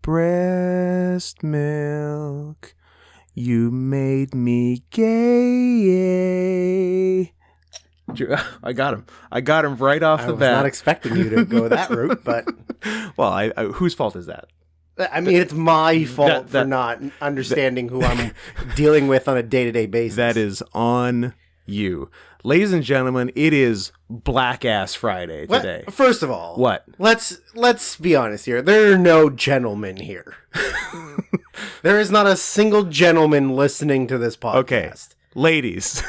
breast milk. You made me gay. I got him. I got him right off the bat. I was not expecting you to go that route, but... Well, I whose fault is that? I mean, it's my fault for not understanding who I'm dealing with on a day-to-day basis. That is on you. Ladies and gentlemen, it is Black Ass Friday today. First of all, what? Let's be honest here. There are no gentlemen here. There is not a single gentleman listening to this podcast. Okay, ladies.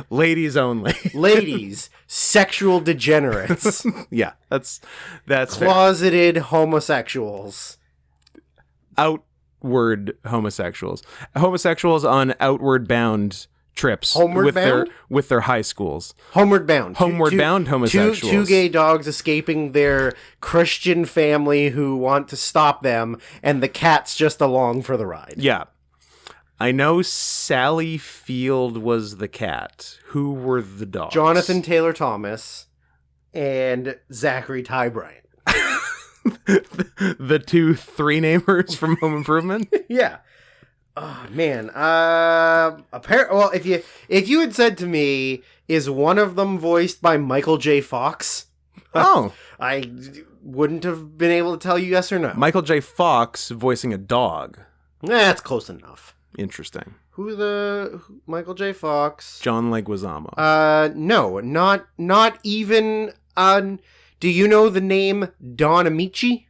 Ladies only. Ladies, sexual degenerates. Yeah, that's closeted homosexuals. Outward homosexuals on outward bound trips with their high schools. Homeward bound homosexuals. Two gay dogs escaping their Christian family who want to stop them, and the cat's just along for the ride. Yeah. I know Sally Field was the cat. Who were the dogs? Jonathan Taylor Thomas and Zachary Ty Bryant. The 2 3-namers from Home Improvement? Yeah. Oh man. Well, if you had said to me, is one of them voiced by Michael J. Fox? Oh. I wouldn't have been able to tell you yes or no. Michael J. Fox voicing a dog. That's close enough. Interesting. Michael J. Fox? John Leguizamo. No, not even. Do you know the name Don Amici?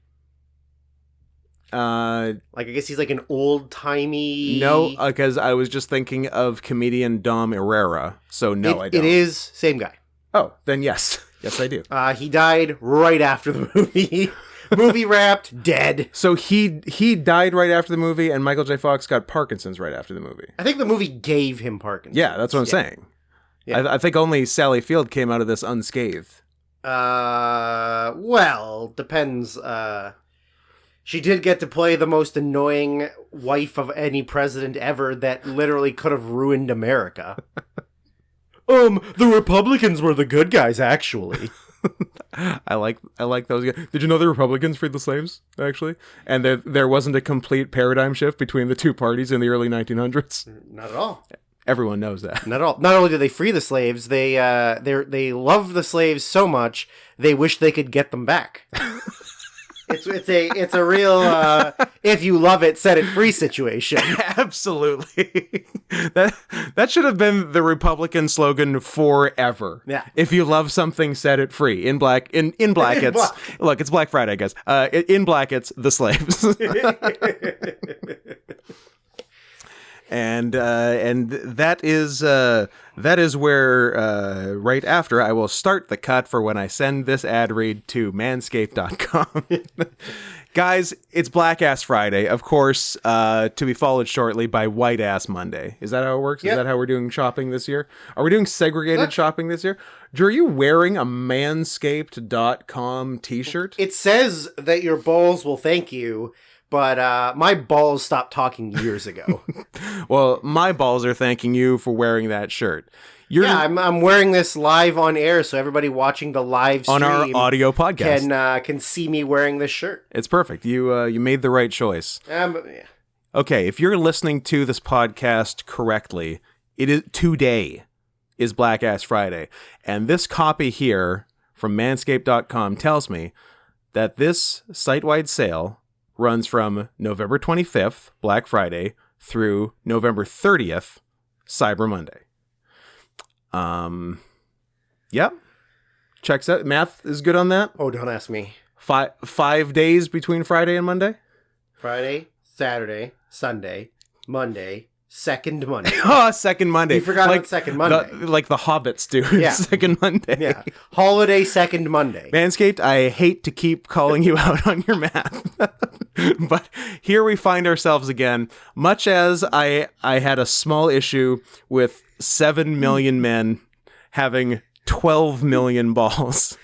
I guess he's like an old-timey... No, because I was just thinking of comedian Dom Herrera, so no, I don't. It is same guy. Oh, then yes. Yes, I do. He died right after the movie. Movie wrapped, dead. So he died right after the movie, and Michael J. Fox got Parkinson's right after the movie. I think the movie gave him Parkinson's. Yeah, that's what I'm saying. Yeah. I think only Sally Field came out of this unscathed. Well, depends. She did get to play the most annoying wife of any president ever that literally could have ruined America. The Republicans were the good guys, actually. I like those guys. Did you know the Republicans freed the slaves, actually? And there wasn't a complete paradigm shift between the two parties in the early 1900s? Not at all. Everyone knows that. Not at all. Not only did they free the slaves, they love the slaves so much they wish they could get them back. It's a real if you love it, set it free situation. Absolutely. That should have been the Republican slogan forever. Yeah. If you love something, set it free. In blackets. Look, it's Black Friday, guys. In blackets, the slaves. And that is where right after I will start the cut for when I send this ad read to manscaped.com. Guys, it's Black Ass Friday, of course, to be followed shortly by White Ass Monday. Is that how it works? Yep. Is that how we're doing shopping this year? Are we doing segregated shopping this year? Drew, are you wearing a manscaped.com t-shirt? It says that your balls will thank you. But my balls stopped talking years ago. Well, my balls are thanking you for wearing that shirt. I'm wearing this live on air, so everybody watching the live stream on our audio podcast can see me wearing this shirt. It's perfect. You made the right choice. Yeah. Okay, if you're listening to this podcast correctly, today is Black Ass Friday, and this copy here from Manscaped.com tells me that this site-wide sale runs from November 25th, Black Friday, through November 30th, Cyber Monday. Yep. Checks out. Math is good on that. Oh, don't ask me. 5 days between Friday and Monday? Friday, Saturday, Sunday, Monday, second Monday. Oh, second Monday. You forgot about second Monday. Like the Hobbits do. Yeah. Second Monday. Yeah. Holiday second Monday. Manscaped, I hate to keep calling you out on your math. But here we find ourselves again. Much as I had a small issue with 7 million men having 12 million balls,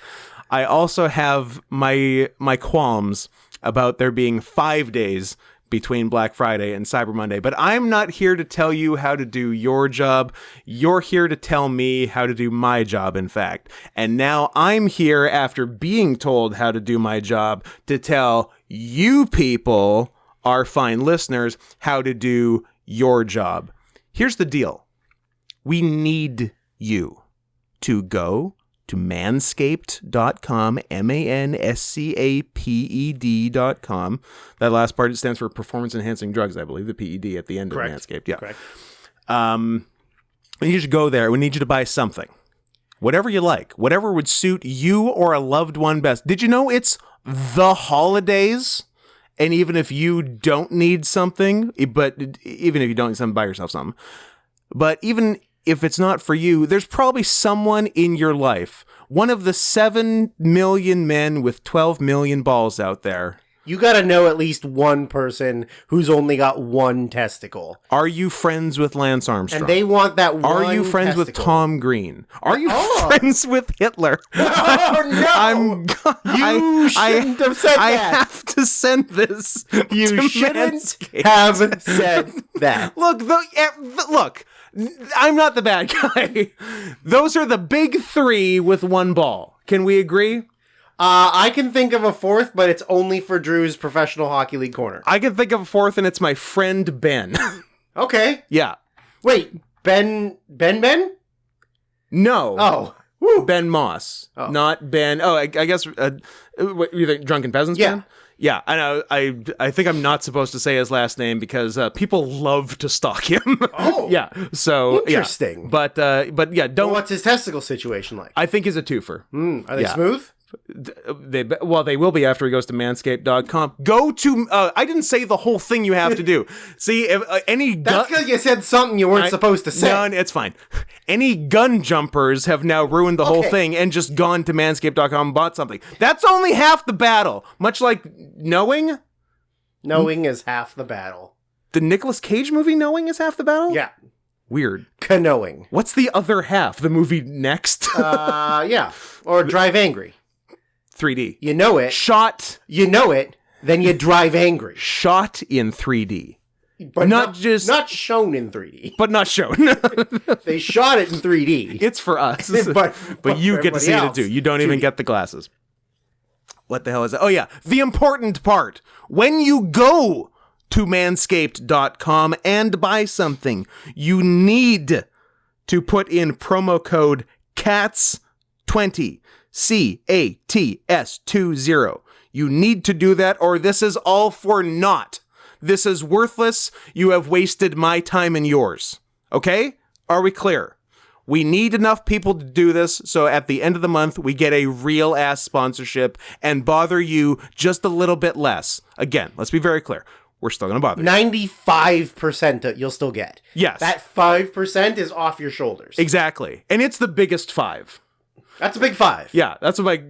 I also have my qualms about there being 5 days between Black Friday and Cyber Monday, but I'm not here to tell you how to do your job. You're here to tell me how to do my job, in fact. And now I'm here, after being told how to do my job, to tell you people, our fine listeners, how to do your job. Here's the deal. We need you to go to manscaped.com, manscaped.com. That last part stands for performance enhancing drugs, I believe, the PED at the end Correct. of Manscaped. Yeah. Correct. You should go there. We need you to buy something. Whatever you like, whatever would suit you or a loved one best. Did you know it's the holidays? And even if you don't need something, buy yourself something. But even if it's not for you, there's probably someone in your life, one of the 7 million men with 12 million balls out there. You gotta know at least one person who's only got one testicle. Are you friends with Lance Armstrong? And they want that one Are you friends with testicle. Tom Green? Are you friends with Hitler? Oh, no! You shouldn't have said that. I have to send this. You shouldn't have said that. Look, I'm not the bad guy. Those are the big three with one ball. Can we agree? I can think of a fourth, but it's only for Drew's Professional Hockey League corner. I can think of a fourth, and it's my friend Ben. Okay. Yeah. Wait, Ben? No. Oh. Woo. Ben Moss. Oh. Not Ben. Oh, I guess, what, you think Drunken Peasants Yeah. Ben? Yeah, I know. I think I'm not supposed to say his last name because people love to stalk him. Oh. Yeah. So, Interesting. Yeah. But yeah, don't. Well, what's his testicle situation like? I think he's a twofer. Are they smooth? They will be after he goes to manscaped.com. Go to, I didn't say the whole thing you have to do. See, if any That's because you said something you weren't supposed to say. No, it's fine. Any gun jumpers have now ruined the whole Okay. thing and just gone to manscaped.com and bought something. That's only half the battle. Much like Knowing. Knowing is half the battle. The Nicolas Cage movie Knowing is half the battle? Yeah. Weird. Canoeing. What's the other half? The movie Next? Yeah. Or Drive Angry. 3D. You know it. You know it. Then you drive angry. Shot in 3D. But not shown in 3D. But not shown. They shot it in 3D. It's for us. but you get to see else, it too. You don't even get the glasses. What the hell is that? Oh yeah, the important part. When you go to manscaped.com and buy something, you need to put in promo code CATS20. CATS20. You need to do that, or this is all for naught. This is worthless. You have wasted my time and yours. Okay? Are we clear? We need enough people to do this, so at the end of the month, we get a real-ass sponsorship and bother you just a little bit less. Again, let's be very clear. We're still going to bother you. 95% you'll still get. Yes. That 5% is off your shoulders. Exactly. And it's the biggest 5. That's a big 5. Yeah, that's what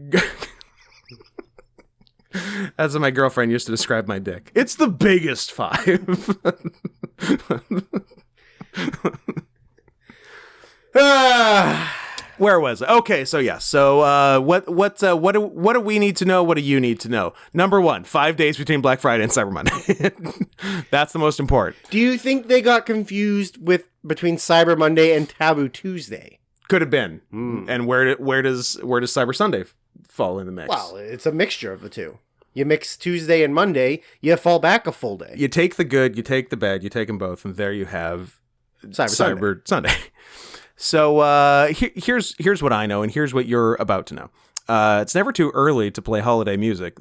my girlfriend used to describe my dick. It's the biggest 5. Where was it? Okay, so yeah. So what do we need to know? What do you need to know? Number 1, 5 days between Black Friday and Cyber Monday. That's the most important. Do you think they got confused between Cyber Monday and Taboo Tuesday? Could have been. And where does Cyber Sunday fall in the mix? Well, it's a mixture of the two. You mix Tuesday and Monday, you fall back a full day. You take the good, you take the bad, you take them both, and there you have Cyber Sunday. So here's what I know, and here's what you're about to know. It's never too early to play holiday music.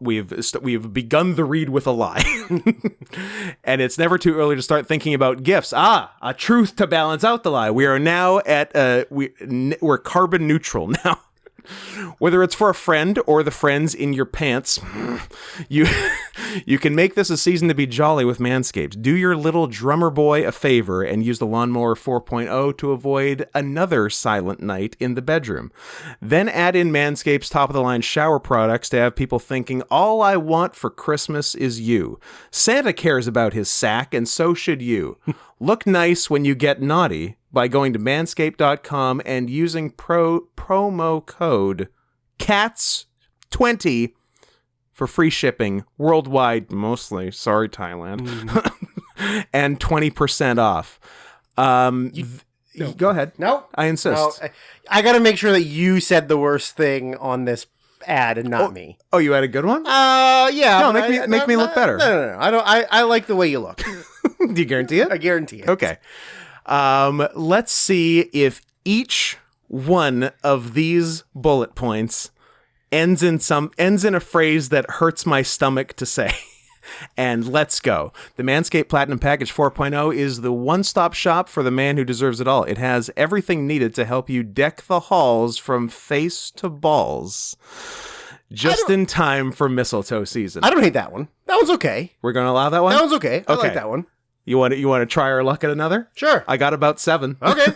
We've begun the read with a lie, and it's never too early to start thinking about gifts. A truth to balance out the lie. We are now we're carbon neutral now. Whether it's for a friend or the friends in your pants, you can make this a season to be jolly with Manscaped. Do your little drummer boy a favor and use the Lawnmower 4.0 to avoid another silent night in the bedroom. Then add in Manscaped's top-of-the-line shower products to have people thinking, all I want for Christmas is you. Santa cares about his sack, and so should you. Look nice when you get naughty by going to manscaped.com and using promo code CATS20 for for free shipping worldwide, mostly. Sorry, Thailand. And 20% off. Go ahead. No. I insist. No, I got to make sure that you said the worst thing on this ad and not me. Oh, you had a good one? Yeah. No, make me look better. No. I like the way you look. Do you guarantee it? I guarantee it. Okay. Let's see if each one of these bullet points ends in a phrase that hurts my stomach to say. And let's go. The Manscaped Platinum Package 4.0 is the one-stop shop for the man who deserves it all. It has everything needed to help you deck the halls from face to balls. Just in time for mistletoe season. I don't hate that one. That one's okay. We're going to allow that one? That one's okay. I like that one. You want to try our luck at another? Sure. I got about 7. Okay.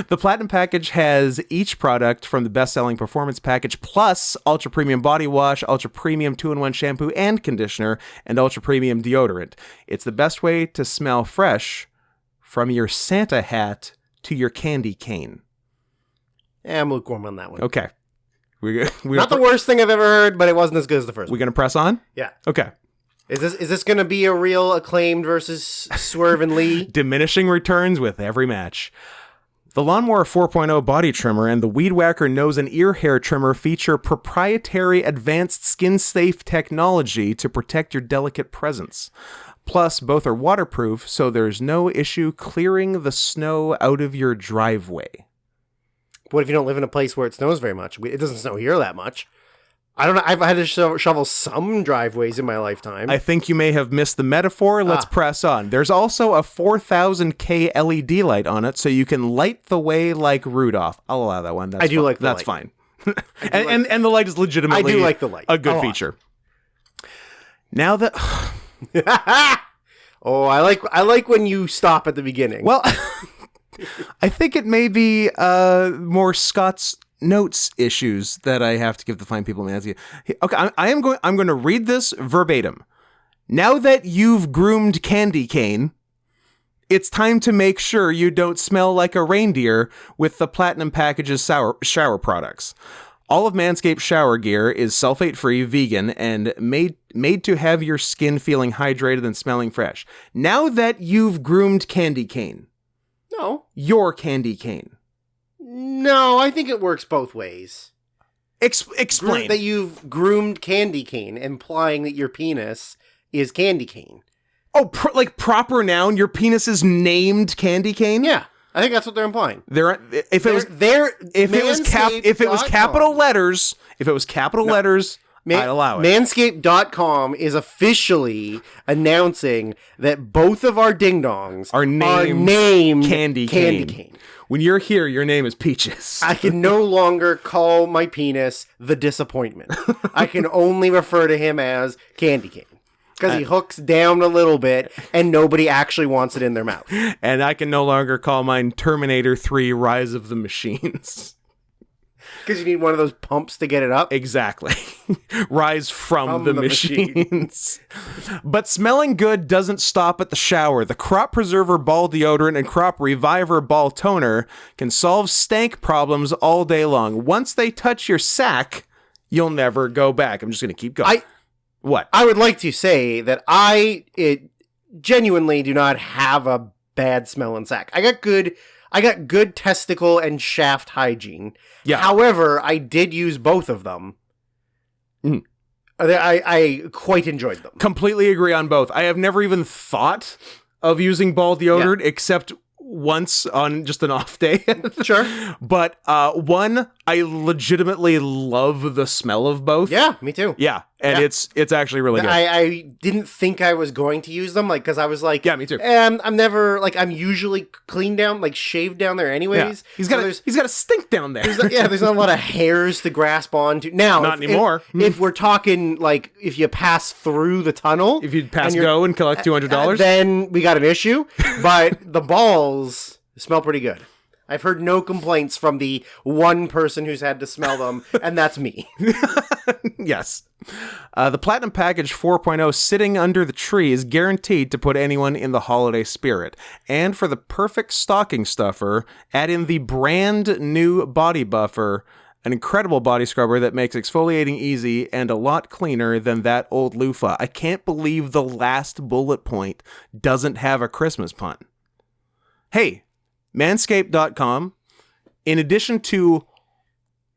The Platinum Package has each product from the best-selling Performance Package plus Ultra Premium Body Wash, Ultra Premium 2-in-1 Shampoo and Conditioner, and Ultra Premium Deodorant. It's the best way to smell fresh from your Santa hat to your candy cane. Yeah, I'm lukewarm on that one. Okay. We're Not the worst thing I've ever heard, but it wasn't as good as the first one. We going to press on? Yeah. Okay. Is this going to be a real Acclaimed versus Swerve and Lee? Diminishing returns with every match. The Lawnmower 4.0 body trimmer and the Weed Whacker nose and ear hair trimmer feature proprietary advanced skin-safe technology to protect your delicate presence. Plus, both are waterproof, so there's no issue clearing the snow out of your driveway. What if you don't live in a place where it snows very much? It doesn't snow here that much. I don't know. I've had to shovel some driveways in my lifetime. I think you may have missed the metaphor. Let's press on. There's also a 4000K LED light on it, so you can light the way like Rudolph. I'll allow that one. I do like the That's light. fine. And the light is legitimately I do like the light. A good feature. Now that... Oh, I like when you stop at the beginning. Well, I think it may be more Scott's notes issues that I have to give the fine people. Okay, I'm going to read this verbatim. Now that you've groomed Candy Cane, it's time to make sure you don't smell like a reindeer with the Platinum Package's shower products. All of Manscaped's shower gear is sulfate-free, vegan, and made to have your skin feeling hydrated and smelling fresh. Now that you've groomed Candy Cane. No. Your Candy Cane. No, I think it works both ways. Explain. That you've groomed Candy Cane, implying that your penis is Candy Cane. Oh, like proper noun? Your penis is named Candy Cane? Yeah, I think that's what they're implying. If it was capital letters, I'd allow it. Manscaped.com is officially announcing that both of our ding-dongs are named Candy Cane. When you're here, your name is Peaches. I can no longer call my penis the disappointment. I can only refer to him as Candy Cane. Because he hooks down a little bit and nobody actually wants it in their mouth. And I can no longer call mine Terminator 3 Rise of the Machines. Because you need one of those pumps to get it up? Exactly. Rise from the machines. But smelling good doesn't stop at the shower. The Crop Preserver Ball Deodorant and Crop Reviver Ball Toner can solve stank problems all day long. Once they touch your sack, you'll never go back. I'm just going to keep going. What? I would like to say that I genuinely do not have a bad smelling sack. I got good testicle and shaft hygiene. Yeah. However, I did use both of them. Mm. I quite enjoyed them. Completely agree on both. I have never even thought of using ball deodorant except once on just an off day. Sure. But one, I legitimately love the smell of both. Yeah, me too. Yeah. And it's actually really good. I didn't think I was going to use them, like, because I was like, yeah, me too. I'm never, like, I'm usually clean down, like, shaved down there anyways. Yeah. He's got a stink down there. There's not a lot of hairs to grasp onto. Now, not anymore. If we're talking, like, if you pass through the tunnel. If you pass go and collect $200. Then we got an issue. But the balls smell pretty good. I've heard no complaints from the one person who's had to smell them, and that's me. Yes. The Platinum Package 4.0 sitting under the tree is guaranteed to put anyone in the holiday spirit. And for the perfect stocking stuffer, add in the brand new body buffer, an incredible body scrubber that makes exfoliating easy and a lot cleaner than that old loofah. I can't believe the last bullet point doesn't have a Christmas pun. Hey, Manscaped.com, in addition to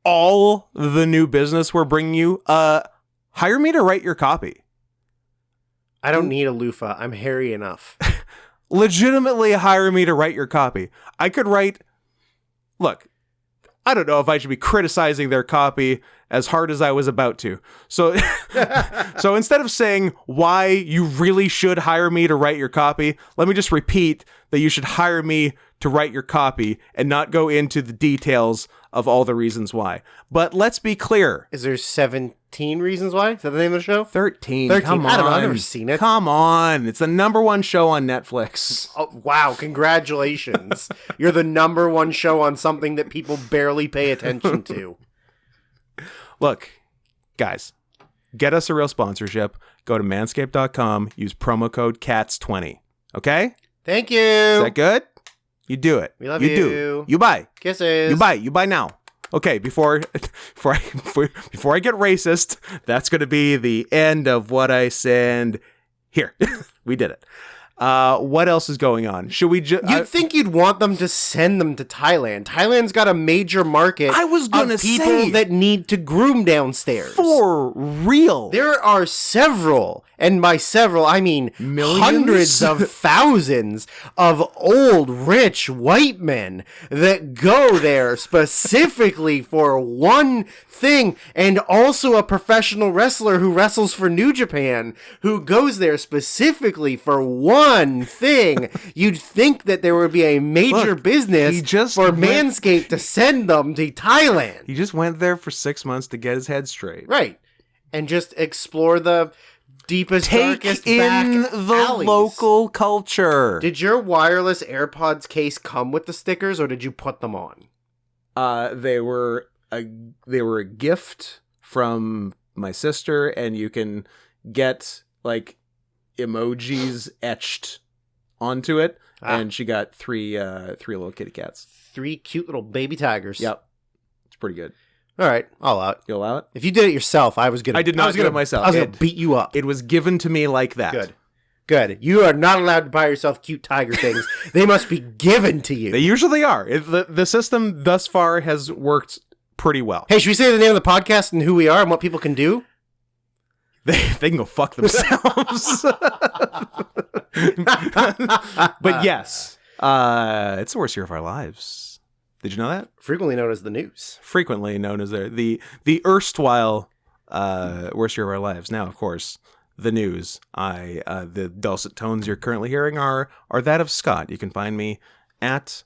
all the new business we're bringing you, hire me to write your copy. I don't need a loofah. I'm hairy enough. Legitimately hire me to write your copy. I could write... Look, I don't know if I should be criticizing their copy as hard as I was about to. So, so instead of saying why you really should hire me to write your copy, let me just repeat that you should hire me to write your copy and not go into the details of all the reasons why. But let's be clear. Is there 17 reasons why? Is that the name of the show? 13. 13. Come on. I don't know. I've never seen it. Come on. It's the #1 show on Netflix. Oh, wow. Congratulations. You're the #1 show on something that people barely pay attention to. Look, guys, get us a real sponsorship. Go to manscaped.com. Use promo code CATS20. Okay? Thank you. Is that good? You do it. We love you. You do. You buy. Kisses. You buy. You buy now. Okay, before I get racist, that's going to be the end of what I said. Here, we did it. What else is going on? Should we just... You'd think you'd want them to send them to Thailand. Thailand's got a major market of people that need to groom downstairs. For real. There are several, and by several, I mean millions? Hundreds of thousands of old, rich white men that go there specifically for one thing, and also a professional wrestler who wrestles for New Japan who goes there specifically for one thing. You'd think that there would be a major business for Manscaped to send them to Thailand. He just went there for 6 months to get his head straight. Right. And just explore the deepest, darkest in back the alleys. Local culture. Did your wireless AirPods case come with the stickers, or did you put them on? They were a gift from my sister, and you can get like emojis etched onto it, and she got three little kitty cats. 3 cute little baby tigers. Yep, it's pretty good. All right, I'll allow it. You allow it? If you did it yourself, I did not do it myself. I was gonna beat you up. It was given to me like that. Good. You are not allowed to buy yourself cute tiger things. They must be given to you. They usually are. The system thus far has worked pretty well. Hey, should we say the name of the podcast and who we are and what people can do? They can go fuck themselves. But yes, it's the worst year of our lives. Did you know that? Frequently known as the news. Frequently known as the erstwhile worst year of our lives. Now, of course, the news. The dulcet tones you're currently hearing are that of Scott. You can find me at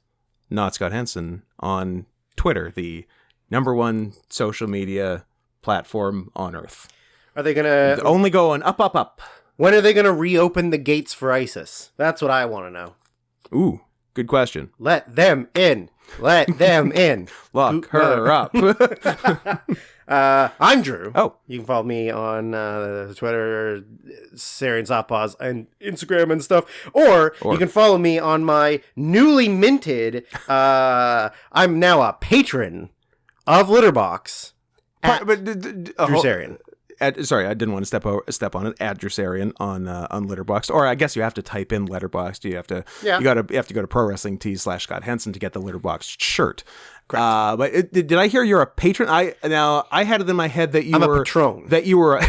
Not Scott Henson on Twitter, the #1 social media platform on Earth. Are they gonna only going up, up, up? When are they gonna reopen the gates for ISIS? That's what I want to know. Ooh, good question. Let them in. Let them in. Lock her up. I'm Drew. Oh. You can follow me on Twitter, Sarian Softpaws, and Instagram and stuff. Or you can follow me on my newly minted, I'm now a patron of Litterbox. Drew Sarian. Sorry, I didn't want to step on it. At Dressarian on Letterboxd, or I guess you have to type in Letterboxd. You have to you have to go to Pro Wrestling Tees /Scott Henson to get the Letterboxd shirt. But did I hear you're a patron? I had it in my head that you were a patron. That you were.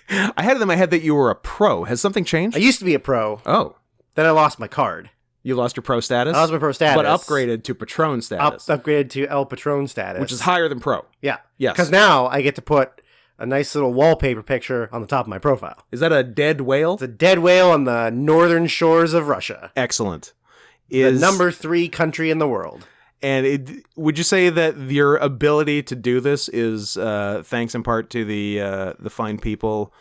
I had it in my head that you were a pro. Has something changed? I used to be a pro. Oh, then I lost my card. You lost your pro status? I lost my pro status. But upgraded to Patron status. Upgraded to El Patron status. Which is higher than pro. Yeah. Yes. Because now I get to put a nice little wallpaper picture on the top of my profile. Is that a dead whale? It's a dead whale on the northern shores of Russia. Excellent. The #3 country in the world. And would you say that your ability to do this is thanks in part to the fine people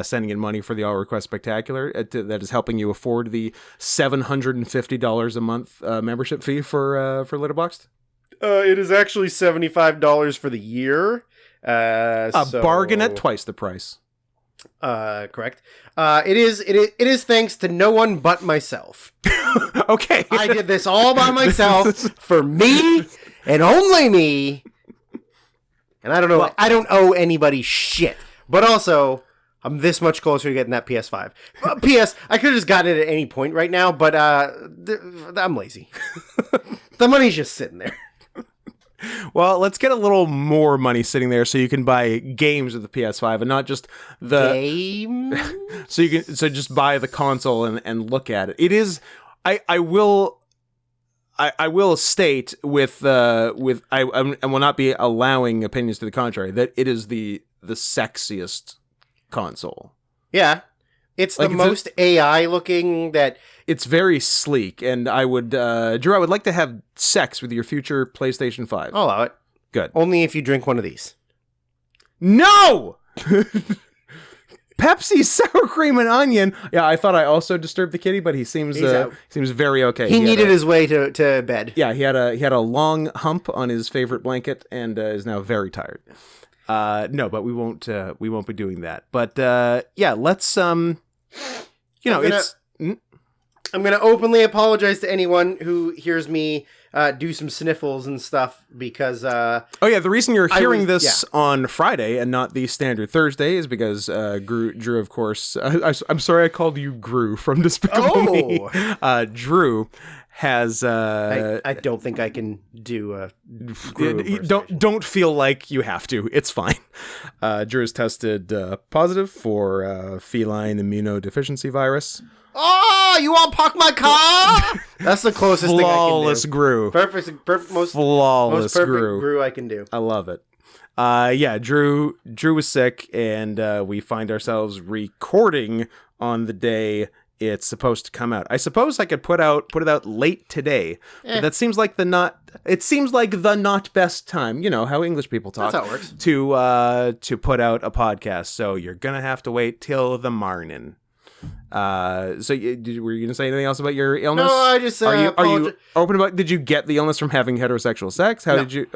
sending in money for the All Request Spectacular that is helping you afford the $750 a month membership fee for Letterboxd? It is actually $75 for the year. Bargain at twice the price. Correct. It is thanks to no one but myself. Okay. I did this all by myself for me and only me. And I don't know. I don't owe anybody shit. But also, I'm this much closer to getting that PS5. PS, I could have just gotten it at any point right now, but I'm lazy. The money's just sitting there. Well, let's get a little more money sitting there so you can buy games with the PS5 and not just the game. so just buy the console and look at it. It is. I will state I will not be allowing opinions to the contrary that it is the sexiest console. Yeah. It's the most AI looking that... It's very sleek, and I would... Drew, I would like to have sex with your future PlayStation 5. I'll allow it. Good. Only if you drink one of these. No! Pepsi, sour cream, and onion. Yeah, I thought I also disturbed the kitty, but he seems very okay. He needed his way to bed. Yeah, he had a long hump on his favorite blanket, and is now very tired. No, but we won't be doing that. But yeah, let's I'm gonna openly apologize to anyone who hears me do some sniffles and stuff because oh yeah, the reason you're hearing this on Friday and not the standard Thursday is because Drew, of course, I'm sorry I called you Gru from Despicable Me. Drew has I don't think I can do a don't feel like you have to. It's fine. Drew has tested positive for feline immunodeficiency virus. Oh, you want to park my car? That's the closest thing I can do. Flawless Gru. Perfect, most flawless perfect Gru I can do. I love it. Yeah, Drew was sick, and we find ourselves recording on the day it's supposed to come out. I suppose I could put it out late today, but that seems like the not best time. You know how English people talk. That's how it works. To put out a podcast. So you're gonna have to wait till the morning. So were you gonna say anything else about your illness? No, I just are you open about? Did you get the illness from having heterosexual sex? How did you?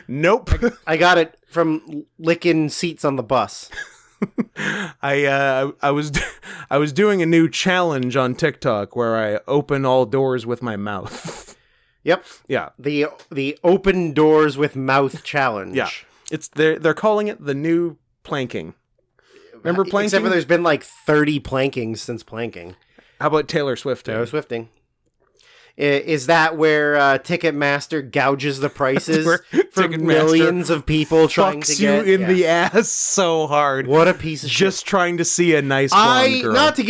Nope. I got it from licking seats on the bus. I was doing a new challenge on TikTok where I open all doors with my mouth. Yep. Yeah. The open doors with mouth challenge. Yeah. They're calling it the new planking. Remember planking? Except for there's been like 30 plankings since planking. How about Taylor Swift? Taylor Swifting. Is that where Ticketmaster gouges the prices for millions of people trying to get... you in the ass so hard. What a piece of shit. Just trying to see a nice blonde girl. Not to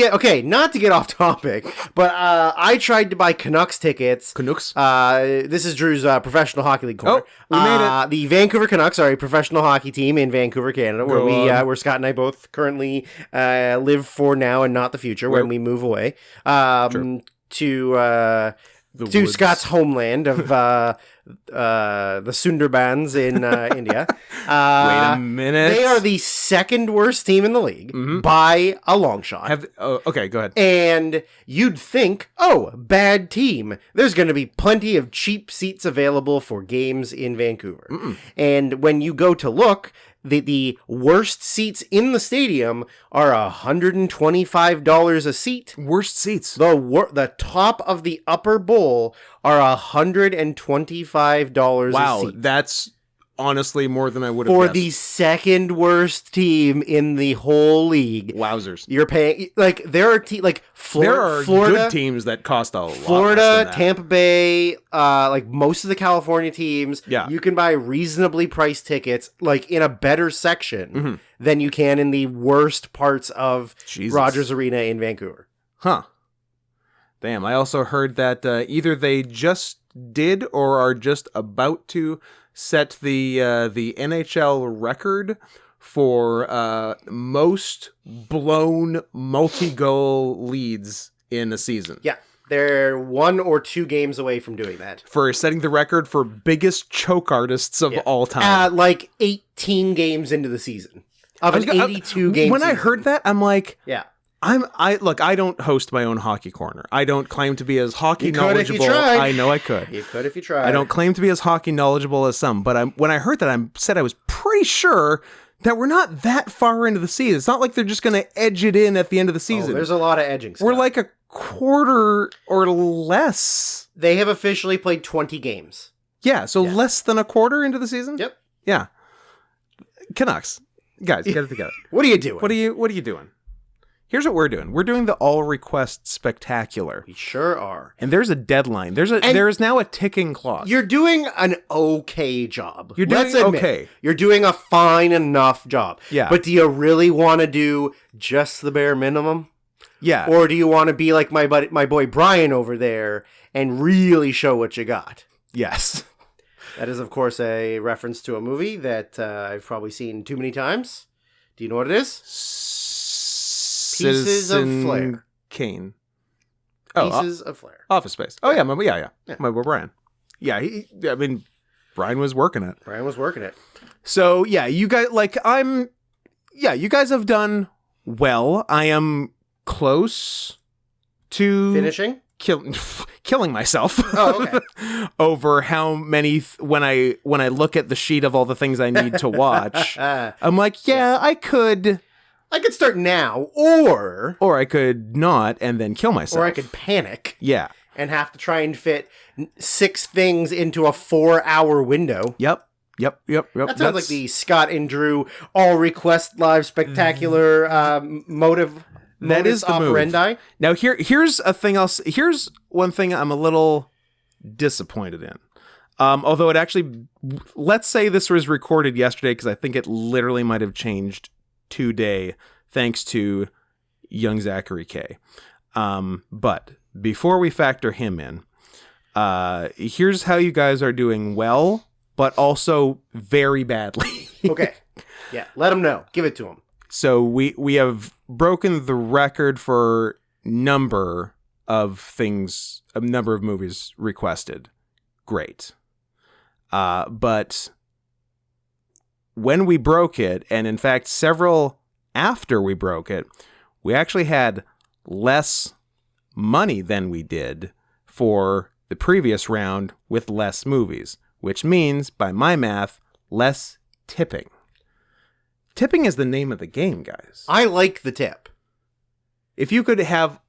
get off topic, but I tried to buy Canucks tickets. Canucks? This is Drew's professional hockey league corner. Oh, we made it. The Vancouver Canucks are a professional hockey team in Vancouver, Canada, where Scott and I both currently live for now and not the future when we move away. To Scott's homeland of the Sundarbans in India. Wait a minute. They are the second worst team in the league by a long shot. Okay, go ahead. And you'd think, bad team. There's going to be plenty of cheap seats available for games in Vancouver. And when you go to look, the worst seats in the stadium are $125 a seat. Worst seats. The top of the upper bowl are $125 a seat. Wow, that's honestly more than I would have for guessed. the second worst team in the whole league. Wowzers. You're paying there are Florida, good teams that cost a lot. Florida, Tampa Bay, most of the California teams. Yeah. You can buy reasonably priced tickets in a better section than you can in the worst parts of Rogers Arena in Vancouver. Huh. Damn. I also heard that either they just did or are just about to set the NHL record for most blown multi-goal leads in a season. Yeah, they're 1 or 2 games away from doing that. For setting the record for biggest choke artists of all time. 18 games into the season. Of an 82 game When season. I heard that, I'm like... Yeah. I don't host my own hockey corner. I don't claim to be as hockey knowledgeable. If you tried. I know I could. You could if you tried. I don't claim to be as hockey knowledgeable as some, but when I heard that, I said I was pretty sure that we're not that far into the season. It's not like they're just going to edge it in at the end of the season. There's a lot of edging, Scott. We're like a quarter or less. They have officially played 20 games. Yeah, so less than a quarter into the season? Yep. Yeah. Canucks, guys, get it together. What are you doing? What are you doing? Here's what we're doing. We're doing the all request spectacular. We sure are. And there's a deadline. There is now a ticking clock. You're doing an okay job. You're doing Let's admit, okay. You're doing a fine enough job. Yeah. But do you really want to do just the bare minimum? Yeah. Or do you want to be like my boy Brian over there and really show what you got? Yes. That is, of course, a reference to a movie that I've probably seen too many times. Do you know what it is? Pieces of Flair. Kane. Pieces of Flair. Office Space. Oh, yeah. My boy Brian. Yeah, Brian was working it. Brian was working it. So, yeah, you guys, you guys have done well. I am close to... Finishing? Killing myself. Oh, okay. Over how many when I look at the sheet of all the things I need to watch, I'm like, I could start now, or I could not and then kill myself, or I could panic, and have to try and fit 6 things into a 4-hour window. Yep. That sounds like the Scott and Drew all request live spectacular motive. That is the operandi. Move. Now here's a thing else. Here's one thing I'm a little disappointed in. Although it actually, let's say this was recorded yesterday, because I think it literally might have changed today, thanks to young Zachary K. But before we factor him in, here's how you guys are doing well, but also very badly. Okay. Yeah. Let him know. Give it to him. So we have broken the record for number of movies requested. Great. But when we broke it, and in fact several after we broke it, we actually had less money than we did for the previous round with less movies, which means, by my math, less tipping. Tipping is the name of the game, guys. I like the tip. If you could have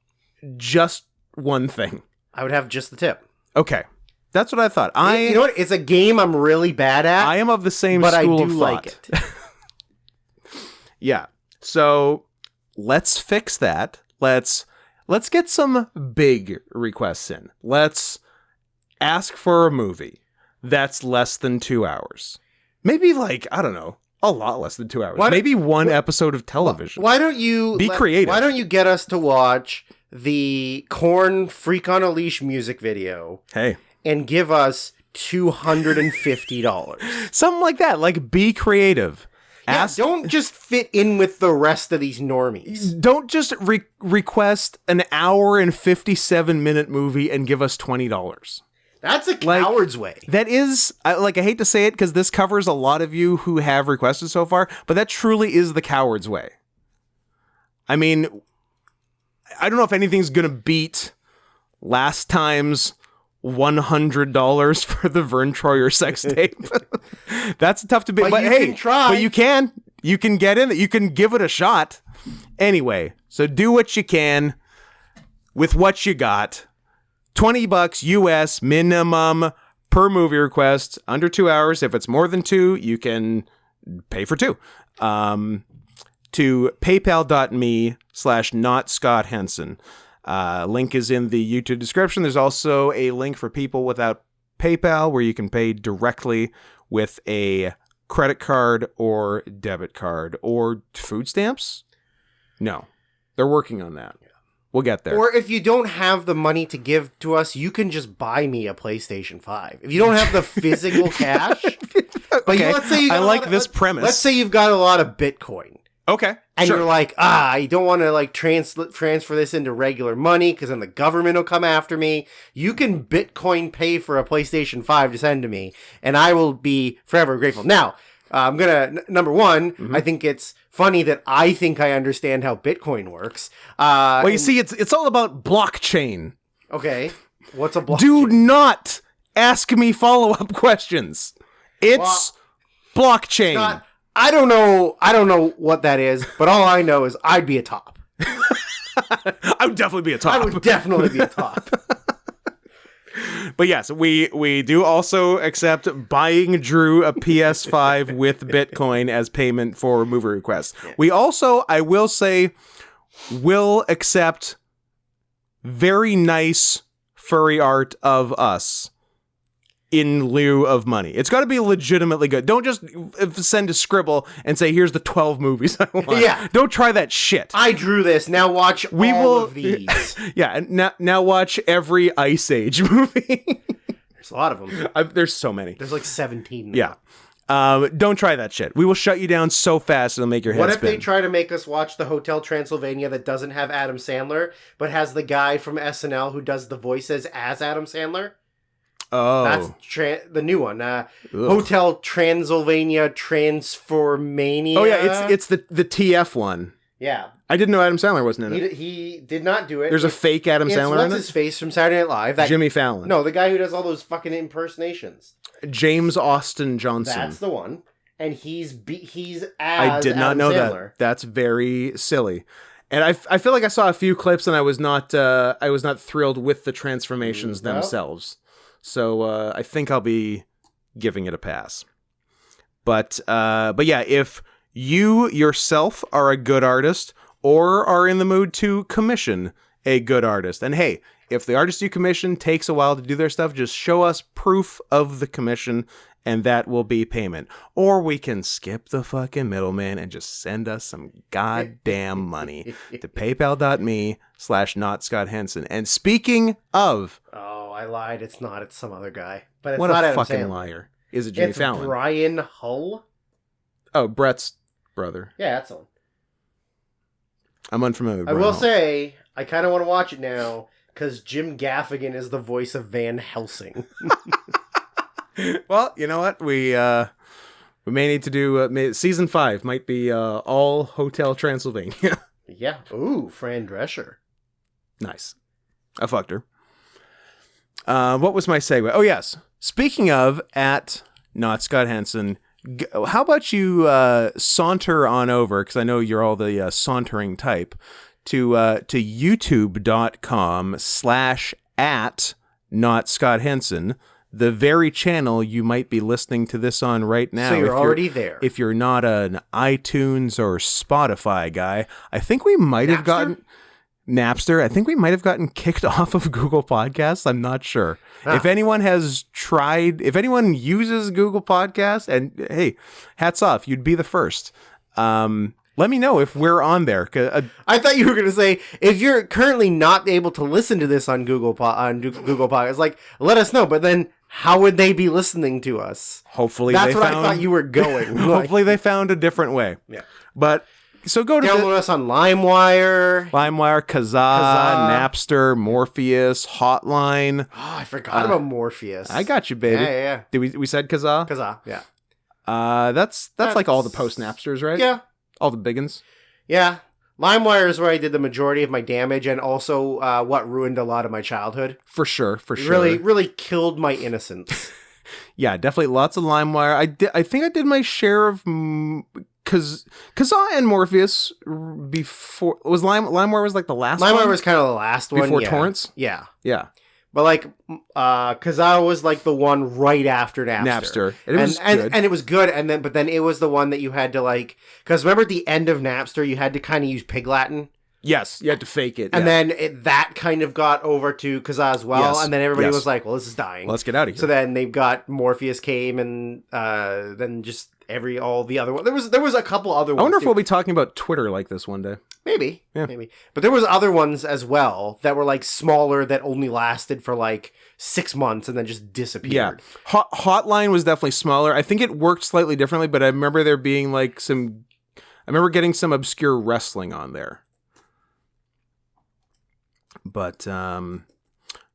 just one thing. I would have just the tip. Okay. That's what I thought. You know what? It's a game I'm really bad at. I am of the same school of thought. But I do like it. Yeah. So let's fix that. Let's get some big requests in. Let's ask for a movie that's less than 2 hours. Maybe I don't know. A lot less than 2 hours. Maybe one episode of television. Why don't you be creative? Why don't you get us to watch the Korn Freak on a Leash music video? Hey. And give us $250. Something like that. Be creative. Don't just fit in with the rest of these normies. Don't just request an hour and 57-minute movie and give us $20. That's a coward's way. That is, I hate to say it because this covers a lot of you who have requested so far, but that truly is the coward's way. I mean, I don't know if anything's going to beat last time's $100 for the Vern Troyer sex tape. That's tough to beat. But hey, try. But you can get in it. You can give it a shot. Anyway, so do what you can with what you got. $20 US minimum per movie request, under 2 hours. If it's more than 2, you can pay for 2. To paypal.me/notscotthenson. Link is in the YouTube description. There's also a link for people without PayPal where you can pay directly with a credit card or debit card or food stamps. No, they're working on that. We'll get there. Or if you don't have the money to give to us, you can just buy me a PlayStation 5. If you don't have the physical cash. But okay. let's say I like this premise. Let's say you've got a lot of Bitcoin. Okay. And sure. you're like, you don't want to transfer this into regular money because then the government will come after me. You can Bitcoin pay for a PlayStation 5 to send to me, and I will be forever grateful. Now, I'm going to, number one, I think it's funny that I think I understand how Bitcoin works. Well, you see, it's all about blockchain. Okay. What's a blockchain? Do not ask me follow-up questions. It's blockchain. Scott, I don't know what that is, but all I know is I'd be a top. I would definitely be a top. I would definitely be a top. But yes, we do also accept buying Drew a PS5 with Bitcoin as payment for movie requests. Yeah. We also, I will say, will accept very nice furry art of us in lieu of money. It's got to be legitimately good. Don't just send a scribble and say, here's the 12 movies I want. Yeah. Don't try that shit. I drew this. Now watch all of these. Yeah. And now watch every Ice Age movie. There's a lot of them. There's so many. There's like 17 now. Yeah. Don't try that shit. We will shut you down so fast it'll make your head spin. What if they try to make us watch the Hotel Transylvania that doesn't have Adam Sandler, but has the guy from SNL who does the voices as Adam Sandler? Oh. That's the new one. Hotel Transylvania Transformania. Oh, yeah, it's the TF one. Yeah. I didn't know Adam Sandler wasn't in it. He did not do it. There's a fake Adam Sandler in it? What's his face from Saturday Night Live? Jimmy Fallon. No, the guy who does all those fucking impersonations. James Austin Johnson. That's the one. And he's as I did not Adam know Sandler. that. That's very silly. And I feel like I saw a few clips and I was not thrilled with the transformations themselves. So I think I'll be giving it a pass. But yeah, if you yourself are a good artist or are in the mood to commission a good artist, and hey, if the artist you commission takes a while to do their stuff, just show us proof of the commission and that will be payment. Or we can skip the fucking middleman and just send us some goddamn money to paypal.me/notscotthenson. And speaking of... Oh, I lied. It's not. It's some other guy. But it's what not a Adam fucking Sandler. liar. Is it Jimmy Fallon? Brian Hull? Oh, Brett's brother. Yeah, that's the one. I'm unfamiliar with I Brian will Hull. say, I kind of want to watch it now because Jim Gaffigan is the voice of Van Helsing. Well, you know what? We may need to do season 5 might be all Hotel Transylvania. Yeah. Ooh, Fran Drescher. Nice. I fucked her. What was my segue? Oh, yes. Speaking of at Not Scott Henson, how about you saunter on over, because I know you're all the sauntering type, to youtube.com/at Not Scott Henson, the very channel you might be listening to this on right now. So you're already there. If you're not an iTunes or Spotify guy, I think we might have gotten... Napster. I think we might have gotten kicked off of Google Podcasts. I'm not sure. If anyone has tried, if anyone uses Google Podcasts, and hey, hats off, you'd be the first. Let me know if we're on there. I thought you were going to say, if you're currently not able to listen to this on Google Podcasts, like, let us know. But then how would they be listening to us? Hopefully That's what I thought you were going. Hopefully they found a different way. Yeah. But... So go to download us on LimeWire, Kazaa, Napster, Morpheus, Hotline. Oh, I forgot about Morpheus. I got you, baby. Yeah. Did we said Kazaa? Kazaa, yeah. That's like all the post Napsters, right? Yeah, all the big ones. Yeah, LimeWire is where I did the majority of my damage, and also what ruined a lot of my childhood. For sure. Really killed my innocence. Yeah, definitely lots of LimeWire. I think I did my share of. Kazaa and Morpheus before was LimeWire was like the last one? LimeWire was kind of the last one before torrents. Yeah. But like Kazaa was like the one right after Napster. And it was good. And then it was the one that you had to like, because remember at the end of Napster you had to kind of use Pig Latin. Yes, you had to fake it. And then that kind of got over to Kazaa as well. Yes. And then everybody was like, well, this is dying. Let's get out of here. So then they got Morpheus came, and then just all the other ones. There was a couple other ones. I wonder if we'll be talking about Twitter like this one day. Maybe. But there was other ones as well that were like smaller that only lasted for like 6 months and then just disappeared. Yeah. Hotline was definitely smaller. I think it worked slightly differently, but I remember there being like I remember getting some obscure wrestling on there. But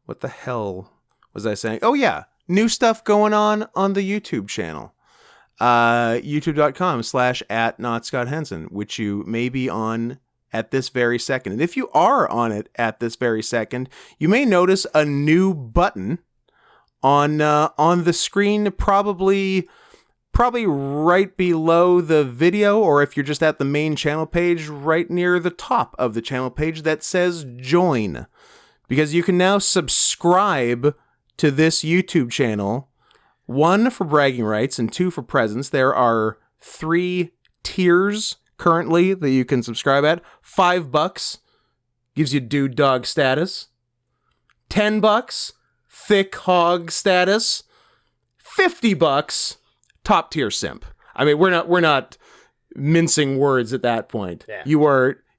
what the hell was I saying? Oh yeah, new stuff going on the YouTube channel. youtube.com/at Not Scott Henson, which you may be on at this very second. And if you are on it at this very second, you may notice a new button on the screen, probably right below the video, or if you're just at the main channel page, right near the top of the channel page that says join, because you can now subscribe to this YouTube channel, 1 for bragging rights and 2 for presents. There are 3 tiers currently that you can subscribe at. $5 gives you dude dog status. $10 thick hog status. $50 top tier simp. I mean, we're not mincing words at that point. Yeah.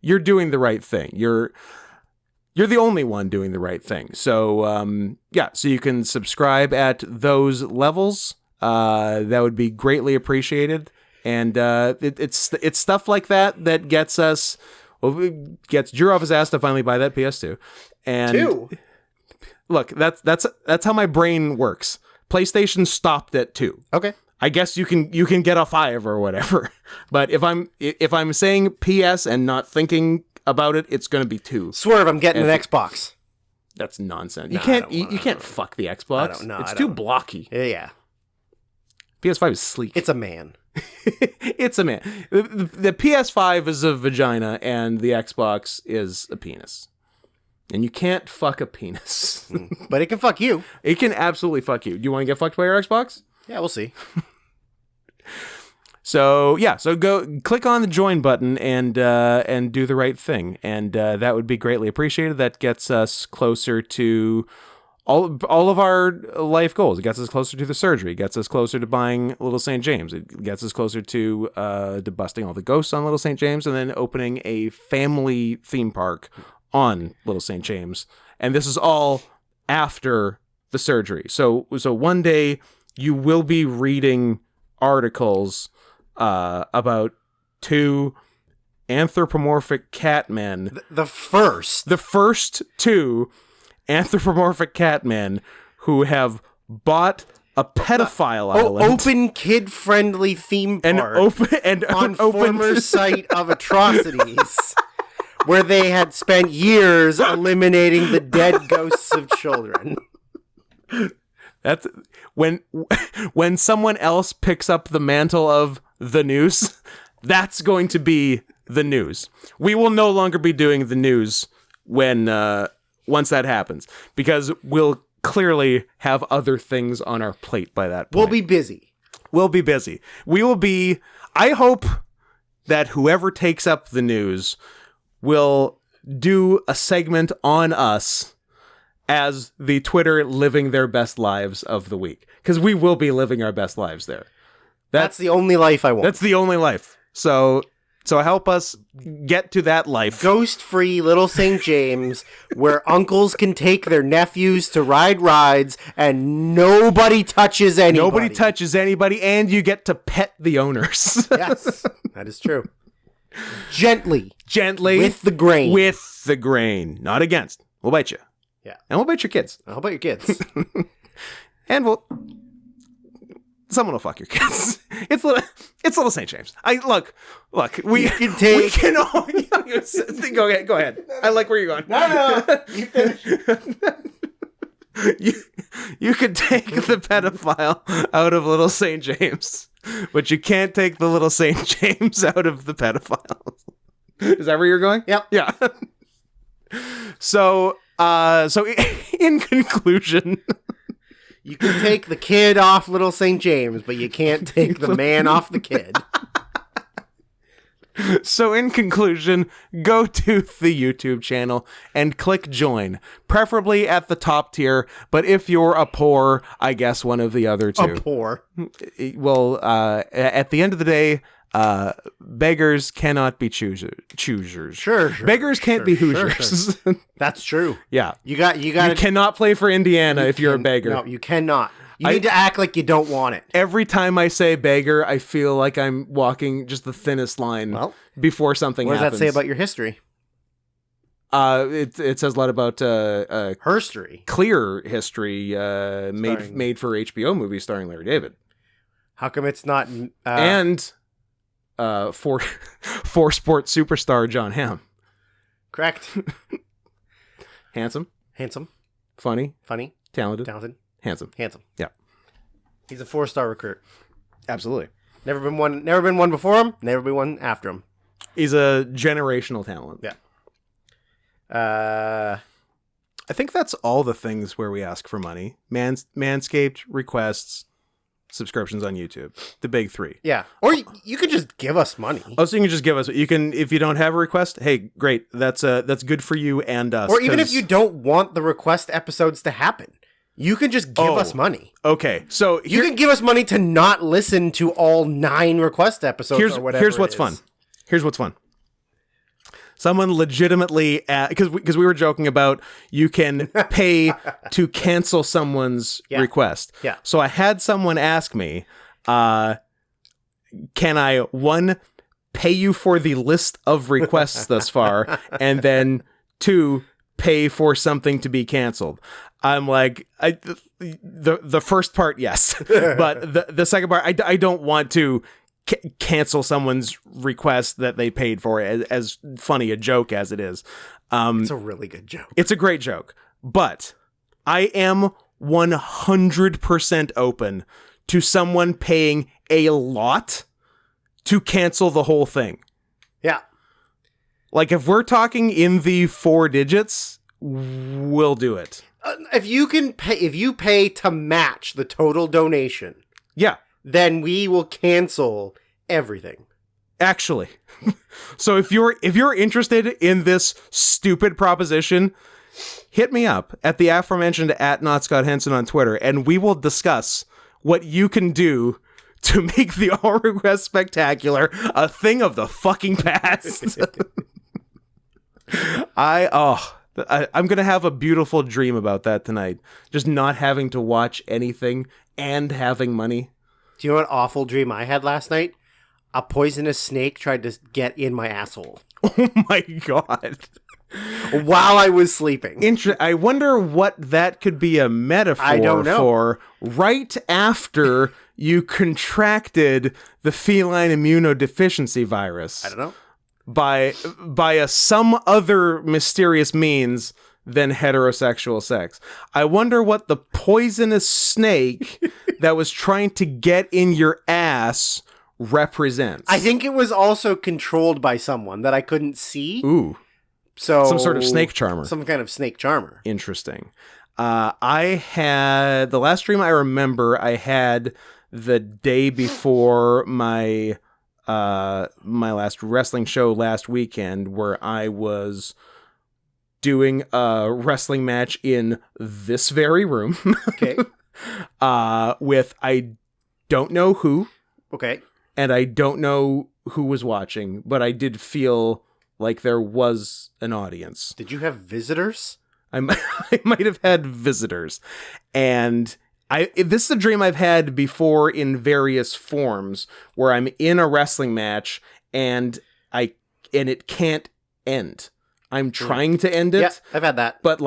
You're doing the right thing. You're the only one doing the right thing. So so you can subscribe at those levels. That would be greatly appreciated. And it's stuff like that gets us. Well, it gets Drew off his ass to finally buy that PS2. And 2. Look, that's how my brain works. PlayStation stopped at 2. Okay. I guess you can get a 5 or whatever. But if I'm saying PS and not thinking about it, it's going to be 2. Swerve, I'm getting an Xbox. That's nonsense. No, you can't fuck the Xbox. I don't know. It's too blocky. Yeah. PS5 is sleek. It's a man. It's a man. The PS5 is a vagina and the Xbox is a penis. And you can't fuck a penis. But it can fuck you. It can absolutely fuck you. Do you want to get fucked by your Xbox? Yeah, we'll see. So go click on the join button and do the right thing, and that would be greatly appreciated. That gets us closer to all of our life goals. It gets us closer to the surgery. It gets us closer to buying Little St. James. It gets us closer to busting all the ghosts on Little St. James, and then opening a family theme park on Little St. James. And this is all after the surgery. So one day you will be reading articles about 2 anthropomorphic cat men. The first 2 anthropomorphic cat men who have bought a pedophile island. Open kid-friendly theme park on former site of atrocities, where they had spent years eliminating the dead ghosts of children. That's when someone else picks up the mantle of the news, that's going to be the news. We will no longer be doing the news when once that happens, because we'll clearly have other things on our plate by that point. We'll be busy. We will be. I hope that whoever takes up the news will do a segment on us as the Twitter living their best lives of the week, because we will be living our best lives there. That's the only life I want. That's the only life. So help us get to that life. Ghost-free Little St. James, where uncles can take their nephews to ride rides and nobody touches anybody. Nobody touches anybody, and you get to pet the owners. Yes, that is true. Gently. With the grain. Not against. We'll bite you. Yeah. And we'll bite your kids. How about your kids? And someone will fuck your kids. It's Little St. James. Look. We can take. Go ahead. I like where you're going. No. You finish. You could take the pedophile out of Little St. James, but you can't take the Little St. James out of the pedophile. Is that where you're going? Yep. Yeah. So in conclusion, you can take the kid off Little St. James, but you can't take the man off the kid. So in conclusion, go to the YouTube channel and click join, preferably at the top tier, but if you're a poor, I guess one of the other 2. A poor. Well, at the end of the day, beggars cannot be choosers. Sure. Beggars can't be Hoosiers. Sure. That's true. Yeah. You cannot play for Indiana if you're a beggar. No, you cannot. You need to act like you don't want it. Every time I say beggar, I feel like I'm walking just the thinnest line before something happens. What does that say about your history? It says a lot about herstory. Clear history made for HBO movies starring Larry David. How come it's not and for sports superstar John Hamm. Correct. Handsome. Funny. Talented. Handsome. Yeah. He's a 4-star recruit. Absolutely. Never been one before him, never been one after him. He's a generational talent. Yeah. I think that's all the things where we ask for money. Manscaped, requests, subscriptions on YouTube. The big three. Yeah. Or you could just give us money. Oh, so you can just give us. You can, if you don't have a request. Hey, great. That's good for you and us. Or even if you don't want the request episodes to happen, you can just give us money. Okay, so you can give us money to not listen to all 9 request episodes or whatever. Here's what's fun. Here's what's fun. Someone legitimately, because we were joking about you can pay to cancel someone's request. Yeah. So I had someone ask me, can I, 1, pay you for the list of requests thus far, and then 2, pay for something to be canceled? I'm like, the first part, yes. But the second part, I don't want to cancel someone's request that they paid for, as funny a joke as it is. It's a really good joke. It's a great joke. But I am 100% open to someone paying a lot to cancel the whole thing. Yeah. Like, if we're talking in the 4 digits, we'll do it. If you pay to match the total donation, yeah, then we will cancel everything. Actually. So if you're interested in this stupid proposition, hit me up at the aforementioned @NotScottHenson on Twitter, and we will discuss what you can do to make the All Request Spectacular a thing of the fucking past. I'm going to have a beautiful dream about that tonight. Just not having to watch anything and having money. Do you know what awful dream I had last night? A poisonous snake tried to get in my asshole. Oh my God. While I was sleeping. I wonder what that could be a metaphor I don't know. For right after you contracted the feline immunodeficiency virus. I don't know. By some other mysterious means than heterosexual sex. I wonder what the poisonous snake that was trying to get in your ass represents. I think it was also controlled by someone that I couldn't see. Ooh. So some sort of snake charmer. Some kind of snake charmer. Interesting. I had the last dream I remember I had the day before my last wrestling show last weekend, where I was doing a wrestling match in this very room. Okay. With I don't know who. Okay. And I don't know who was watching, but I did feel like there was an audience. Did you have visitors? I might have had visitors. And this is a dream I've had before in various forms, where I'm in a wrestling match and it can't end. I'm trying to end it. Yeah, I've had that. But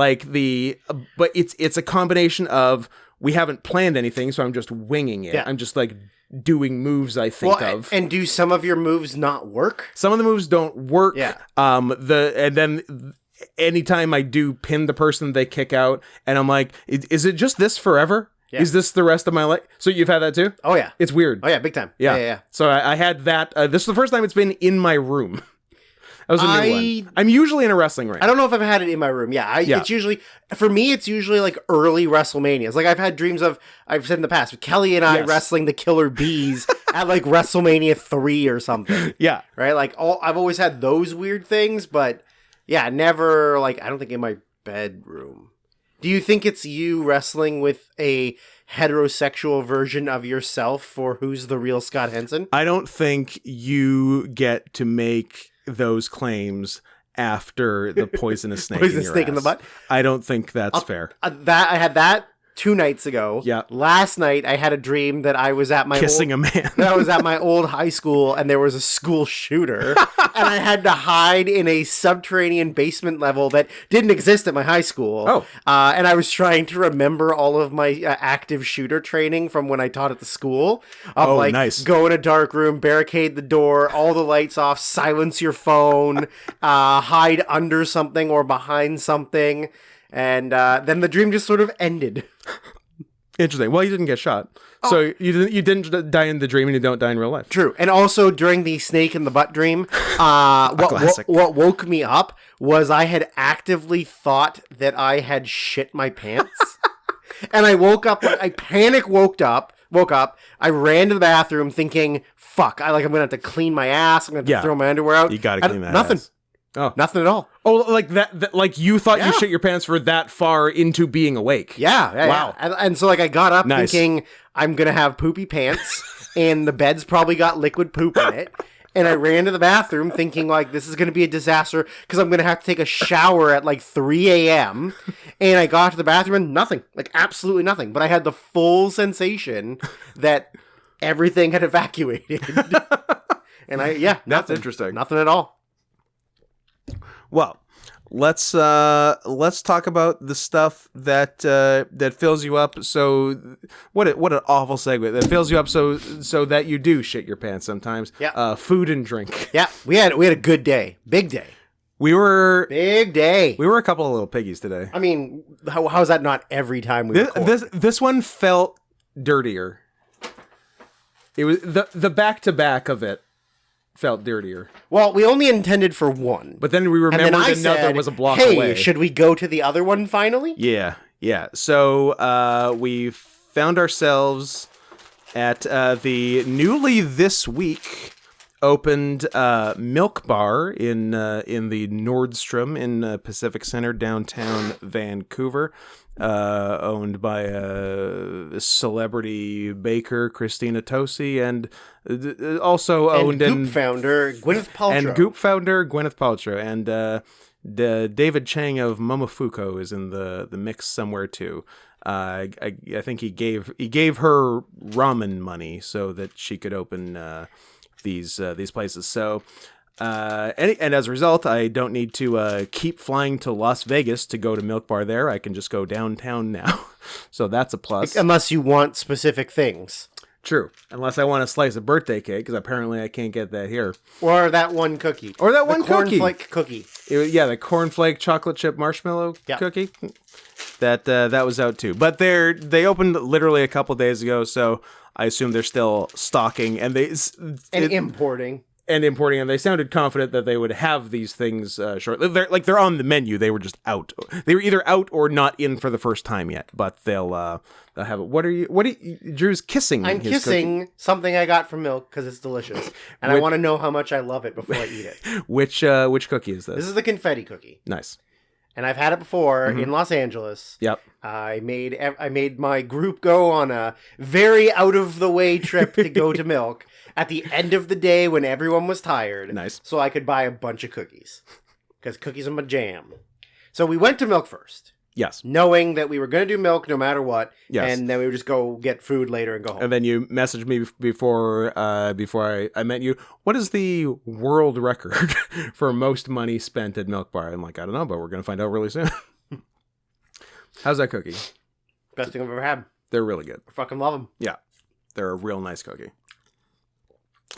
it's a combination of we haven't planned anything, so I'm just winging it. Yeah. I'm just like doing moves I think of. And do some of your moves not work? Some of the moves don't work. Yeah. And then anytime I do pin the person, they kick out, and I'm like, is it just this forever? Yeah. Is this the rest of my life? So you've had that too? Oh yeah. It's weird. Oh yeah, big time. Yeah. So I had that. This is the first time it's been in my room. That was a new one. I'm usually in a wrestling ring. I don't know if I've had it in my room. It's usually, for me, it's usually like early WrestleManias. Like I've had dreams of, I've said in the past, with Kelly and I wrestling the Killer Bees at like WrestleMania 3 or something. Yeah. Right? Like I've always had those weird things, but yeah, never like, I don't think in my bedroom. Do you think it's you wrestling with a heterosexual version of yourself for Who's the Real Scott Henson? I don't think you get to make those claims after the poisonous snake in the butt. I don't think that's fair. I had that 2 nights ago. Yeah. Last night I had a dream that I was at my kissing a man. That I was at my old high school and there was a school shooter and I had to hide in a subterranean basement level that didn't exist at my high school. Oh. And I was trying to remember all of my active shooter training from when I taught at the school. Nice. Go in a dark room, barricade the door, all the lights off, silence your phone, hide under something or behind something. And then the dream just sort of ended. Interesting. Well, you didn't get shot, so you didn't die in the dream, and you don't die in real life. True. And also during the snake in the butt dream, Classic. what woke me up was I had actively thought that I had shit my pants. And I woke up, I woke up, I ran to the bathroom thinking, fuck, I'm going to have to clean my ass, I'm going to have to throw my underwear out. You got to clean that Nothing. ass. Oh. Nothing at all. Oh, like that like you thought you shit your pants for that far into being awake. Yeah. Wow. And so like I got up Nice. thinking I'm going to have poopy pants and the bed's probably got liquid poop in it. And I ran to the bathroom thinking like this is going to be a disaster because I'm going to have to take a shower at like 3 a.m. And I got to the bathroom and nothing, like absolutely nothing. But I had the full sensation that everything had evacuated. And That's interesting. Nothing at all. Well, let's talk about the stuff that fills you up. So what an awful segue that fills you up so that you do shit your pants sometimes. Yeah. Food and drink. Yeah, we had a good day, big day, big day. We were a couple of little piggies today. I mean, how's that not every time we record? This one felt dirtier. It was the back to back of it felt dirtier. Well, we only intended for one. But then we remembered another was a block away. Hey, should we go to the other one finally? Yeah. So we found ourselves at the newly this week opened Milk Bar in the Nordstrom in Pacific Center, downtown Vancouver. Owned by a celebrity baker, Christina Tosi, and also owned Goop founder Gwyneth Paltrow. And David Chang of Momofuku is in the mix somewhere too. I think he gave her ramen money so that she could open these places. So. And as a result, I don't need to keep flying to Las Vegas to go to Milk Bar there. I can just go downtown now. So that's a plus. Unless you want specific things. True. Unless I want a slice of birthday cake, because apparently I can't get that here. Or that one cookie. Or that one cookie. Cornflake cookie. The cornflake chocolate chip marshmallow cookie. That was out too. But they opened literally a couple days ago, so I assume they're still stocking and importing. And they sounded confident that they would have these things shortly. They're on the menu. They were just out. They were either out or not in for the first time yet. But they'll have it. What are you? Drew's kissing. I'm kissing something I got from Milk because it's delicious, and I want to know how much I love it before I eat it. Which cookie is this? This is the confetti cookie. Nice. And I've had it before in Los Angeles. Yep. I made my group go on a very out of the way trip to go to Milk at the end of the day when everyone was tired. Nice. So I could buy a bunch of cookies because cookies are my jam. So we went to Milk first. Yes. Knowing that we were going to do Milk no matter what. Yes. And then we would just go get food later and go home. And then you messaged me before I met you. What is the world record for most money spent at Milk Bar? I'm like, I don't know, but we're going to find out really soon. How's that cookie? Best thing I've ever had. They're really good. I fucking love them. Yeah. They're a real nice cookie.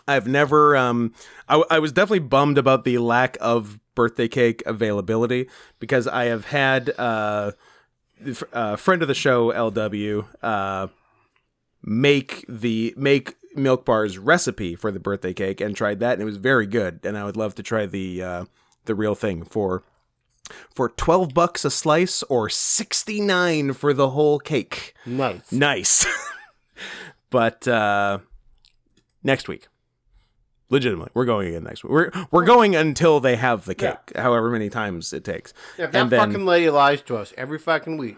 I've never, I was definitely bummed about the lack of birthday cake availability because I have had a friend of the show, LW, make Milk Bar's recipe for the birthday cake and tried that, and it was very good. And I would love to try the real thing for $12 a slice or $69 for the whole cake. Nice. But next week. Legitimately, we're going again next week. We're going until they have the cake, however many times it takes. Yeah, if that fucking lady lies to us every fucking week.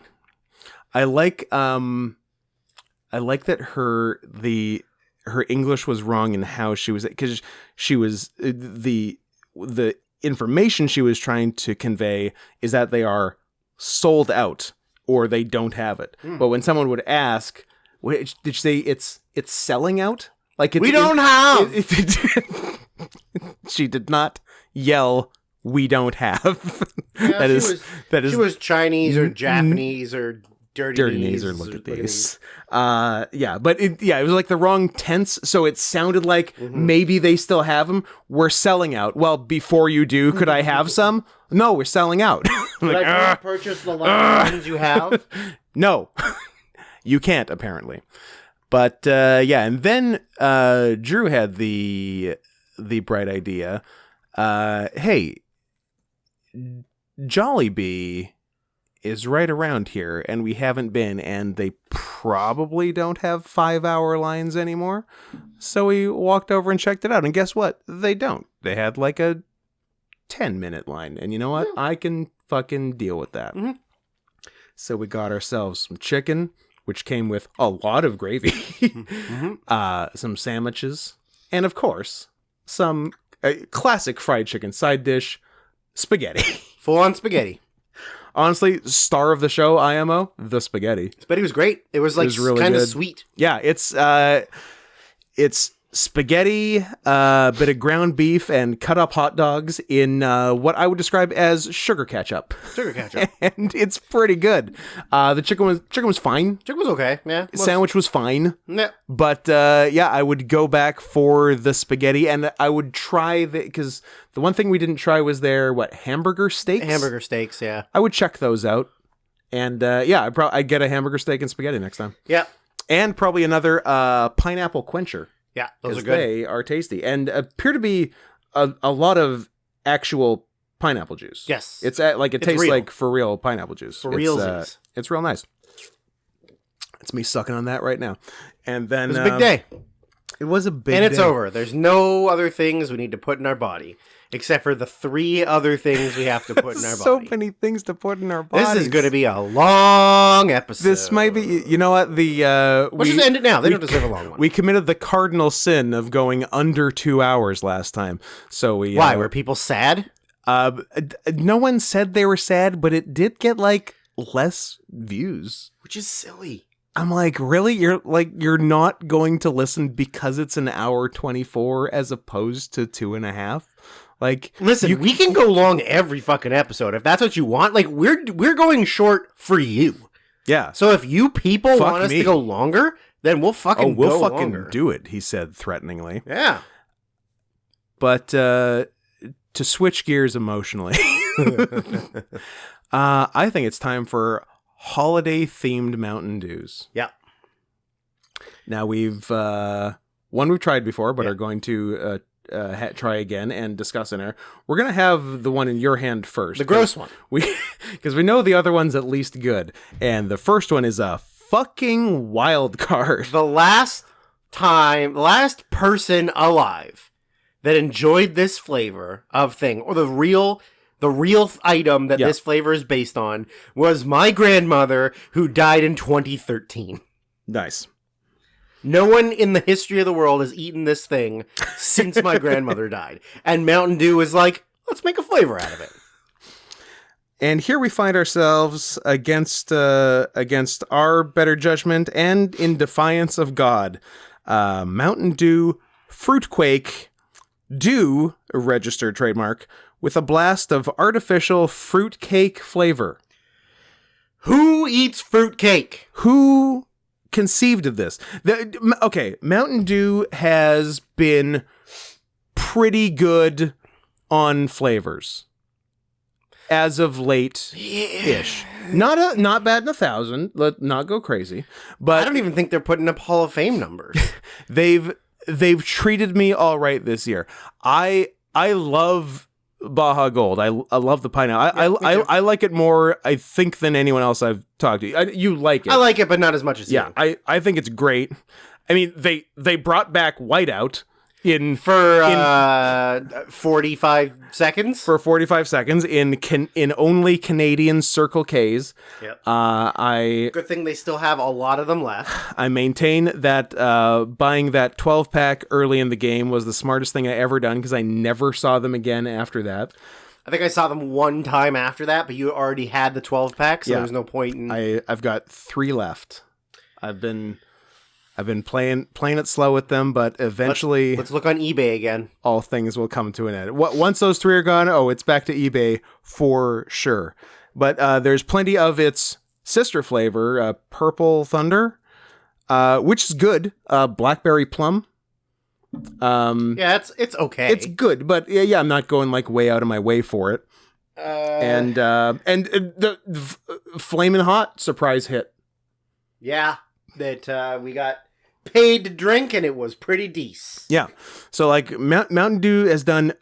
I like that her English was wrong in how she was, because she was the information she was trying to convey is that they are sold out or they don't have it. But when someone would ask, did you say it's selling out? Like we don't have. She did not yell, "We don't have." Yeah, she was Chinese or Japanese or dirty or look at these. But it was like the wrong tense, so it sounded like maybe they still have them. We're selling out. Well, before you do, could I have some? No, we're selling out. Could I purchase the last ones you have? No. You can't, apparently. But yeah, and then Drew had the bright idea. Hey, Jollibee is right around here, and we haven't been, and they probably don't have 5-hour lines anymore. So we walked over and checked it out, and guess what? They don't. They had like a 10-minute line, and you know what? I can fucking deal with that. Mm-hmm. So we got ourselves some chicken, which came with a lot of gravy, some sandwiches, and of course, some classic fried chicken side dish, spaghetti. Full-on spaghetti. Honestly, star of the show, IMO, the spaghetti. Spaghetti was great. It was like really kind of sweet. Yeah, it's spaghetti, a bit of ground beef, and cut up hot dogs in what I would describe as sugar ketchup. Sugar ketchup. And it's pretty good. The chicken was fine. Chicken was okay. Yeah. Sandwich was fine. Yeah. But yeah, I would go back for the spaghetti, and I would try because the one thing we didn't try was their hamburger steaks. Hamburger steaks, yeah. I would check those out, and yeah, I'd get a hamburger steak and spaghetti next time. Yeah. And probably another pineapple quencher. Yeah, those are good. They are tasty and appear to be a lot of actual pineapple juice. Yes. It's it tastes real. like for real pineapple juice. For realsies. It's real nice. It's me sucking on that right now. And then it was a big day. It was a big day. And it's over. There's no other things we need to put in our body. Except for the 3 other things we have to put in our body. So many things to put in our body. This is going to be a long episode. This might be, you know what, Let's just end it now. They don't deserve a long one. We committed the cardinal sin of going under 2 hours last time. So we... Why? Were people sad? No one said they were sad, but it did get, less views. Which is silly. I'm like, really? You're not going to listen because it's an hour 24 as opposed to 2.5? Listen, we can go long every fucking episode if that's what you want. We're going short for you. Yeah. So if you people want us to go longer, then we'll fucking we'll go fucking longer. do it, he said threateningly. Yeah. But to switch gears emotionally, I think it's time for holiday themed Mountain Dews. Yeah. Now we've tried before, but are going to try again and discuss in there. We're gonna have the one in your hand first, the gross one, because we know the other one's at least good, and the first one is a fucking wild card. The last person alive that enjoyed this flavor of thing, or the real item that this flavor is based on, was my grandmother, who died in 2013. Nice. No one in the history of the world has eaten this thing since my grandmother died. And Mountain Dew is like, let's make a flavor out of it. And here we find ourselves against our better judgment and in defiance of God. Mountain Dew Fruitquake Dew, registered trademark, with a blast of artificial fruitcake flavor. Who eats fruitcake? Who conceived of this? Okay, Mountain Dew has been pretty good on flavors as of late-ish. Not bad in 1,000. Let not go crazy. But I don't even think they're putting up Hall of Fame numbers. They've treated me all right this year. I love Baja Gold. I love the pineapple. I like it more, I think, than anyone else I've talked to. You like it. I like it, but not as much as you. Yeah, I think it's great. I mean, they brought back Whiteout for 45 seconds. For 45 seconds in only Canadian Circle K's. Yep. Good thing they still have a lot of them left. I maintain that buying that 12-pack early in the game was the smartest thing I ever done, because I never saw them again after that. I think I saw them one time after that, but you already had the 12-pack, so there was no point in... I've got 3 left. I've been playing it slow with them, but eventually... Let's look on eBay again. All things will come to an end. Once those 3 are gone, it's back to eBay for sure. But there's plenty of its sister flavor, Purple Thunder, which is good. Blackberry Plum. Yeah, it's okay. It's good, but yeah, I'm not going way out of my way for it. And the Flamin' Hot surprise hit. Yeah. that we got paid to drink, and it was pretty decent. Yeah. So like Mountain Dew has done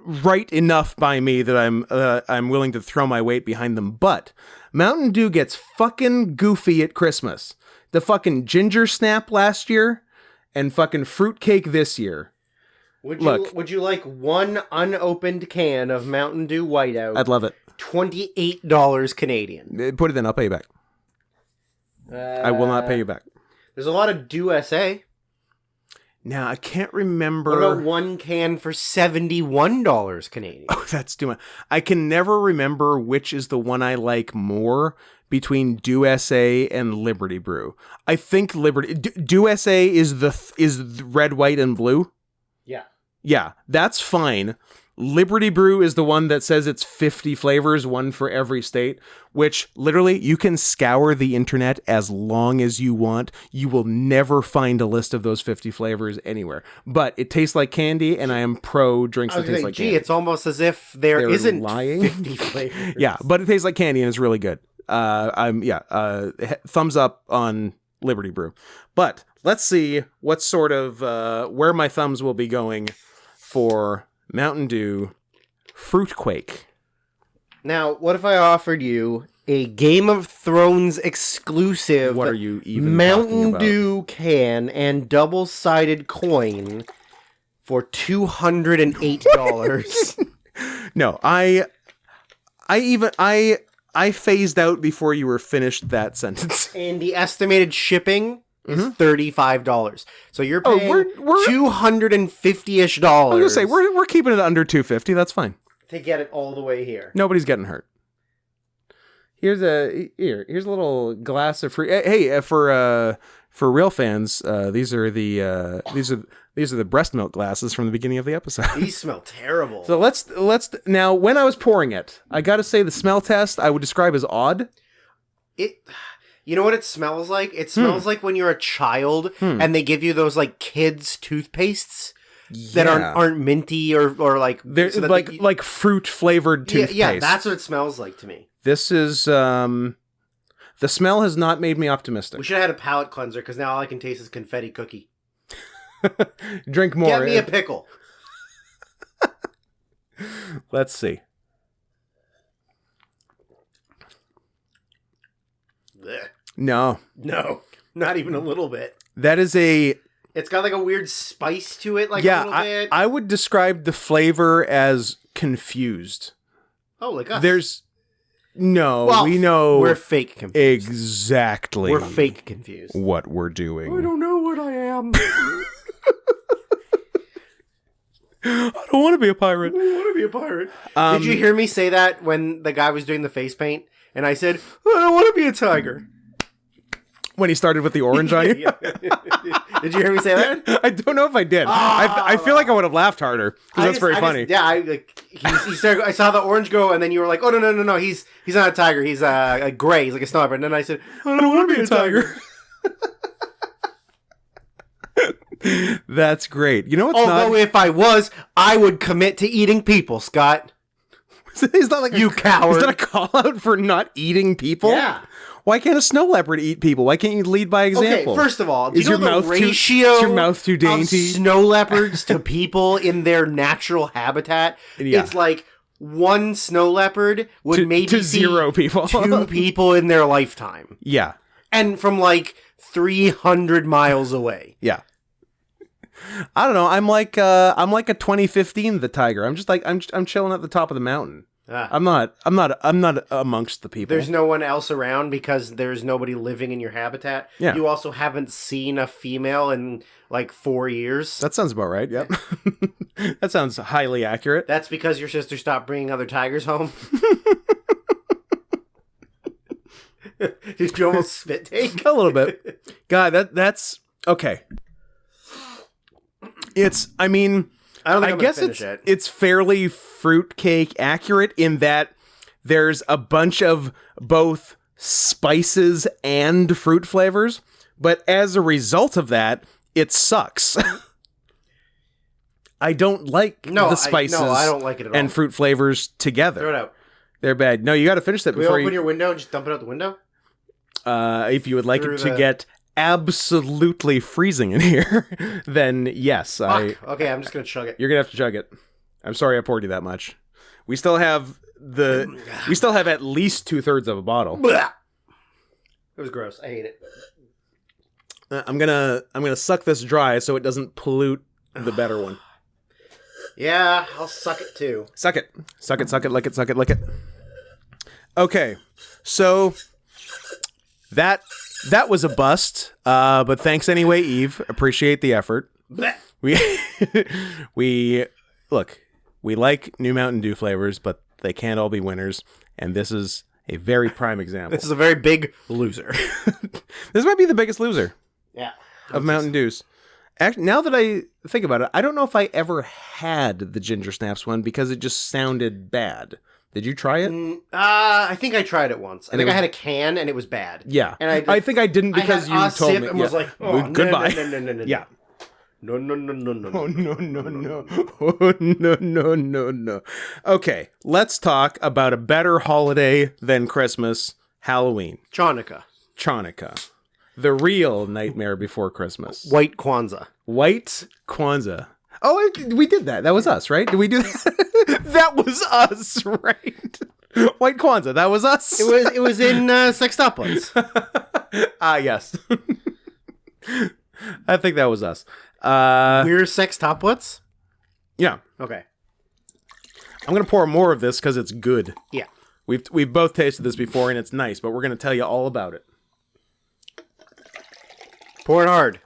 right enough by me that I'm willing to throw my weight behind them. But Mountain Dew gets fucking goofy at Christmas. The fucking ginger snap last year and fucking fruitcake this year. Would you like one unopened can of Mountain Dew Whiteout? I'd love it. $28 Canadian. Put it in. I'll pay you back. I will not pay you back. There's a lot of Dew SA. Now, I can't remember. What about one can for $71 Canadian? Oh, that's too much. I can never remember which is the one I like more between Dew SA and Liberty Brew. I think Dew SA is the red, white, and blue. Yeah. Yeah, that's fine. Liberty Brew is the one that says it's 50 flavors, one for every state, which literally you can scour the internet as long as you want. You will never find a list of those 50 flavors anywhere. But it tastes like candy, and I am pro drinks that taste like candy. It's almost as if they're isn't lying. 50 flavors. Yeah, but it tastes like candy, and it's really good. Thumbs up on Liberty Brew. But let's see what sort of where my thumbs will be going for Mountain Dew Fruitquake. Now, what if I offered you a Game of Thrones exclusive What are you even Mountain Dew can and double-sided coin for $208? No, I phased out before you were finished that sentence. And the estimated shipping is $35. So you're paying $250-ish. I was gonna say we're keeping it under $250. That's fine. To get it all the way here. Nobody's getting hurt. Here's a little glass of free. Hey, for real fans, these are the breast milk glasses from the beginning of the episode. These smell terrible. So let's now. When I was pouring it, I got to say the smell test I would describe as odd. You know what it smells like? It smells like when you're a child and they give you those like kids toothpastes that aren't minty or like they're so like fruit flavored toothpaste. Yeah, that's what it smells like to me. This is the smell has not made me optimistic. We should have had a palate cleanser because now all I can taste is confetti cookie. Drink more. Get me a pickle. Let's see. Blech. No, not even a little bit. That is It's got like a weird spice to it, like a little bit. I would describe the flavor as confused. Oh, like us. We know we're fake confused. Exactly. We're fake confused. What we're doing. I don't know what I am. I don't want to be a pirate. Did you hear me say that when the guy was doing the face paint? And I said, I don't want to be a tiger. When he started with the orange on you? Did you hear me say that? I don't know if I did. I feel like I would have laughed harder because that's very funny. He started, I saw the orange go, and then you were like, "Oh no, he's not a tiger. He's a gray. He's like a snow leopard." And then I said, "I don't want to be a tiger." That's great. You know what's Although if I was, I would commit to eating people, Scott. Is that like you coward? Is that a call out for not eating people? Yeah. Why can't a snow leopard eat people? Why can't you lead by example? Okay, first of all, do you know the ratio is your mouth too dainty? Of snow leopards to people in their natural habitat? Yeah. It's like one snow leopard would maybe to see 0 people. 2 people in their lifetime. Yeah. And from like 300 miles away. Yeah. I don't know. I'm like a 2015 the tiger. I'm just like I'm chilling at the top of the mountain. I'm not amongst the people. There's no one else around because there's nobody living in your habitat. Yeah. You also haven't seen a female in like 4 years. That sounds about right. Yep. That sounds highly accurate. That's because your sister stopped bringing other tigers home. Did you almost spit take? A little bit. God, that's okay. I guess it's fairly fruitcake accurate in that there's a bunch of both spices and fruit flavors, but as a result of that, it sucks. I don't like the spices I don't like it at all. And fruit flavors together. Throw it out. They're bad. No, you got to finish that before you open your window and just dump it out the window? If you would like Through it to the- get absolutely freezing in here, then yes, Fuck. Okay, I'm just gonna chug it. you're gonna have to chug it. I'm sorry I poured you that much. We still have at least 2/3 of a bottle. Blah. It was gross. I hate it. I'm gonna suck this dry so it doesn't pollute the better one. Yeah, I'll suck it too. Suck it, lick it, suck it, lick it. Okay, so that was a bust. But thanks anyway, Eve. Appreciate the effort. Blah. We look. We like new Mountain Dew flavors, but they can't all be winners. And this is a very prime example. This is a very big loser. This might be the biggest loser Yeah. of Mountain Dews. Actually, now that I think about it, I don't know if I ever had the Ginger Snaps one because it just sounded bad. Did you try it? I think I tried it once. I think I had a can and it was bad. Yeah. And I think I didn't because I had you a told sip me. and was like, oh, goodbye. No. Yeah. No. Oh, no. Oh, no. Okay, let's talk about a better holiday than Christmas, Halloween. Chanukah. The real Nightmare Before Christmas. White Kwanzaa. White Kwanzaa. Oh, we did that. That was us, right? Did we do that? That was us, right? White Kwanzaa. That was us. It was in Sextuplets. Yes. I think that was us. We're Sextuplets? Yeah. Okay. I'm gonna pour more of this because it's good. Yeah. We've both tasted this before and it's nice, but we're gonna tell you all about it. Pour it hard.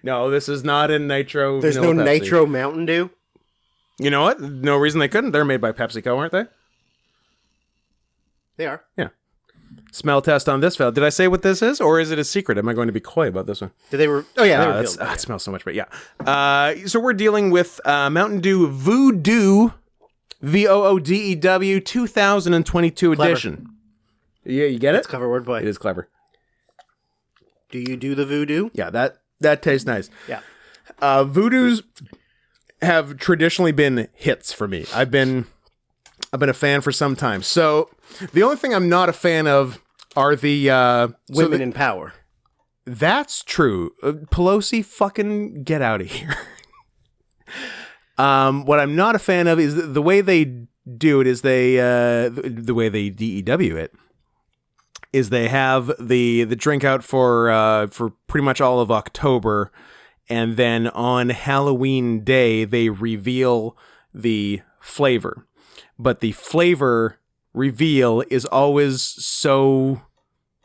No, this is not in Nitro. There's no Vanilla Pepsi. Nitro Mountain Dew? You know what? No reason they couldn't. They're made by PepsiCo, aren't they? They are. Yeah. Smell test on this fella. Did I say what this is, or is it a secret? Am I going to be coy about this one? Did they were? Oh yeah, they revealed It smells so much, but yeah. So we're dealing with Mountain Dew Voodoo, VOODEW 2022 Clever. edition. Yeah, you get it? It's clever wordplay. It is clever. Do you do the voodoo? Yeah, that tastes nice. Yeah. Voodoos have traditionally been hits for me. I've been a fan for some time. So the only thing I'm not a fan of are the Women in power. That's true. Pelosi, fucking get out of here. What I'm not a fan of is the way they do it. Is they the way they DEW it. Is they have the drink out for pretty much all of October, and then on Halloween Day they reveal the flavor. But the flavor reveal is always so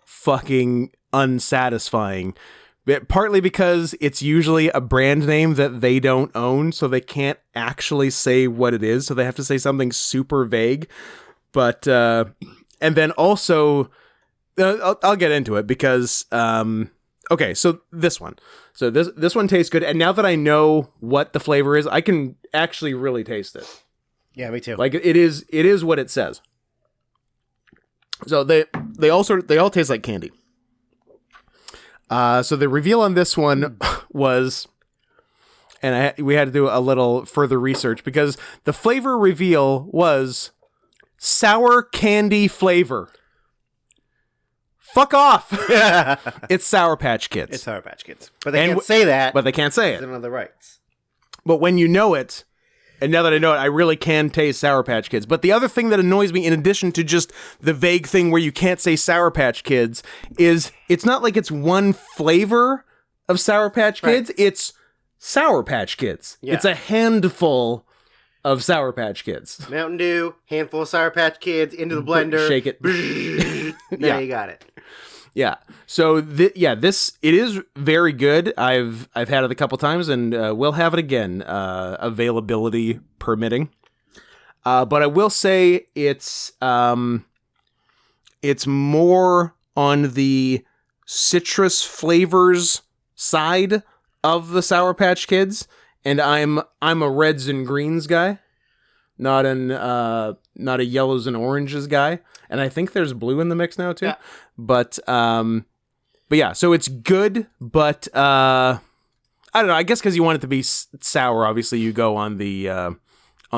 fucking unsatisfying. Partly because it's usually a brand name that they don't own, so they can't actually say what it is, so they have to say something super vague. But and then also I'll get into it because okay, so this one. So this one tastes good, and now that I know what the flavor is, I can actually really taste it. Yeah, me too. Like it is what it says. So they all taste like candy. So the reveal on this one was, and we had to do a little further research because the flavor reveal was sour candy flavor. Fuck off! It's Sour Patch Kids. It's Sour Patch Kids. But they can't say that. But they can't say They it. don't have the rights. But when you know it, and now that I know it, I really can taste Sour Patch Kids. But the other thing that annoys me, in addition to just the vague thing where you can't say Sour Patch Kids, is it's not like it's one flavor of Sour Patch Kids. Right. It's Sour Patch Kids. Yeah. It's a handful of Sour Patch Kids. Mountain Dew, handful of Sour Patch Kids, into the blender. Shake it. There you got it. Yeah. So this it is very good. I've had it a couple times, and we'll have it again, availability permitting. But I will say it's more on the citrus flavors side of the Sour Patch Kids, and I'm a reds and greens guy, not a yellows and oranges guy. And I think there's blue in the mix now too. Yeah. But yeah, so it's good, but I don't know. I guess because you want it to be sour, obviously you go on the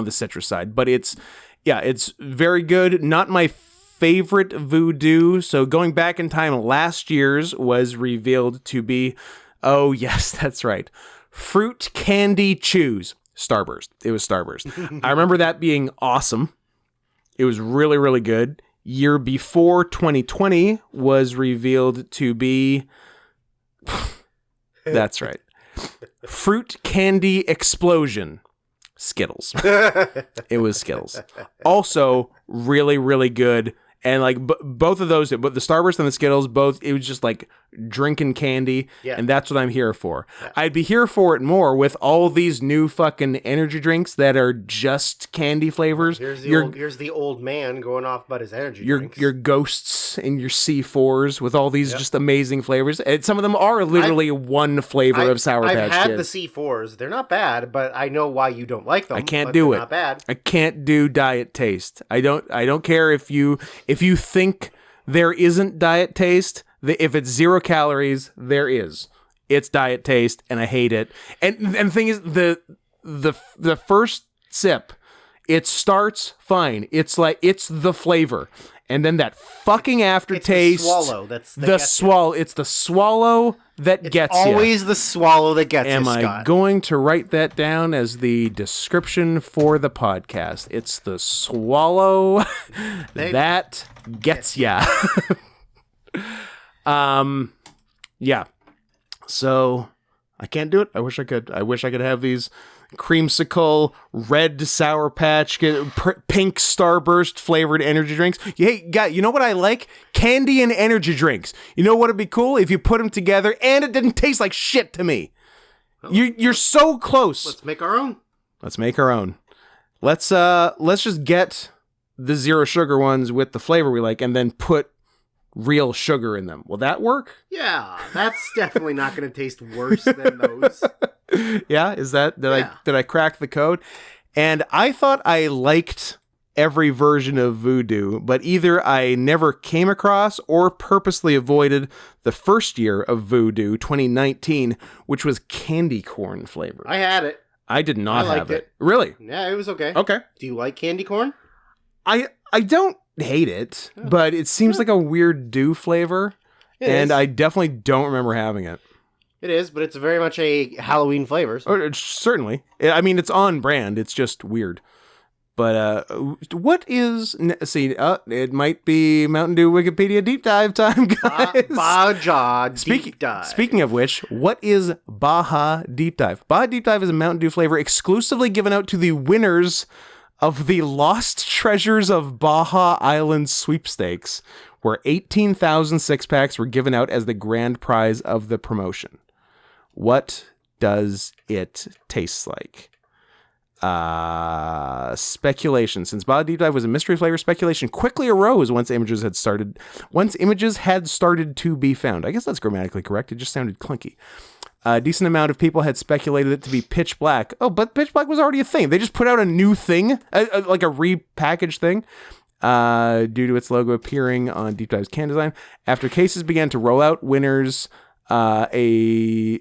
citrus side. But it's very good. Not my favorite voodoo. So going back in time, last year's was revealed to be, oh yes, that's right, Fruit Candy Chews. Starburst. It was Starburst. I remember that being awesome. It was really, really good. Year before 2020 was revealed to be, that's right, Fruit Candy Explosion. Skittles. It was Skittles. Also, really, really good. And like both of those, but the Starburst and the Skittles, both, it was just like drinking candy. Yeah. And that's what I'm here for. Yeah. I'd be here for it more with all these new fucking energy drinks that are just candy flavors. Here's the old man going off about his energy drinks. Your Ghosts and your C4s with all these just amazing flavors. And some of them are literally one flavor of Sour Patch Kids. I've had the C4s. They're not bad, but I know why you don't like them. I can't do it. Not bad. I can't do diet taste. I don't care if you think there isn't diet taste. If it's 0 calories, there is. It's diet taste, and I hate it. And the thing is, the first sip, it starts fine. It's like it's the flavor, and then that fucking aftertaste. It's the swallow. That's the swallow. It's the swallow that gets you. Always the swallow that gets you. Am I going to write that down as the description for the podcast? It's the swallow that gets ya. Yeah. So I can't do it. I wish I could. I wish I could have these creamsicle, red Sour Patch, pink Starburst flavored energy drinks. Hey, guy, you know what I like? Candy and energy drinks. You know what would be cool if you put them together and it didn't taste like shit to me. Well, you're so close. Let's make our own. Let's make our own. Let's just get the 0 sugar ones with the flavor we like, and then put real sugar in them. Will that work? Yeah, that's definitely not going to taste worse than those. Yeah, is that did I crack the code? And I thought I liked every version of voodoo, but either I never came across or purposely avoided the first year of voodoo, 2019, which was candy corn flavored. I had it. I did not have it. Really? Yeah, it was okay. Okay. Do you like candy corn? I don't hate it, but it seems like a weird dew flavor, and I definitely don't remember having it. It is, but it's very much a Halloween flavor. So. Certainly. I mean, it's on brand. It's just weird. But what is... See, it might be Mountain Dew Wikipedia deep dive time, guys. Baja deep dive. Speaking of which, what is Baja Deep Dive? Baja Deep Dive is a Mountain Dew flavor exclusively given out to the winners of the Lost Treasures of Baja Island sweepstakes, where 18,000 six-packs were given out as the grand prize of the promotion. What does it taste like? Speculation. Since Baja Deep Dive was a mystery flavor, speculation quickly arose once images had started to be found. I guess that's grammatically correct. It just sounded clunky. A decent amount of people had speculated it to be Pitch Black. Oh, but Pitch Black was already a thing. They just put out a new thing, like a repackaged thing, due to its logo appearing on Deep Dive's can design. After cases began to roll out to winners, a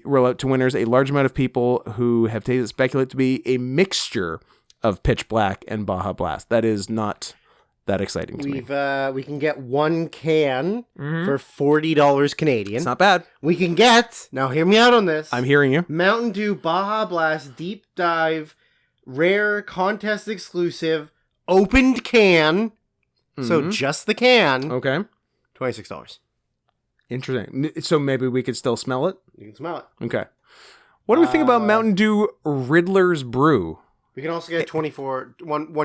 large amount of people who have tasted speculate to be a mixture of Pitch Black and Baja Blast. That is not that exciting to me. We can get one can for $40 Canadian. It's not bad. We can get, now hear me out on this. I'm hearing you. Mountain Dew Baja Blast Deep Dive Rare Contest Exclusive Opened Can. So just the can. Okay. $26. Interesting. So maybe we could still smell it? You can smell it. Okay. What do we think about Mountain Dew Riddler's Brew? We can also get one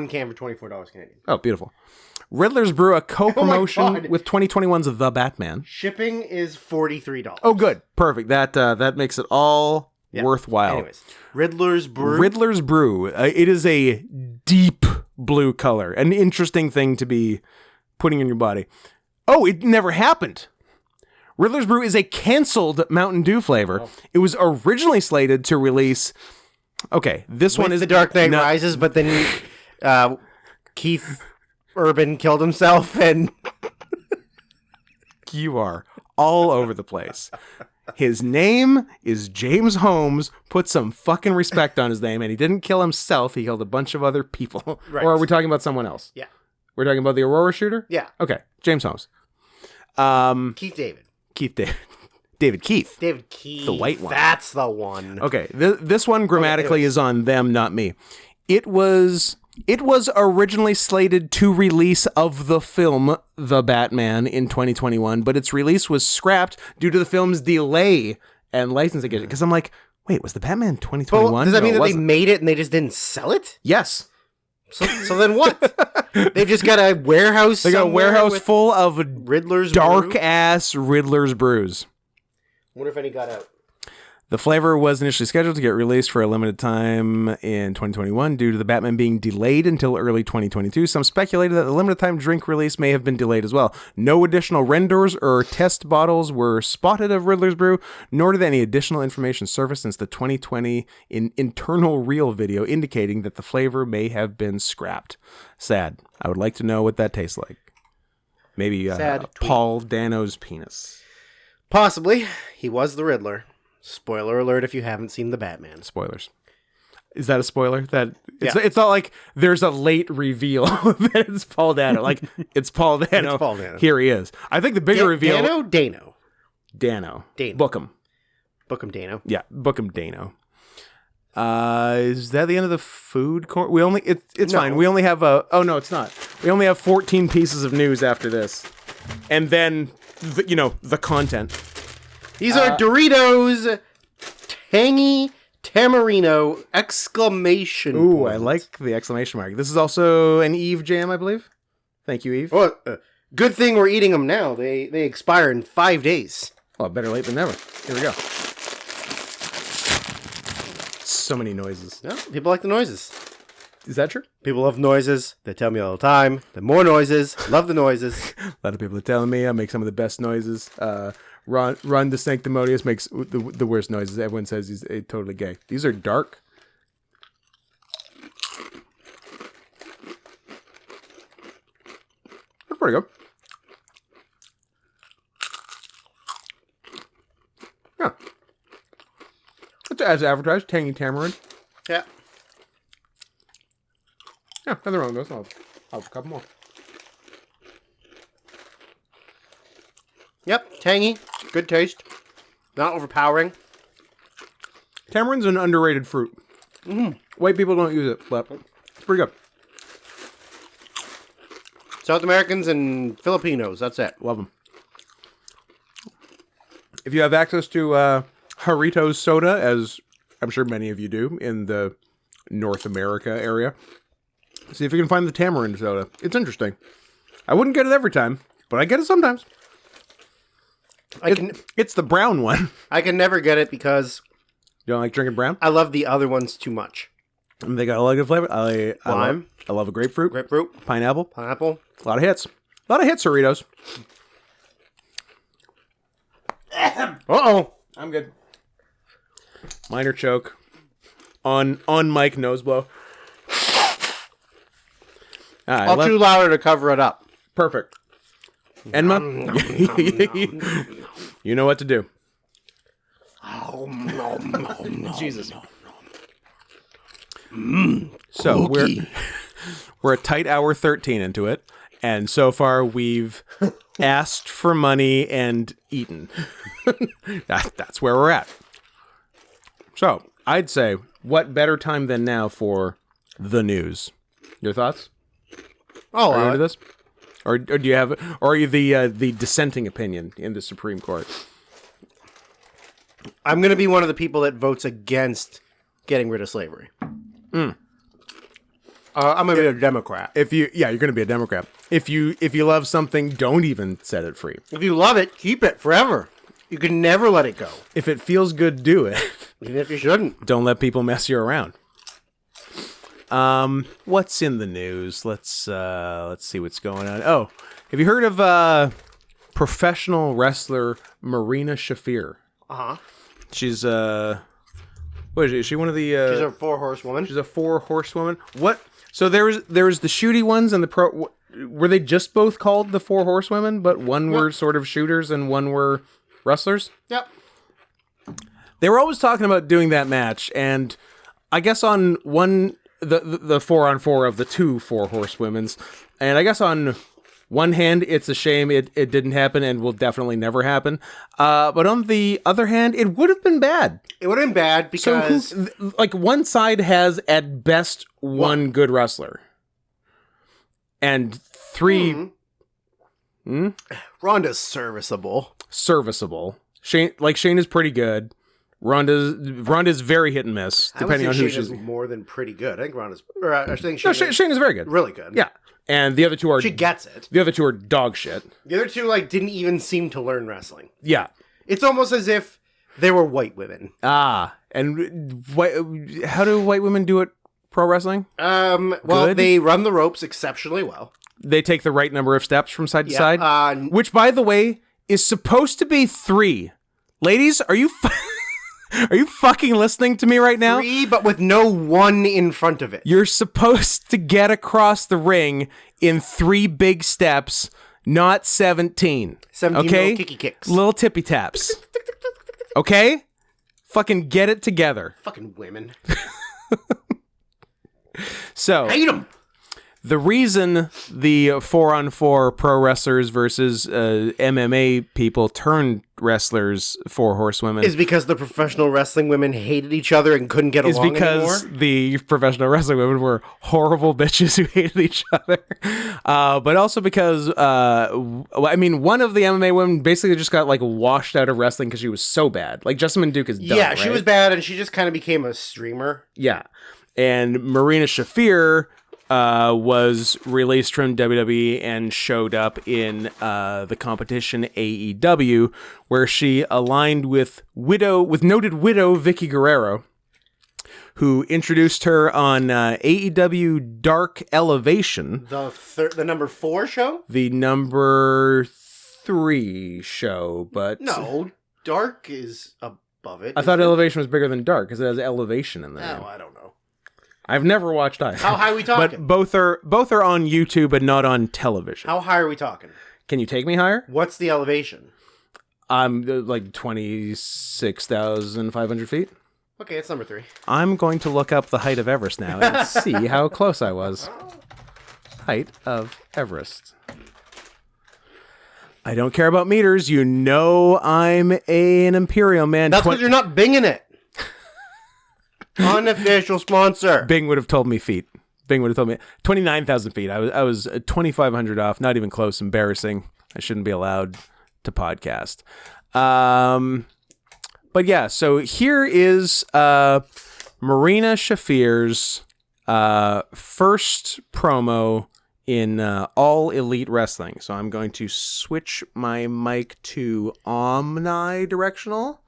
can for $24 Canadian. Oh, beautiful. Riddler's Brew, a co-promotion with 2021's The Batman. Shipping is $43. Oh, good. Perfect. That makes it all worthwhile. Anyways, Riddler's Brew. Riddler's Brew. It is a deep blue color. An interesting thing to be putting in your body. Oh, it never happened. Riddler's Brew is a canceled Mountain Dew flavor. Oh. It was originally slated to release... Okay, this one is... The Dark Knight Rises, but then Keith Urban killed himself and... You are all over the place. His name is James Holmes. Put some fucking respect on his name, and he didn't kill himself. He killed a bunch of other people. Right. Or are we talking about someone else? Yeah. We're talking about the Aurora shooter? Yeah. Okay. James Holmes. Keith David. David Keith. David Keith. The white one. That's the one. Okay. This one grammatically is on them, not me. It was originally slated to release of the film The Batman in 2021, but its release was scrapped due to the film's delay and licensing it. Because I'm like, wait, was The Batman 2021? Well, does that mean that they made it and they just didn't sell it? Yes. So then what? They've just got a warehouse. They got a warehouse full of Riddler's dark brew? ass Riddler's brews. Wonder if any got out. The flavor was initially scheduled to get released for a limited time in 2021 due to the Batman being delayed until early 2022. Some speculated that the limited time drink release may have been delayed as well. No additional renders or test bottles were spotted of Riddler's Brew, nor did any additional information surface since the 2020 internal reel video indicating that the flavor may have been scrapped. Sad. I would like to know what that tastes like. Maybe Paul Dano's penis. Possibly. He was the Riddler. Spoiler alert if you haven't seen The Batman. Spoilers. Is that a spoiler? It's not like there's a late reveal that it's Paul Dano. Like, it's Paul Dano. It's Paul Dano. Here he is. I think the bigger reveal... Dano. Book him. Dano. Yeah, book him Dano. Is that the end of the food court? It's fine. We only have oh no, it's not. We only have 14 pieces of news after this. And then, the content. These are Doritos Tangy Tamarino exclamation Ooh, point. I like the exclamation mark. This is also an Eve jam, I believe. Thank you, Eve. Oh, good thing we're eating them now. They expire in 5 days. Oh, better late than never. Here we go. So many noises. Yeah, people like the noises. Is that true? People love noises. They tell me all the time. The more noises, love the noises. A lot of people are telling me I make some of the best noises. Ron the Sanctimonious makes the worst noises. Everyone says he's totally gay. These are dark. That's pretty good. Yeah. It's as advertised, tangy tamarind. Yeah. Yeah, nothing wrong with those. I'll have a couple more. Yep, tangy, good taste, not overpowering. Tamarind's an underrated fruit. Mm-hmm. White people don't use it, but it's pretty good. South Americans and Filipinos, that's it. Love them. If you have access to Jarritos soda, as I'm sure many of you do in the North America area, see if you can find the tamarind soda. It's interesting. I wouldn't get it every time, but I get it sometimes. It's the brown one. I can never get it because you don't like drinking brown? I love the other ones too much. And they got a lot of good flavor. Lime. I love a grapefruit. Pineapple. A lot of hits. A lot of hits, Doritos. Uh-oh. I'm good. Minor choke. On mic nose blow. All too louder to cover it up. Perfect. Enma, you know what to do. Jesus. So we're a tight hour 13 into it, and so far we've asked for money and eaten. That's where we're at. So I'd say, what better time than now for the news? Your thoughts? Oh, are you into this? Or do you have? Or are you the dissenting opinion in the Supreme Court? I'm going to be one of the people that votes against getting rid of slavery. I'm going to be a Democrat. You're going to be a Democrat. If you love something, don't even set it free. If you love it, keep it forever. You can never let it go. If it feels good, do it. Even if you shouldn't. Don't let people mess you around. What's in the news? Let's see what's going on. Oh, have you heard of professional wrestler Marina Shafir? Uh-huh. She's what is she? Is she one of the she's a 4-horsewoman. She's a 4-horsewoman. What? So there was the shooty ones and the pro. Were they just both called the 4 horsewomen, but one were sort of shooters and one were wrestlers? Yep. They were always talking about doing that match, and I guess on one the 4-on-4 of the two 4 horsewomen's. And I guess on one hand, it's a shame it didn't happen and will definitely never happen. But on the other hand, it would have been bad. It would have been bad because... So like one side has at best one good wrestler. And 3... Ronda's serviceable. Shane is pretty good. Ronda's very hit and miss, depending on who she's... Shane is more than pretty good. I think Ronda's... Or I think Shane is very good. Really good. Yeah. And the other two are... She gets it. The other two are dog shit. The other two, didn't even seem to learn wrestling. Yeah. It's almost as if they were white women. And how do white women do it pro wrestling? Well, they run the ropes exceptionally well. They take the right number of steps from side to side, which, by the way, is supposed to be 3. Ladies, are you are you fucking listening to me right now? 3, but with no 1 in front of it. You're supposed to get across the ring in 3 big steps, not 17. 17 okay? little kicky kicks. Little tippy taps. Okay? Fucking get it together. Fucking women. So, hate them. The reason the 4-on-4 pro wrestlers versus MMA people turned wrestlers 4 horsewomen is because the professional wrestling women hated each other and couldn't get along because anymore. The professional wrestling women were horrible bitches who hated each other. But also because, one of the MMA women basically just got washed out of wrestling because she was so bad. Jessamine Duke is done, Yeah, right? she was bad and she just kind of became a streamer. Yeah. And Marina Shafir was released from WWE and showed up in the competition AEW, where she aligned with noted widow Vicky Guerrero, who introduced her on AEW Dark Elevation. The number 4 show? The number 3 show, but... No, Dark is above it. I thought Elevation was bigger than Dark, because it has Elevation in the name. I don't know. I've never watched either. How high are we talking? But both are on YouTube and not on television. How high are we talking? Can you take me higher? What's the elevation? 26,500 feet. Okay, it's number 3. I'm going to look up the height of Everest now and see how close I was. Height of Everest. I don't care about meters. You know I'm an Imperial man. That's because you're not binging it. Unofficial sponsor. Bing would have told me feet. Bing would have told me 29,000 feet. I was 2,500 off. Not even close. Embarrassing. I shouldn't be allowed to podcast. But yeah, so here is Marina Shafir's first promo in All Elite Wrestling. So I'm going to switch my mic to omnidirectional,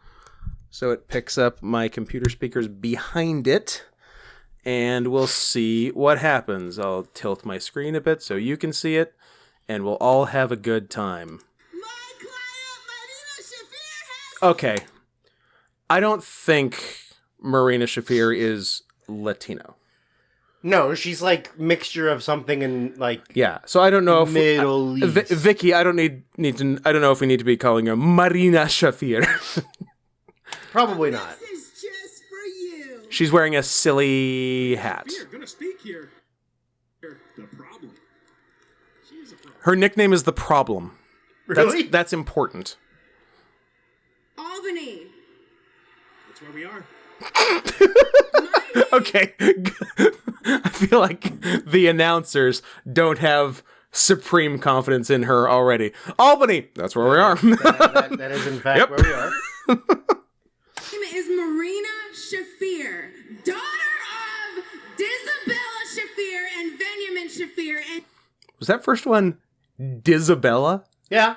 so it picks up my computer speakers behind it, and we'll see what happens. I'll tilt my screen a bit so you can see it, and we'll all have a good time. My client, Marina Shafir, has... Okay. I don't think Marina Shafir is Latino. No, she's mixture of something and Yeah, so I don't know if Middle East. Vicky, I don't need to. I don't know if we need to be calling her Marina Shafir. Probably not. This is just for you. She's wearing a silly hat. We're gonna speak here. The problem. She's a problem. Her nickname is The Problem. Really? That's important. Albany. That's where we are. Okay. I feel like the announcers don't have supreme confidence in her already. Albany. That's where we are. that is in fact where we are. Name is Marina Shafir, daughter of Disabella Shafir and Benjamin Shafir. And Was that first one Disabella? Yeah.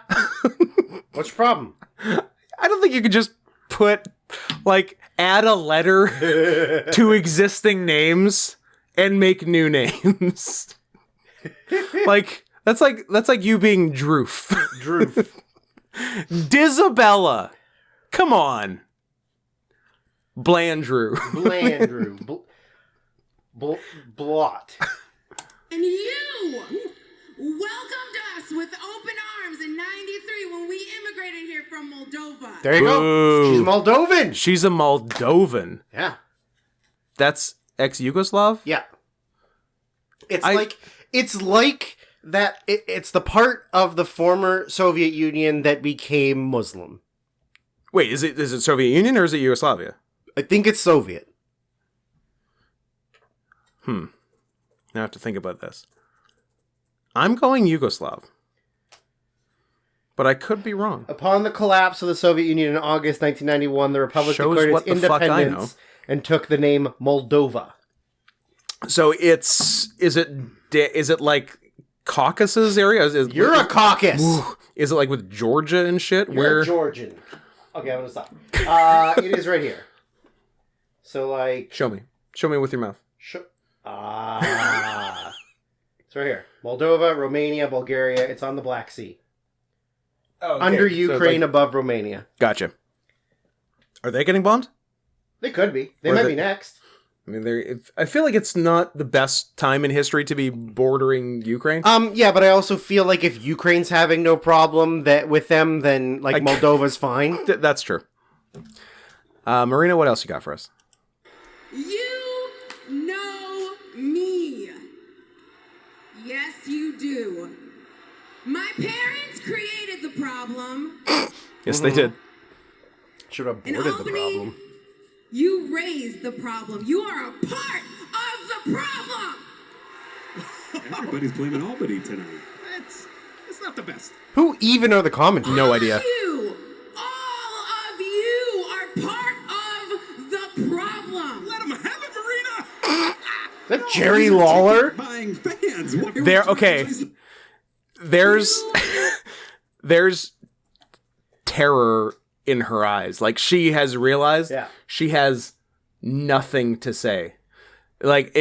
What's your problem? I don't think you could just put, add a letter to existing names and make new names. That's like you being Droof. Droof. Disabella. Come on. Blandrew. Blandrew. Blot. And you welcomed us with open arms in '93 when we immigrated here from Moldova. There you go. Boo. She's Moldovan. She's a Moldovan. Yeah. That's ex-Yugoslav? Yeah. It's like that. It's the part of the former Soviet Union that became Muslim. Wait, is it Soviet Union or is it Yugoslavia? I think it's Soviet. Now I have to think about this. I'm going Yugoslav. But I could be wrong. Upon the collapse of the Soviet Union in August 1991, the republic Shows declared what its the fuck I know. independence and took the name Moldova. So is it like Caucasus area? You're a Caucasus. Is it like with Georgia and shit? You're a Georgian. Okay, I'm gonna stop. It is right here. So like, Show me with your mouth. It's right here. Moldova, Romania, Bulgaria. It's on the Black Sea. Oh, okay. Under So Ukraine, above Romania. Gotcha. Are they getting bombed? They could be. They Or might they- be next. I mean, I feel like it's not the best time in history to be bordering Ukraine. Yeah, but I also feel like if Ukraine's having no problem with them, then like Moldova's fine. That's true. Marina, what else you got for us? You know me. Yes, you do. My parents created the problem. Yes, they did. Should have In boarded the Albany, problem. you raised the problem. You are a part of the problem. Everybody's blaming Albany tonight. It's not the best. Who even are the commentators? No idea. All of you are part of the problem. Let them have it, Marina. Is that Jerry Lawler? Buying fans. There. Okay. There's terror in her eyes. Like she has realized she has nothing to say. Like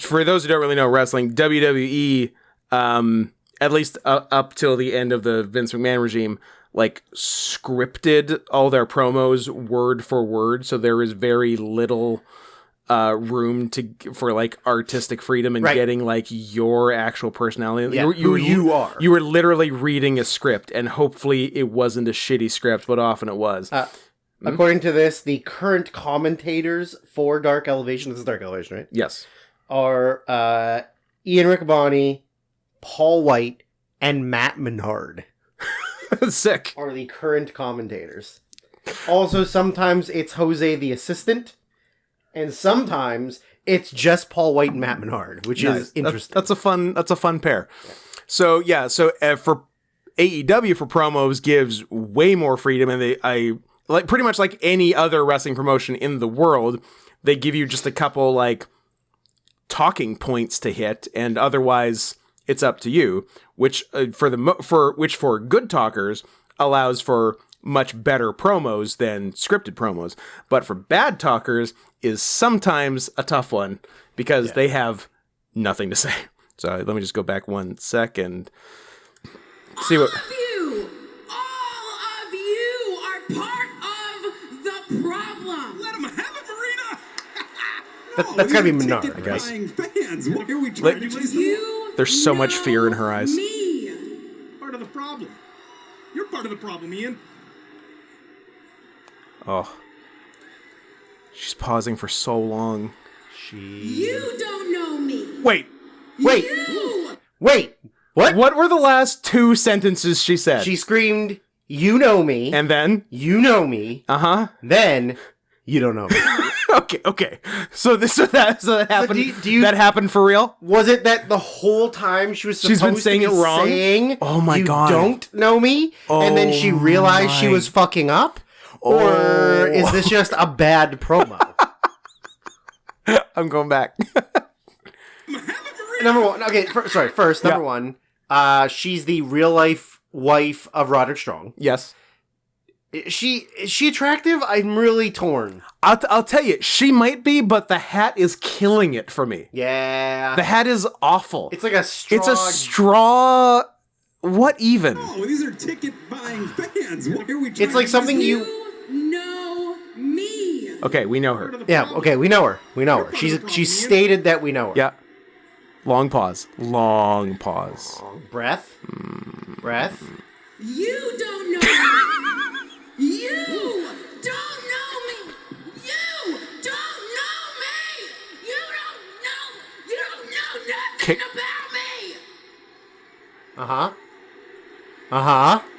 for those who don't really know wrestling, WWE, at least up till the end of the Vince McMahon regime, like scripted all their promos word for word. So there is very little room for like artistic freedom and getting like your actual personality. Yeah, who you are. You were literally reading a script, and hopefully it wasn't a shitty script, but often it was. According to this, the current commentators for Dark Elevation, this is Dark Elevation, right? Yes. Are Ian Riccaboni, Paul White, and Matt Menard Sick. are the current commentators. Also, sometimes it's Jose the assistant, and sometimes it's just Paul White and Matt Menard, which is interesting. That's a fun pair. So for AEW for promos gives way more freedom, and I like pretty much like any other wrestling promotion in the world, they give you just a couple like talking points to hit, and otherwise it's up to you. Which for good talkers allows for much better promos than scripted promos, but for bad talkers is sometimes a tough one because they have nothing to say. So let me just go back 1 second. See what. All of you are part of the problem. Let them have it, Marina. That's gotta be Menard, I guess. Buying fans. Why are we trying to raise them? There's so much fear in her eyes. Me. Part of the problem. You're part of the problem, Ian. Oh. She's pausing for so long. You don't know me. Wait. You. Wait, what? What were the last 2 sentences she said? She screamed, "You know me," And then? "You know me," then, "You don't know me." Okay. So that happened. do you- that happened for real? Was it that the whole time she was supposed She's been saying to be it wrong? saying, Oh my "You God. don't know me," and then she realized she was fucking up? Or is this just a bad promo? I'm going back. Number one. Okay, first, number one. She's the real life wife of Roderick Strong. Yes. Is she attractive? I'm really torn. I'll tell you, she might be, but the hat is killing it for me. Yeah. The hat is awful. It's like a straw. It's a straw. What even? Oh, these are ticket-buying fans. Why are we trying It's like to something raise you... know me. Okay, we know her. Yeah, okay, we know her. We know her. She's stated that we know her. Yeah. Long pause. Long pause. Breath. Breath. You don't know me. You don't know me. You don't know me. You don't know. You don't know nothing. kick. About me!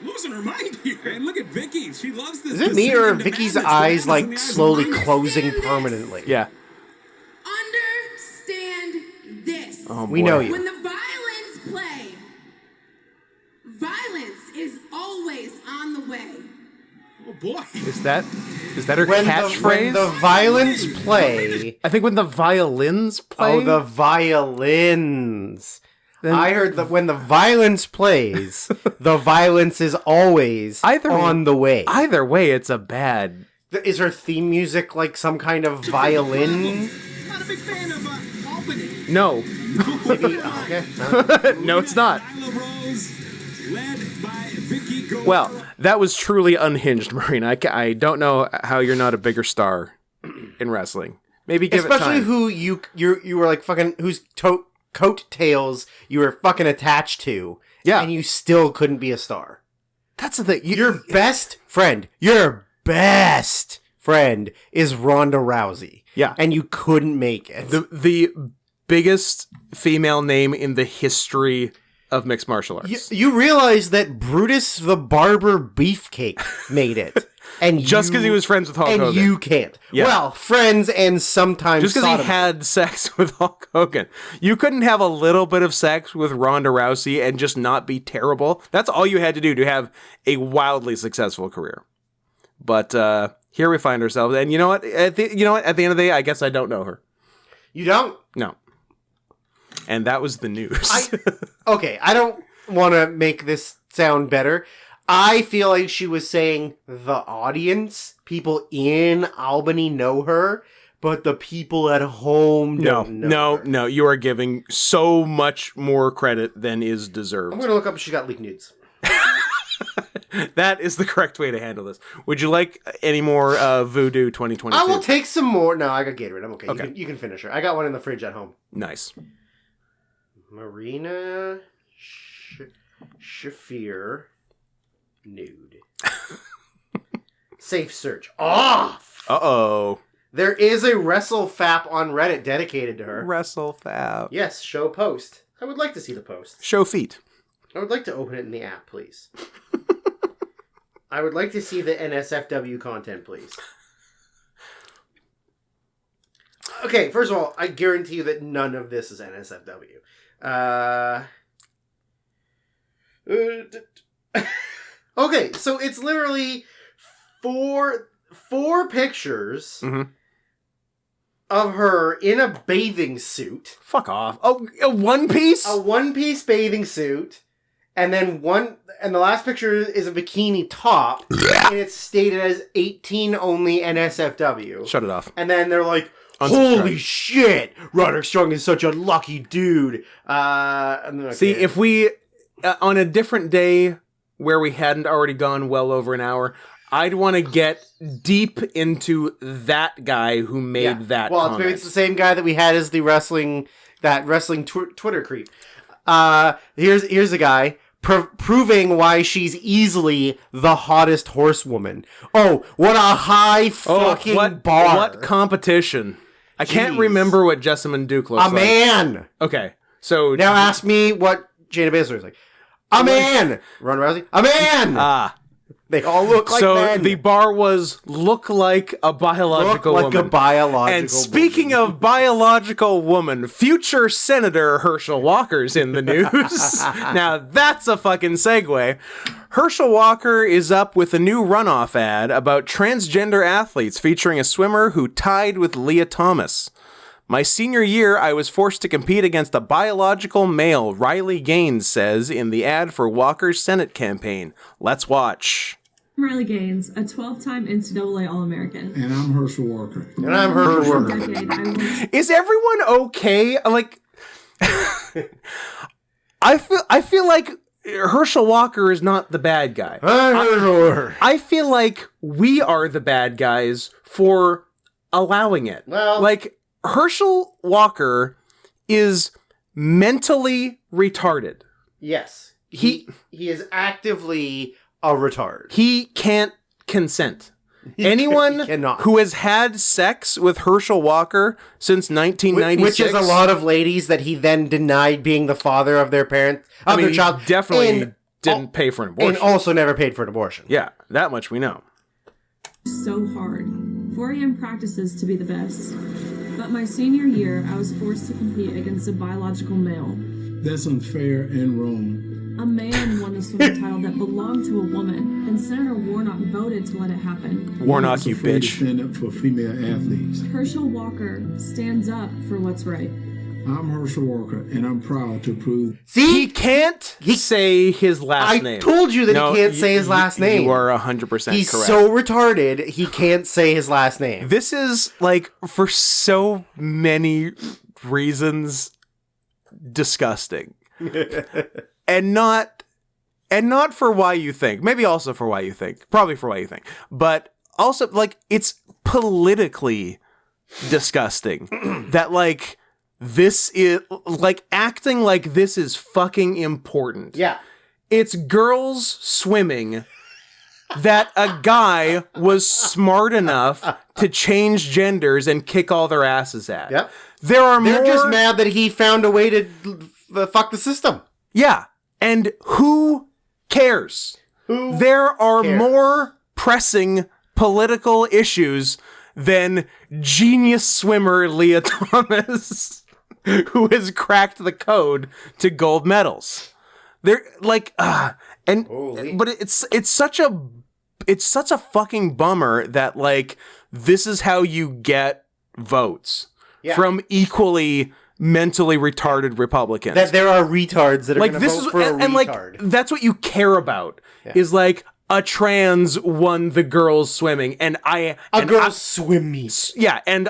Losing her mind here. And look at Vicky. She loves this. Is it me or are descent into Vicky's madness. eyes The madness in like the eyes of slowly mind. closing Understand this. permanently? Yeah. Understand this. Oh, We boy. know you. When the violence play, violence is always on the way. Oh boy. Is that her When catchphrase? the violins play. I think when the violins play. Oh, the violins. Then- I heard that when the violence plays, the violence is always on the way. Either way, it's a bad. Is her theme music like some kind of violin? Not a big fan of Albany. No. Maybe, okay. No, it's not. Nyla Rose, led by Vicky Guerrero. Well, that was truly unhinged, Marina. I don't know how you're not a bigger star in wrestling. Maybe give Especially it time. who you were like fucking whose coattails you were fucking attached to. Yeah. And you still couldn't be a star. That's the thing. Your best friend is Ronda Rousey. Yeah. And you couldn't make it. the biggest female name in the history of mixed martial arts. You realize that Brutus the Barber Beefcake made it. And Just because he was friends with Hulk and Hogan. you can't. Yeah. Well, friends and sometimes Just because he sodomy. had sex with Hulk Hogan. You couldn't have a little bit of sex with Ronda Rousey and just not be terrible. That's all you had to do to have a wildly successful career. But here we find ourselves. And you know what? At the end of the day, I guess I don't know her. You don't? No. And that was the news. Okay, I don't want to make this sound better. I feel like she was saying the audience, people in Albany know her, but the people at home don't know her. No. You are giving so much more credit than is deserved. I'm going to look up if she got leaked nudes. That is the correct way to handle this. Would you like any more Voodoo 2022? I will take some more. No, I got Gatorade. I'm okay. Okay. You can finish her. I got one in the fridge at home. Nice. Marina Shafir nude. Safe search. Off! Uh-oh. There is a WrestleFap on Reddit dedicated to her. WrestleFab. Yes, show post. I would like to see the post. Show feet. I would like to open it in the app, please. I would like to see the NSFW content, please. Okay, first of all, I guarantee you that none of this is NSFW. Okay, so it's literally four pictures of her in a bathing suit. Fuck off. Oh, a one piece? A one-piece bathing suit, and then the last picture is a bikini top, and it's stated as 18 only NSFW. Shut it off. And then they're like, Unsubscribe. holy shit, Roderick Strong is such a lucky dude. And then, okay. See, if we, on a different day where we hadn't already gone well over an hour, I'd want to get deep into that guy who made that well, comment. maybe it's the same guy that we had as the wrestling Twitter creep. Here's a guy proving why she's easily the hottest horsewoman. Oh, what a high fucking bar! What competition? I can't Jeez. remember what Jessamine Duke looks A like. man. Okay, so Now ask me what Jayna Baszler is like. A man. Ronda Rousey. A man. They all look like so men. the bar was look like a biological look like woman. a biological. And speaking of biological woman, future Senator Herschel Walker's in the news. Now that's a fucking segue. Herschel Walker is up with a new runoff ad about transgender athletes featuring a swimmer who tied with Leah Thomas. My senior year, I was forced to compete against a biological male, Riley Gaines says in the ad for Walker's Senate campaign. Let's watch. Riley Gaines, a 12-time NCAA All-American. And I'm Herschel Walker. And I'm Herschel For a Walker. decade, I won Is everyone okay? Like, I feel like Herschel Walker is not the bad guy. I feel like we are the bad guys for allowing it. Well- like, Herschel Walker is mentally retarded. Yes. He is actively a retard. He can't consent. Anyone cannot. who has had sex with Herschel Walker since 1996, Which is a lot of ladies that he then denied being the father of their parent, of their he child. definitely and didn't pay for an abortion. And also never paid for an abortion. Yeah, that much we know. So hard. 4 a.m. practices to be the best. But my senior year, I was forced to compete against a biological male. That's unfair and wrong. A man won a swimming title that belonged to a woman, and Senator Warnock voted to let it happen. Warnock, you Afraid to bitch. stand up for female athletes. Herschel Walker stands up for what's right. I'm Herschel Walker, and I'm proud to prove. He can't say his last name. I told you that he can't say his last name. You are 100% He's correct. so retarded, he can't say his last name. This is, like, for so many reasons, disgusting. and not for why you think. Maybe also for why you think. Probably for why you think. But also, like, it's politically disgusting that, like, this is, like, acting like this is fucking important. Yeah. It's girls swimming that a guy was smart enough to change genders and kick all their asses at. Yep. They're just mad that he found a way to fuck the system. Yeah. And who cares? There are cares? more pressing political issues than genius swimmer Leah Thomas, who has cracked the code to gold medals. They're like, but it's such a fucking bummer that, like, this is how you get votes from equally mentally retarded Republicans. That there are retards that are like, going to vote for a retard. like, that's what you care about is, like, a trans won the girls swimming, and girls swim meet. Yeah, and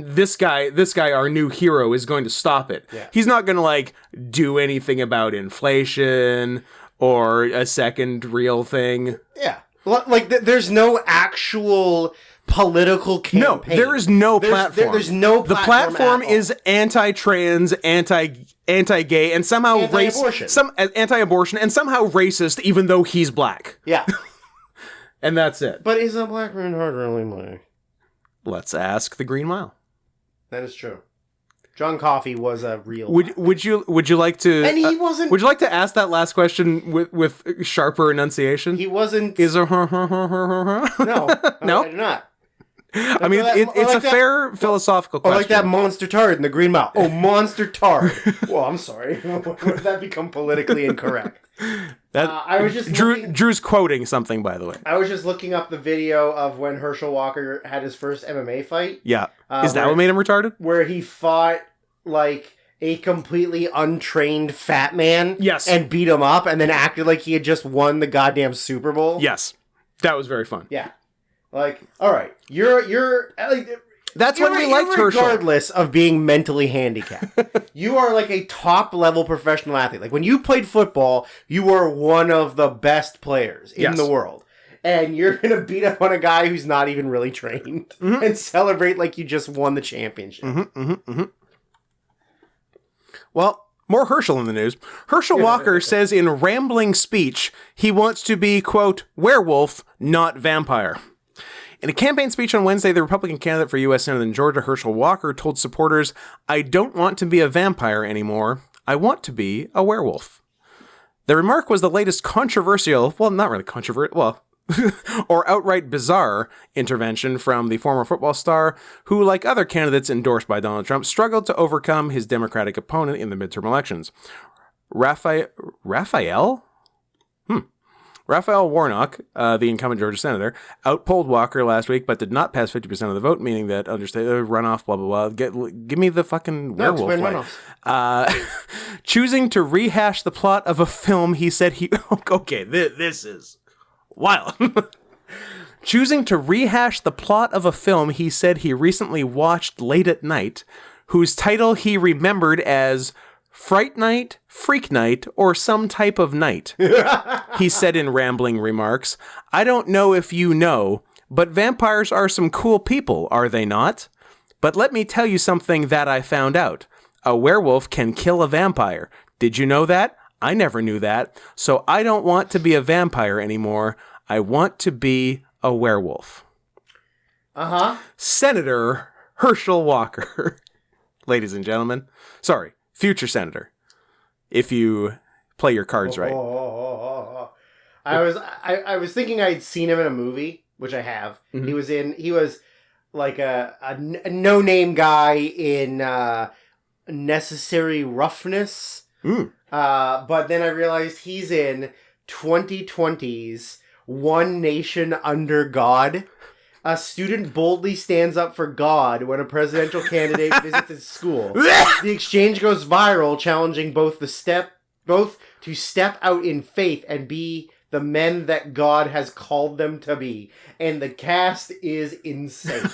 this guy, our new hero, is going to stop it. Yeah. He's not going to, like, do anything about inflation or a second real thing. Yeah. Like, there's no actual political campaign. No, there is no platform. There's no platform. The platform is anti-trans, anti-gay, and somehow anti-abortion. Anti-abortion, and somehow racist, even though he's black. Yeah. And that's it. But is a black man hard really black? Let's ask the Green Mile. That is true. John Coffey was a real. Would you like to? And he wasn't. Would you like to ask that last question with sharper enunciation? He wasn't. Is there? No, no, I do not. I mean, it's a fair philosophical question. Or like that monster tard in the Green Mile. Oh, monster tard. Well, I'm sorry. When did that become politically incorrect? I was just Drew's quoting something, by the way. I was just looking up the video of when Herschel Walker had his first MMA fight. Yeah, is that what made him retarded? Where he fought like a completely untrained fat man. Yes, and beat him up, and then acted like he had just won the goddamn Super Bowl. Yes, that was very fun. Yeah. Like, all right, you're like, that's when we liked Herschel. Regardless of being mentally handicapped, you are like a top level professional athlete. Like when you played football, you were one of the best players in the world, and you're gonna beat up on a guy who's not even really trained and celebrate like you just won the championship. Well, more Herschel in the news. Herschel Walker says in rambling speech he wants to be, quote, werewolf, not vampire. In a campaign speech on Wednesday, the Republican candidate for U.S. Senate in Georgia, Herschel Walker, told supporters, "I don't want to be a vampire anymore. I want to be a werewolf." The remark was the latest controversial, well, not really controversial, well, or outright bizarre intervention from the former football star, who, like other candidates endorsed by Donald Trump, struggled to overcome his Democratic opponent in the midterm elections. Raphael Warnock, the incumbent Georgia senator, outpolled Walker last week, but did not pass 50% of the vote, meaning that runoff, blah, blah, blah. Give me the fucking werewolf way. Choosing to rehash the plot of a film he said he... Okay, this is wild. Choosing to rehash the plot of a film he said he recently watched late at night, whose title he remembered as Fright Night, Freak Night, or some type of night. He said in rambling remarks, "I don't know if you know, but vampires are some cool people, are they not? But let me tell you something that I found out. A werewolf can kill a vampire. Did you know that? I never knew that. So I don't want to be a vampire anymore. I want to be a a werewolf. Uh-huh. Senator Herschel Walker. Ladies and gentlemen. Sorry, future senator. If you play your cards right. I was thinking I'd seen him in a movie, which I have. Mhm. He was like a no-name guy in Necessary Roughness. But then I realized he's in 2020's One Nation Under God. A student boldly stands up for God when a presidential candidate visits his school. The exchange goes viral, challenging both to step out in faith and be the men that God has called them to be. And the cast is insane.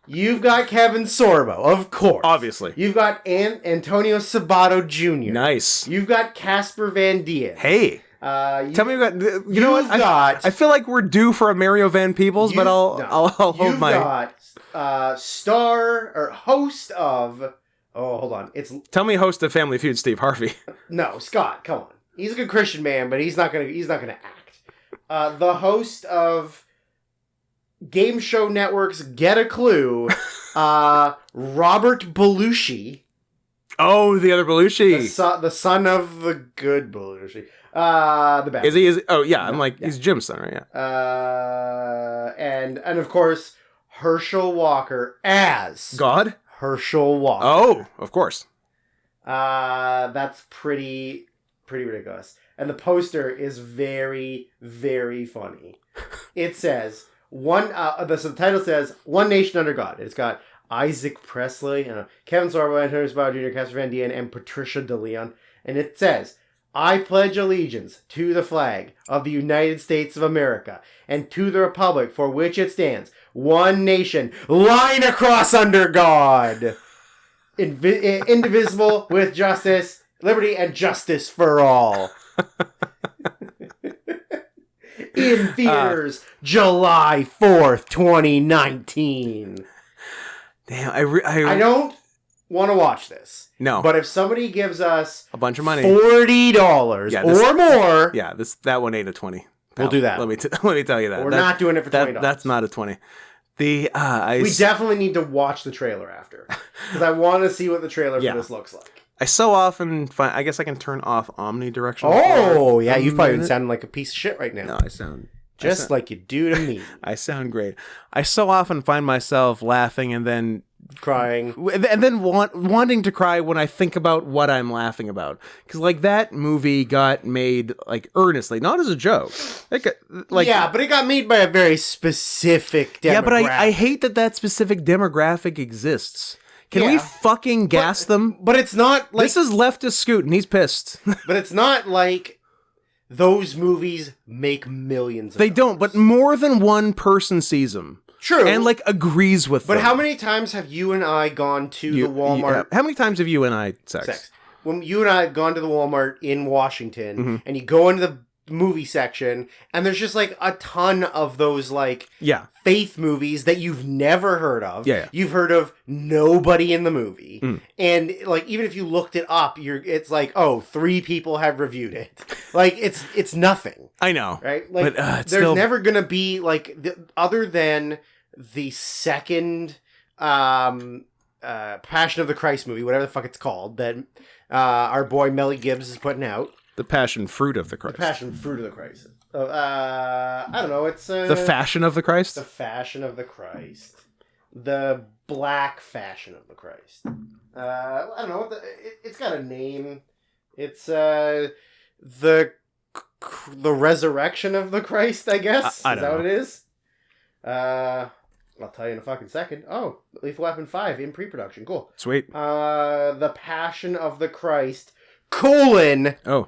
You've got Kevin Sorbo, of course. Obviously. You've got Antonio Sabato Jr. Nice. You've got Casper Van Dien. Hey. Tell me about. You know what? Got. I feel like we're due for a Mario Van Peebles, but I'll hold my. You've got star or host of. Oh, hold on. It's Tell me, host of Family Feud, Steve Harvey. no Scott. Come on. He's a good Christian man, but he's not gonna act. The host of Game Show Network's Get a Clue, Robert Belushi. Oh, the other Belushi. The son of the good Belushi. The bad. Is he? Oh, yeah. I'm like, he's Jim's son, right? Yeah. And of course, Herschel Walker as God? Herschel Walker. Oh, of course. That's pretty ridiculous. And the poster is very, very funny. It says the subtitle says One Nation Under God. It's got Isaac Presley, Kevin Sorbo, Antonio Sabato Jr., Casper Van Dien, and Patricia DeLeon. And it says, I pledge allegiance to the flag of the United States of America and to the republic for which it stands, one nation, line across under God, indivisible with justice, liberty, and justice for all. In theaters, July 4th, 2019. Damn, I don't want to watch this. No. But if somebody gives us a bunch of money, $40 or more, yeah, that one ain't a 20. We'll do that. Let me tell you that We're not doing it for $20. That's not a 20. We definitely need to watch the trailer after, because I want to see what the trailer for this looks like. I so often find, I guess I can turn off omnidirectional. Oh, yeah, you've probably been sounding like a piece of shit right now. No, I sound like you do to me. I sound great. I so often find myself laughing and then crying, and then wanting to cry when I think about what I'm laughing about. Because like that movie got made like earnestly, not as a joke. Yeah, but it got made by a very specific demographic. Yeah, but I hate that specific demographic exists. Can we fucking gas them? But it's not like... This is leftist Scoot, and he's pissed. But it's not like those movies make millions of They don't, but more than one person sees them. True. And, like, agrees with them. But how many times have you and I gone to the Walmart... How many times have you and I sex? When you and I have gone to the Walmart in Washington, and you go into the movie section, and there's just like a ton of those like faith movies that you've never heard of. You've heard of nobody in the movie, and like even if you looked it up, it's like, oh, 3 people have reviewed it. Like it's nothing. I know, right? Like there's never gonna be like other than the second Passion of the Christ movie, whatever the fuck it's called, that our boy Melly Gibbs is putting out. The Passion Fruit of the Christ. The Passion Fruit of the Christ. I don't know. It's the Fashion of the Christ. The Fashion of the Christ. The Black Fashion of the Christ. I don't know. It's got a name. It's the Resurrection of the Christ, I guess. I don't know. Is that what it is? I'll tell you in a fucking second. Oh, Lethal Weapon 5 in pre-production. Cool. Sweet. The Passion of the Christ,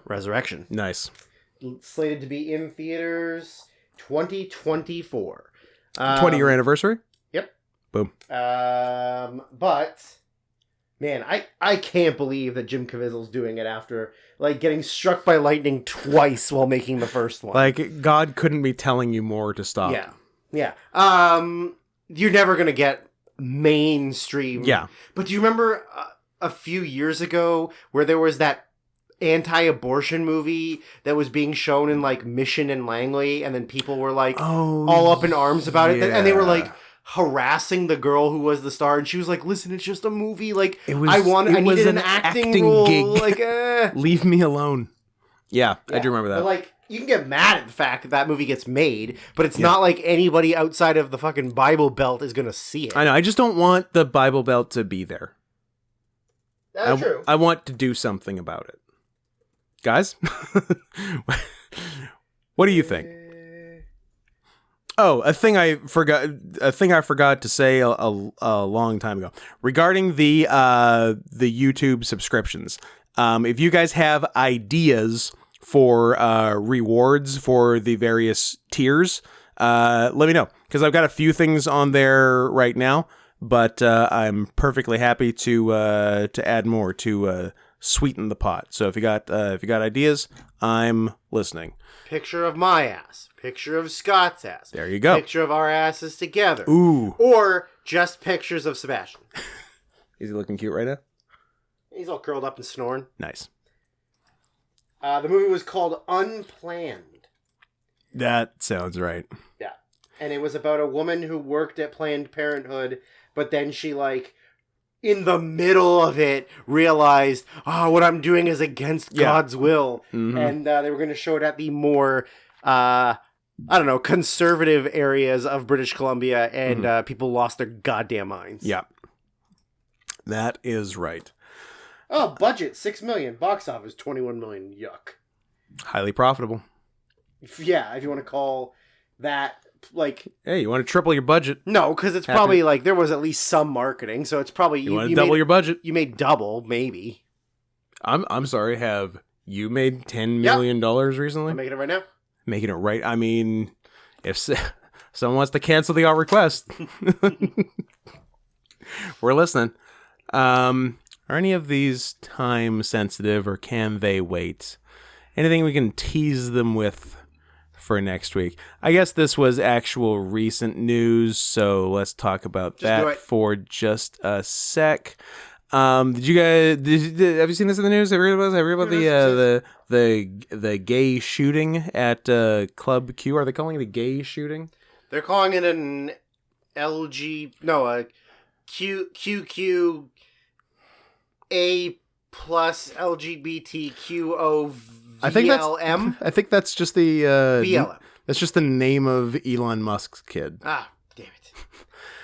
Resurrection. Nice. Slated to be in theaters 2024. 20-year anniversary? Yep. Boom. But, man, I can't believe that Jim Caviezel's doing it after, like, getting struck by lightning twice while making the first one. Like, God couldn't be telling you more to stop. Yeah. Yeah. You're never going to get mainstream. Yeah. But do you remember a few years ago where there was that anti-abortion movie that was being shown in like Mission and Langley, and then people were like Oh, all up in arms about it, and they were yeah. like harassing the girl who was the star, and she was like, "Listen, it's just a movie. Like, It was- I it was needed an an acting acting role. gig. Like, Leave me alone. Yeah, I Yeah. do remember that. But, like, you can get mad at the fact that that movie gets made, but it's not like anybody outside of the fucking Bible Belt is gonna see it. I know. I just don't want the Bible Belt to be there. That's true. I want to do something about it. Guys, what do you think? Oh, a thing I forgot to say a long time ago regarding the YouTube subscriptions. If you guys have ideas for rewards for the various tiers, let me know, because I've got a few things on there right now, but I'm perfectly happy to add more to sweeten the pot. So if you got ideas, I'm listening. Picture of my ass. Picture of Scott's ass. There you go. Picture of our asses together. Ooh, Or just pictures of Sebastian. is he looking cute right now? He's all curled up and snoring. Nice. The movie was called Unplanned. That sounds right. Yeah. And it was about a woman who worked at Planned Parenthood, but then she, like, in the middle of it, realized, what I'm doing is against God's will. Mhm. And they were going to show it at the more, conservative areas of British Columbia, and people lost their goddamn minds. Yeah, that is right. Oh, budget, $6 million. Box office, $21 million. Yuck. Highly profitable. If you want to call that, like... Hey, you want to triple your budget? No, because it's probably, like, there was at least some marketing, so it's probably... You want to double your budget? You made double, maybe. I'm sorry, have you made $10 million recently? I'm making it right now. Making it right. I mean, if someone wants to cancel the all request, we're listening. Are any of these time sensitive, or can they wait? Anything we can tease them with for next week? I guess this was actual recent news, so let's talk about do that it. for just a sec. Did you guys? Have you seen this in the news? Have you heard about this? Have you heard about the gay shooting at Club Q? Are they calling it a gay shooting? They're calling it an QQA plus LGBTQO I think VLM. I think that's just the BLM. That's just the name of Elon Musk's kid. Ah, damn it!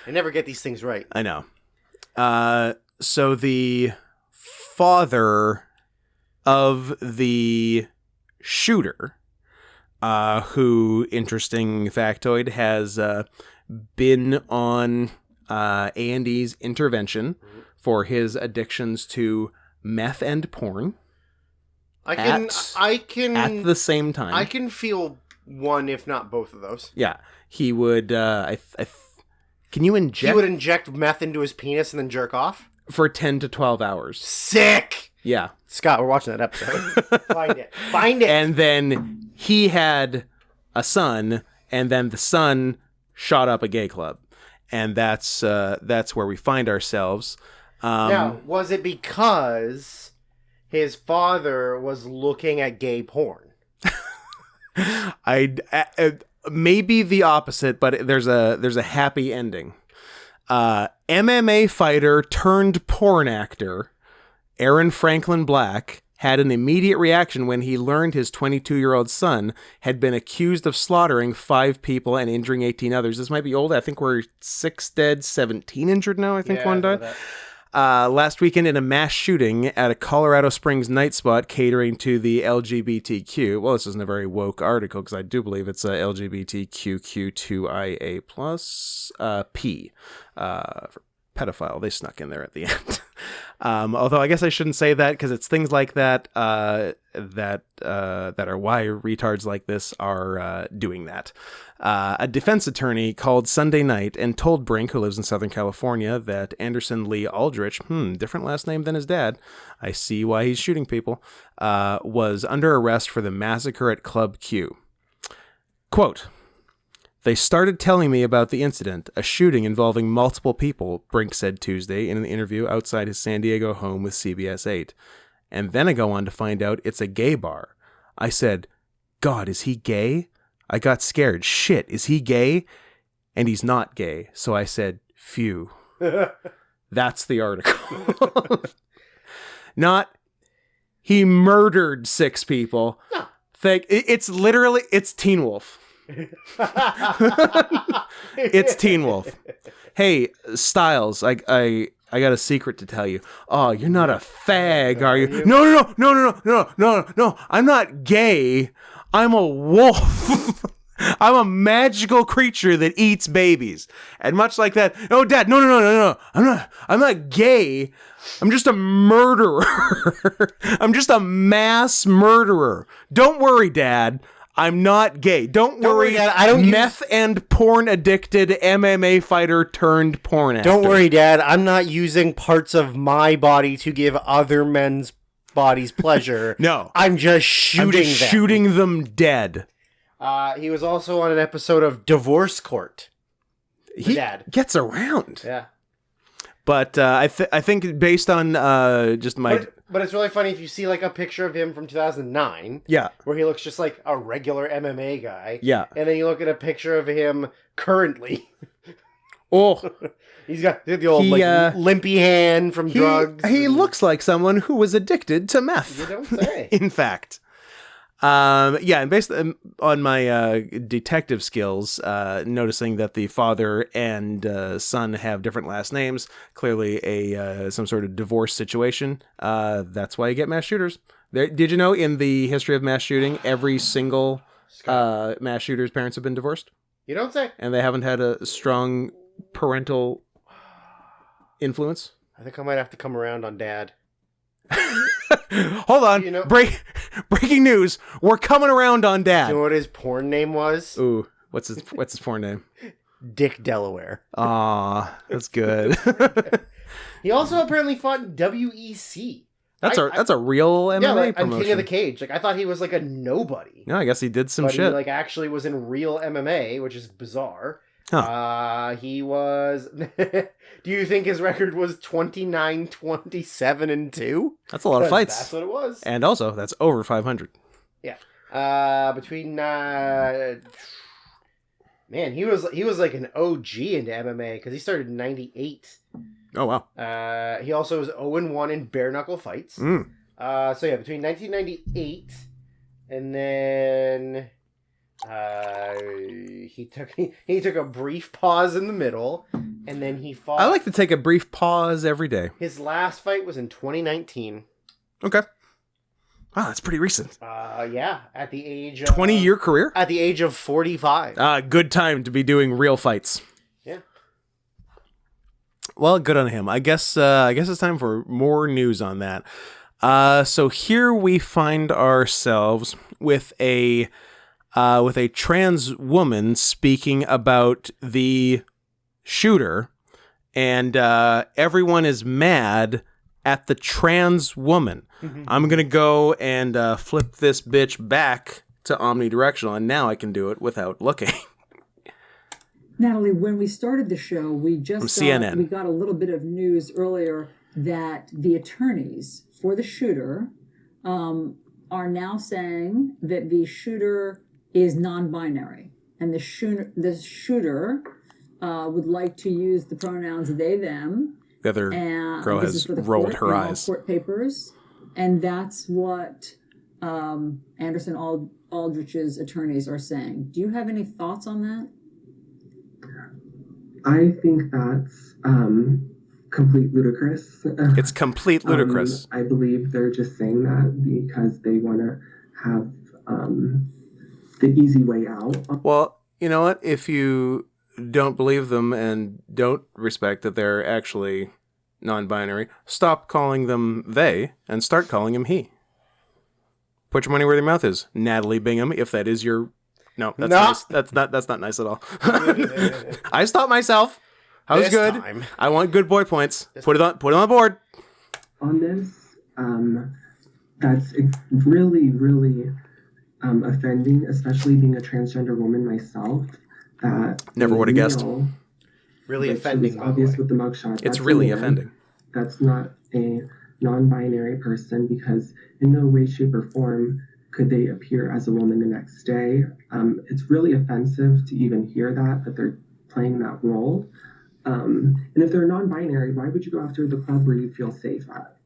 I never get these things right. I know. So the father of the shooter, who, interesting factoid, has been on Andy's intervention for his addictions to meth and porn. I can At the same time. I can feel one, if not both of those. Yeah, he would. Can you inject? He would inject meth into his penis and then jerk off for 10 to 12 hours. Sick. Yeah, Scott, we're watching that episode. Find it. and then he had a son, and then the son shot up a gay club, and that's where we find ourselves. Now, was it because his father was looking at gay porn? Maybe the opposite, but there's a happy ending. MMA fighter turned porn actor Aaron Franklin Black had an immediate reaction when he learned his 22-year-old son had been accused of slaughtering 5 people and injuring 18 others. This might be old. I think we're 6 dead, 17 injured now. I think one died. Last weekend in a mass shooting at a Colorado Springs night spot catering to the LGBTQ. Well, this isn't a very woke article because I do believe it's LGBTQQ2IA plus P for pedophile. They snuck in there at the end. Although I guess I shouldn't say that because it's things like that that are why retards like this are doing that. A defense attorney called Sunday night and told Brink, who lives in Southern California, that Anderson Lee Aldrich, different last name than his dad, I see why he's shooting people, was under arrest for the massacre at Club Q. Quote, "They started telling me about the incident, a shooting involving multiple people," Brink said Tuesday in an interview outside his San Diego home with CBS 8. And then I go on to find out it's a gay bar. I said, God, is he gay? I got scared. Shit, is he gay? And he's not gay. So I said, phew. That's the article. Not, he murdered 6 people. No. It's literally, it's Teen Wolf. It's Teen Wolf. Hey, Styles, I got a secret to tell you. Oh, you're not a fag, are you? No. I'm not gay. I'm a wolf. I'm a magical creature that eats babies. And much like that, oh, Dad, no. I'm not gay. I'm just a murderer. I'm just a mass murderer. Don't worry, Dad. I'm not gay. Don't worry, Dad. I don't meth and porn addicted MMA fighter turned porn actor. Don't worry, Dad. I'm not using parts of my body to give other men's bodies pleasure. No. I'm just shooting them. Shooting them dead. He was also on an episode of Divorce Court. He Dad gets around. Yeah. But I think based on just my... But it's really funny if you see like a picture of him from 2009. Yeah. Where he looks just like a regular MMA guy. Yeah. And then you look at a picture of him currently. Oh. He's got the old limpy hand from drugs. He looks like someone who was addicted to meth. You don't say. In fact. And based on my detective skills, noticing that the father and son have different last names, clearly some sort of divorce situation. That's why you get mass shooters. Did you know in the history of mass shooting, every single mass shooter's parents have been divorced? You don't say. And they haven't had a strong parental influence? I think I might have to come around on Dad. Hold on. Breaking news. We're coming around on Dad. Do you know what his porn name was? Ooh, what's his porn name? Dick Delaware. Aw, that's good. He also apparently fought in WEC. That's a real MMA promotion. I'm King of the Cage. Like I thought he was like a nobody. No, I guess he did some but shit. He like actually was in real MMA, which is bizarre. Huh. He was. Do you think his record was 29-27-2? That's a lot of fights. That's what it was. And also, that's over 500. Yeah. Between man, he was like an OG into MMA because he started in 98. Oh wow. He also was 0-1 in bare knuckle fights. Mm. So yeah, between 1998 and then he took a brief pause in the middle, and then he fought. I like to take a brief pause every day. His last fight was in 2019. Okay. Wow, that's pretty recent. Yeah, at the age of 20-year career? At the age of 45. Good time to be doing real fights. Yeah. Well, good on him. I guess it's time for more news on that. So here we find ourselves with a trans woman speaking about the shooter, and everyone is mad at the trans woman. Mm-hmm. I'm going to go and flip this bitch back to omnidirectional, and now I can do it without looking. Natalie, when we started the show, we got a little bit of news earlier that the attorneys for the shooter are now saying that the shooter is non-binary, and the shooter would like to use the pronouns they, them. The other girl has rolled her eyes. Court papers, and that's what Anderson Aldrich's attorneys are saying. Do you have any thoughts on that? I think that's complete ludicrous. It's complete ludicrous. I believe they're just saying that because they want to have the easy way out. Well, you know what? If you don't believe them and don't respect that they're actually non-binary, stop calling them they and start calling him he. Put your money where your mouth is, Natalie Bingham, if that is your... No, that's nice. That's not nice at all. I stopped myself. I was good. Time. I want good boy points. Put it on the board. On this, that's really, really offending, especially being a transgender woman myself. That never would have guessed. Really offending. Obvious with the mugshot. It's really offending. That's not a non-binary person, because in no way, shape, or form could they appear as a woman the next day. It's really offensive to even hear that they're playing that role. And if they're non-binary, why would you go after the club where you feel safe at?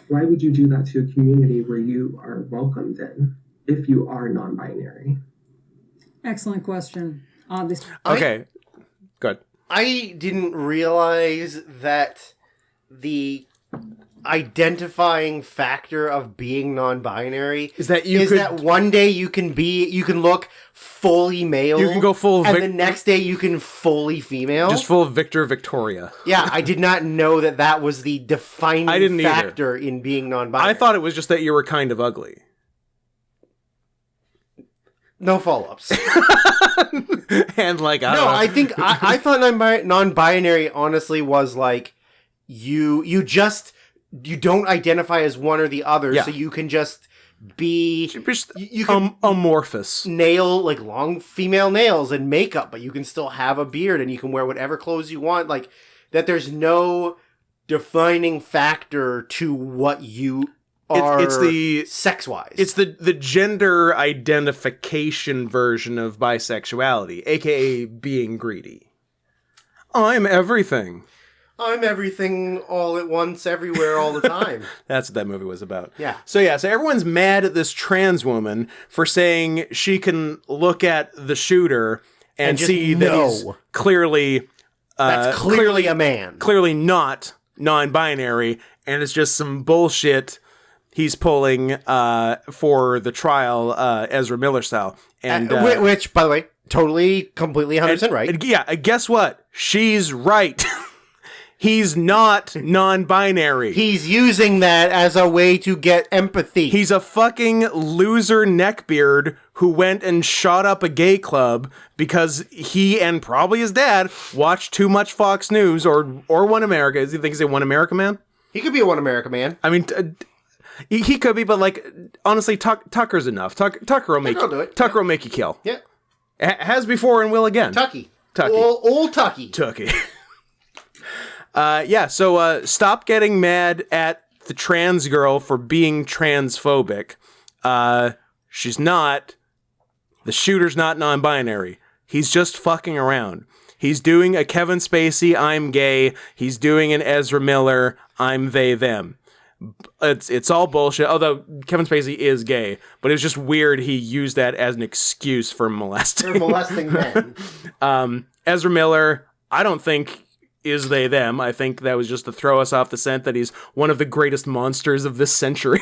Why would you do that to a community where you are welcomed in if you are non-binary? Excellent question. Obviously. Okay, good. I didn't realize that the identifying factor of being non-binary is that one day you can look fully male, you can go full, and the next day you can fully female, just full Victor Victoria. Yeah, I did not know that was the defining factor either. In being non-binary. I thought it was just that you were kind of ugly. No follow-ups. And like I think I thought non-binary honestly was like you don't identify as one or the other, so you can just be you can amorphous, nail like long female nails and makeup, but you can still have a beard and you can wear whatever clothes you want. Like that, there's no defining factor to what you are. It's the sex-wise. It's the gender identification version of bisexuality, aka being greedy. I'm everything. I'm everything all at once, everywhere, all the time. That's what that movie was about. Yeah. So everyone's mad at this trans woman for saying she can look at the shooter and see that he's clearly... That's clearly a man. Clearly not non-binary, and it's just some bullshit he's pulling for the trial, Ezra Miller style. And which, by the way, totally, completely 100% right. And guess what? She's right. He's not non-binary. He's using that as a way to get empathy. He's a fucking loser neckbeard who went and shot up a gay club because he and probably his dad watched too much Fox News or One America. Does he think he's a One America man? He could be a One America man. I mean, he could be, but like honestly, Tucker's enough. Tucker will make Tucker will make you kill. Yeah, has before and will again. Tucky. Old Tucky. So stop getting mad at the trans girl for being transphobic. She's not. The shooter's not non-binary. He's just fucking around. He's doing a Kevin Spacey, I'm gay. He's doing an Ezra Miller, I'm they, them. It's all bullshit, although Kevin Spacey is gay, but it was just weird he used that as an excuse for molesting. For molesting men. Ezra Miller, I don't think is they, them. I think that was just to throw us off the scent that he's one of the greatest monsters of this century.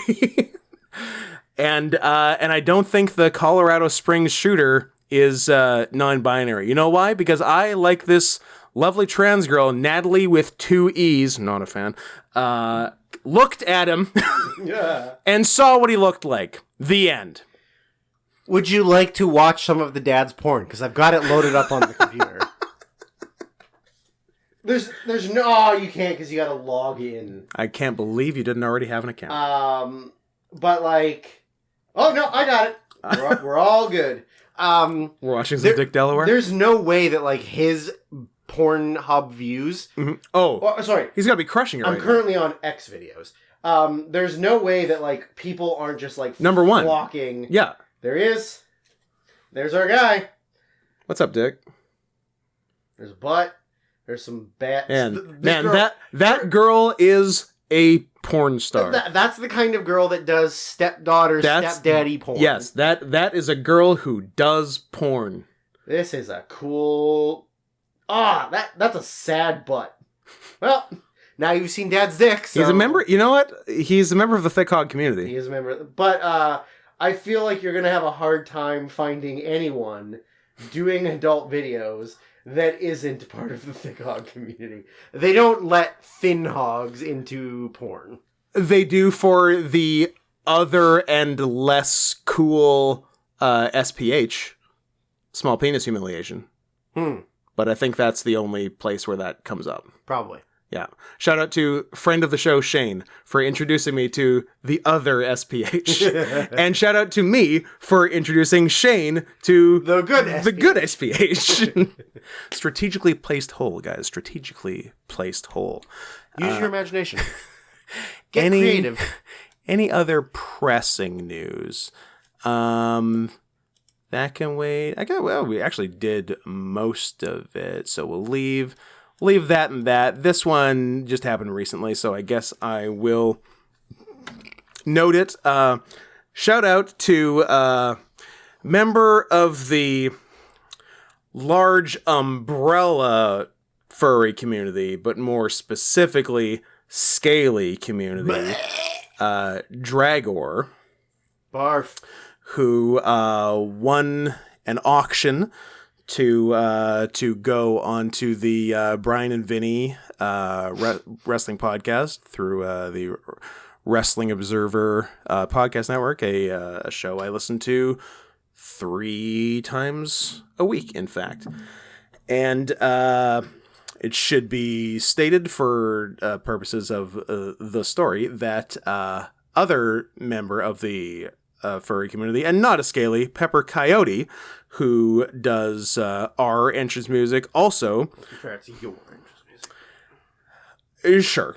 And I don't think the Colorado Springs shooter is non-binary. You know why? Because I like this lovely trans girl, Natalie with 2 E's, not a fan, looked at him and saw what he looked like. The end. Would you like to watch some of the dad's porn? Because I've got it loaded up on the computer. There's no, you can't because you got to log in. I can't believe you didn't already have an account. But like, oh no, I got it. We're all good. We're watching some Dick Delaware. There's no way that like his Pornhub views. Mm-hmm. Oh, sorry, he's gotta be crushing it. I'm currently on X videos. There's no way that like people aren't just like number one flocking. Yeah, there he is. There's our guy. What's up, Dick? There's a butt. There's some bats. That girl is a porn star. That's the kind of girl that does stepdaddy porn. Yes, that is a girl who does porn. This is a cool. That's a sad butt. Well, now you've seen Dad's dick. So... He's a member. You know what? He's a member of the Thick Hog community. He is a member, but I feel like you're gonna have a hard time finding anyone doing adult videos that isn't part of the Thick Hog community. They don't let thin hogs into porn. They do for the other and less cool SPH, small penis humiliation. But I think that's the only place where that comes up. Probably. Yeah. Shout out to friend of the show, Shane, for introducing me to the other SPH. And shout out to me for introducing Shane to the good SPH. The good SPH. Strategically placed hole, guys. Strategically placed hole. Use your imagination. Get creative. Any other pressing news? That can wait. We actually did most of it, so we'll leave that and that. This one just happened recently, so I guess I will note it. Shout out to member of the large umbrella furry community, but more specifically scaly community, Dragor. Barf. Who won an auction to go onto the Brian and Vinny wrestling podcast through the Wrestling Observer podcast network, a show I listen to 3 times a week, in fact. And it should be stated for purposes of the story that other member of the furry community, and not a scaly, Pepper Coyote, who does our entrance music, also. That's your entrance music. Sure,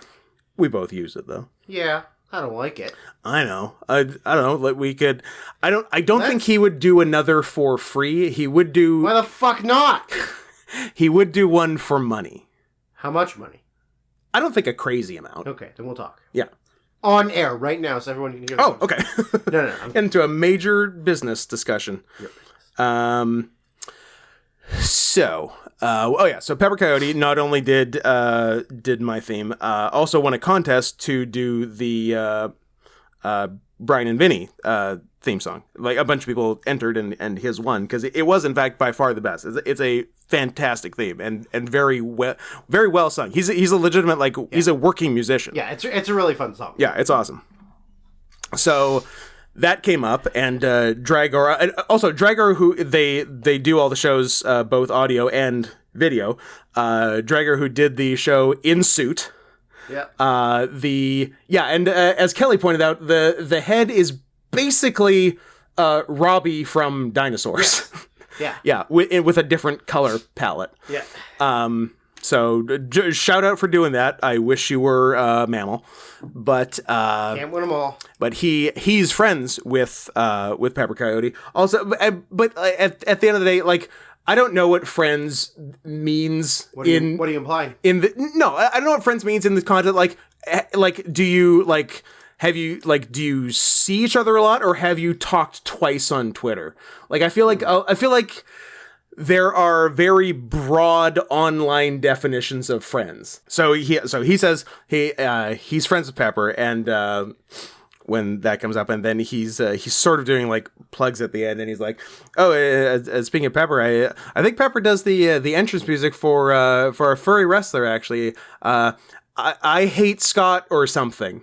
we both use it though. Yeah, I don't like it. I know. I don't know. Like we could. I don't think he would do another for free. He would do. Why the fuck not? He would do one for money. How much money? I don't think a crazy amount. Okay, then we'll talk. Yeah. On air right now, so everyone can hear. Oh, okay. No. Into a major business discussion. Your business. So Pepper Coyote not only did my theme, also won a contest to do the Brian and Vinny theme song. Like a bunch of people entered and his won because it was in fact by far the best. It's a fantastic theme and very well sung. He's a legitimate he's a working musician. Yeah, it's a really fun song. Yeah, it's awesome. So that came up, and Dragor, who they do all the shows, both audio and video. Dragor, who did the show In Suit. Yeah. And as Kelly pointed out, the head is basically Robbie from Dinosaurs. Yeah. Yeah, with a different color palette. Yeah. So shout out for doing that. I wish you were a mammal, but can't win them all. But he's friends with Pepper Coyote. Also, but at the end of the day, I don't know what friends means. What are you implying? I don't know what friends means in this content. Do you do you see each other a lot, or have you talked twice on Twitter? I feel like there are very broad online definitions of friends. So he says he's friends with Pepper, and when that comes up, and then he's sort of doing plugs at the end, and he's like, speaking of Pepper, I think Pepper does the entrance music for a furry wrestler actually. I hate Scott or something.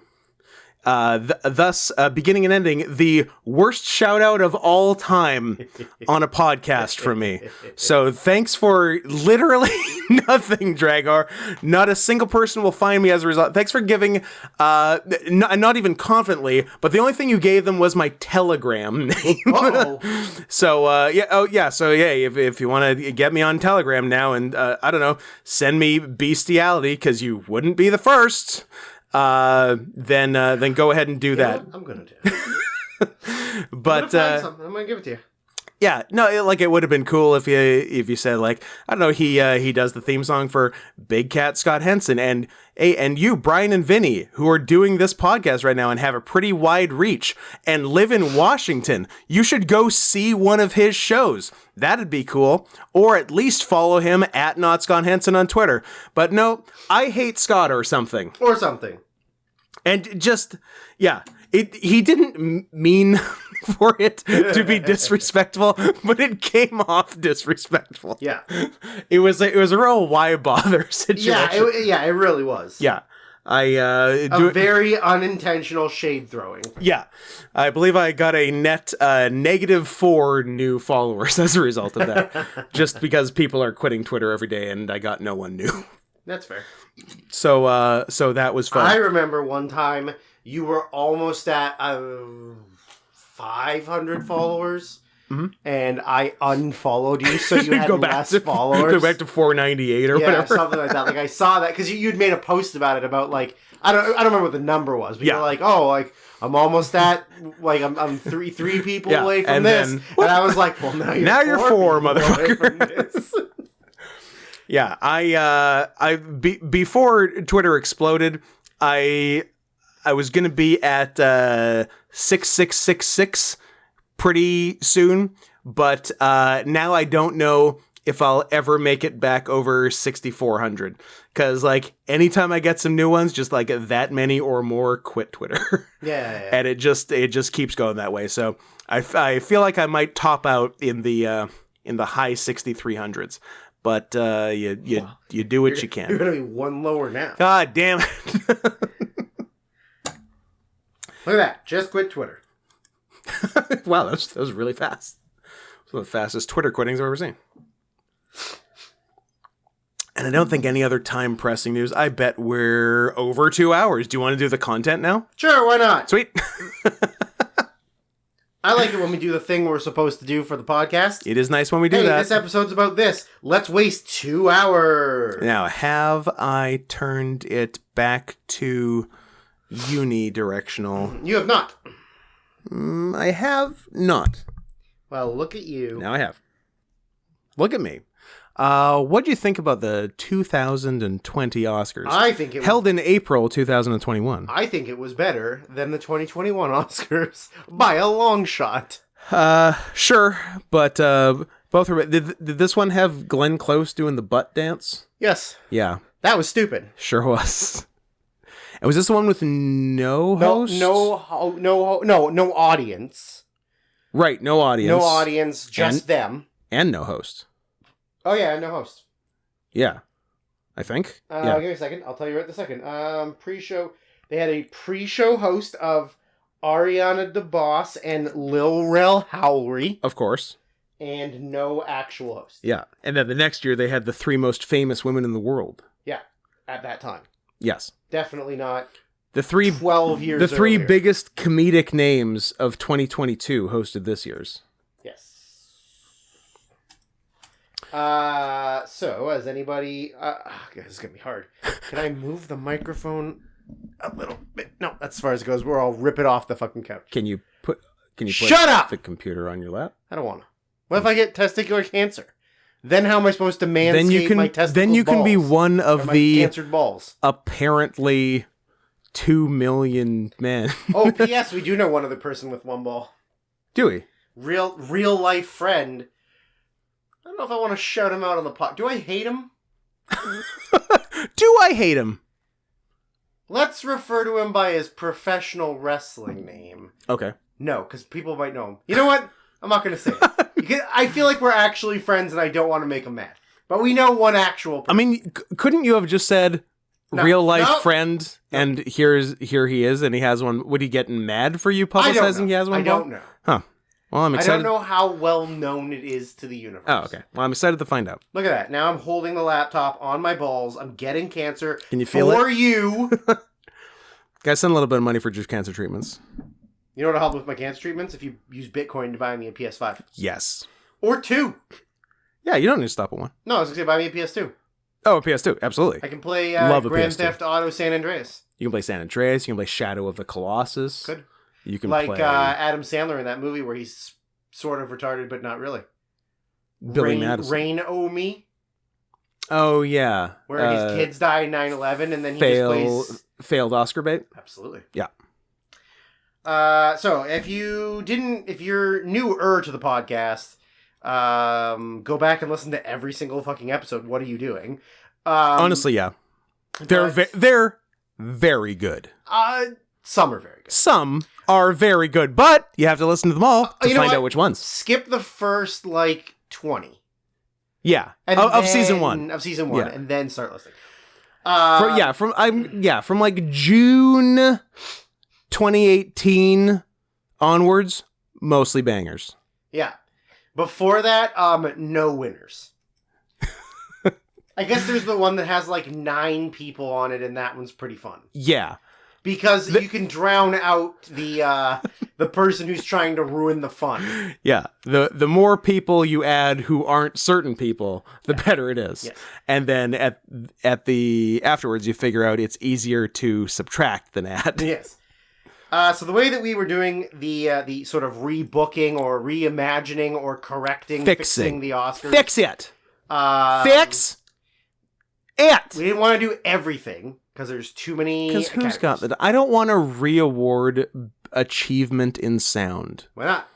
Thus, beginning and ending, the worst shout out of all time on a podcast from me. So thanks for literally nothing, Dragor. Not a single person will find me as a result. Thanks for giving, not even confidently, but the only thing you gave them was my Telegram name. So, if you want to get me on Telegram now and, I don't know, send me bestiality, because you wouldn't be the first. Then go ahead and do that. I'm gonna do it. But I'm gonna give it to you. Yeah, no, it would have been cool if you said I don't know, he does the theme song for Big Cat Scott Henson, and you, Brian and Vinny, who are doing this podcast right now and have a pretty wide reach and live in Washington, you should go see one of his shows. That'd be cool. Or at least follow him at Not Scott Henson on Twitter. But no, I hate Scott or something. Or something. And just, yeah. He didn't mean for it to be disrespectful, but it came off disrespectful. Yeah, it was a real why bother situation. Yeah, it really was. Yeah, very unintentional shade throwing. Yeah, I believe I got a net -4 new followers as a result of that, just because people are quitting Twitter every day, and I got no one new. That's fair. So that was fun. I remember one time. You were almost at 500 followers, and I unfollowed you so you had less followers. Go back to 498 or whatever. Yeah, something like that. Like I saw that because you'd made a post about it about like I don't remember what the number was, but you're like, oh, like I'm almost at like I'm three people away from this, and I was like, well, now you're four motherfucker. Yeah, before Twitter exploded, I was gonna be at 6666 pretty soon, but now I don't know if I'll ever make it back over 6,400. Because, like, anytime I get some new ones, just, like, that many or more quit Twitter. Yeah. And it just keeps going that way. So I feel like I might top out in the high 6,300s. But you do what you can. You're going to be one lower now. God damn it. Look at that. Just quit Twitter. Wow, that was really fast. It's one of the fastest Twitter quittings I've ever seen. And I don't think any other time-pressing news. I bet we're over 2 hours. Do you want to do the content now? Sure, why not? Sweet. I like it when we do the thing we're supposed to do for the podcast. It is nice when we do that. This episode's about this. Let's waste 2 hours. Now, have I turned it back to unidirectional? You have not. I have not. Well, look at you. Now I have. Look at me. What do you think about the 2020 Oscars? I think it held in April 2021. I think it was better than the 2021 Oscars by a long shot. Sure, but both are. Did this one have Glenn Close doing the butt dance? Yes. Yeah. That was stupid. Sure was. And was this the one with no host? No audience. Right, no audience. No audience, just them. And no host. Oh yeah, no host. Yeah, I think. Give me a second. I'll tell you right this second. Pre-show. They had a pre-show host of Ariana DeBoss and Lil Rel Howery. Of course. And no actual host. Yeah, and then the next year they had the 3 most famous women in the world. Yeah, at that time. Yes. Definitely not. The 12 years. The three earlier. biggest comedic names of 2022 hosted this year's. Yes. So, has anybody... this is going to be hard. Can I move the microphone a little bit? No, that's as far as it goes. I'll rip it off the fucking couch. Can you put Shut up! the computer on your lap? I don't want to. What if I get testicular cancer? Then how am I supposed to manscape my testicles? Then you can be one of the cancered balls. Apparently 2 million men. Oh, P.S. We do know one other person with one ball. Do we? Real life friend. I don't know if I want to shout him out on the pod. Do I hate him? Do I hate him? Let's refer to him by his professional wrestling name. Okay. No, because people might know him. You know what? I'm not going to say it. Because I feel like we're actually friends and I don't want to make him mad. But we know one actual person. I mean, couldn't you have just said real life friend and here he is and he has one? Would he get mad for you publicizing he has one? I don't know. Huh. Well, I'm excited. I don't know how well known it is to the universe. Oh, okay. Well, I'm excited to find out. Look at that. Now I'm holding the laptop on my balls. I'm getting cancer. Can you feel for it? you. Guys, send a little bit of money for just cancer treatments. You know what'll help with my cancer treatments? If you use Bitcoin to buy me a PS5. Yes. Or 2. Yeah, you don't need to stop at one. No, I was going to say buy me a PS2. Oh, a PS2. Absolutely. I can play Love Grand Theft Auto San Andreas. You can play San Andreas. You can play Shadow of the Colossus. Good. You can play... Like Adam Sandler in that movie where he's sort of retarded, but not really. Billy Madison. Rain O Me. Oh, yeah. Where his kids die in 9/11 and then he just plays... Failed Oscar bait? Absolutely. Yeah. So if you're newer to the podcast, go back and listen to every single fucking episode. What are you doing? Honestly, yeah. They're very good. Some are very good. Some are very good, but you have to listen to them all to find out which ones. Skip the first 20. Yeah. Of season 1. Of season 1, and then start listening. From like June 2018 onwards, mostly bangers. Yeah. Before that, no winners. I guess there's the one that has like 9 people on it, and that one's pretty fun. Yeah. Because you can drown out the person who's trying to ruin the fun. Yeah. The more people you add who aren't certain people, the better it is. Yes. And then at the afterwards, you figure out it's easier to subtract than add. Yes. So the way that we were doing the sort of rebooking or reimagining or correcting, fixing the Oscars. Fix it. Fix it. We didn't want to do everything because there's too many. Because who's got that? I don't want to re-award achievement in sound. Why not?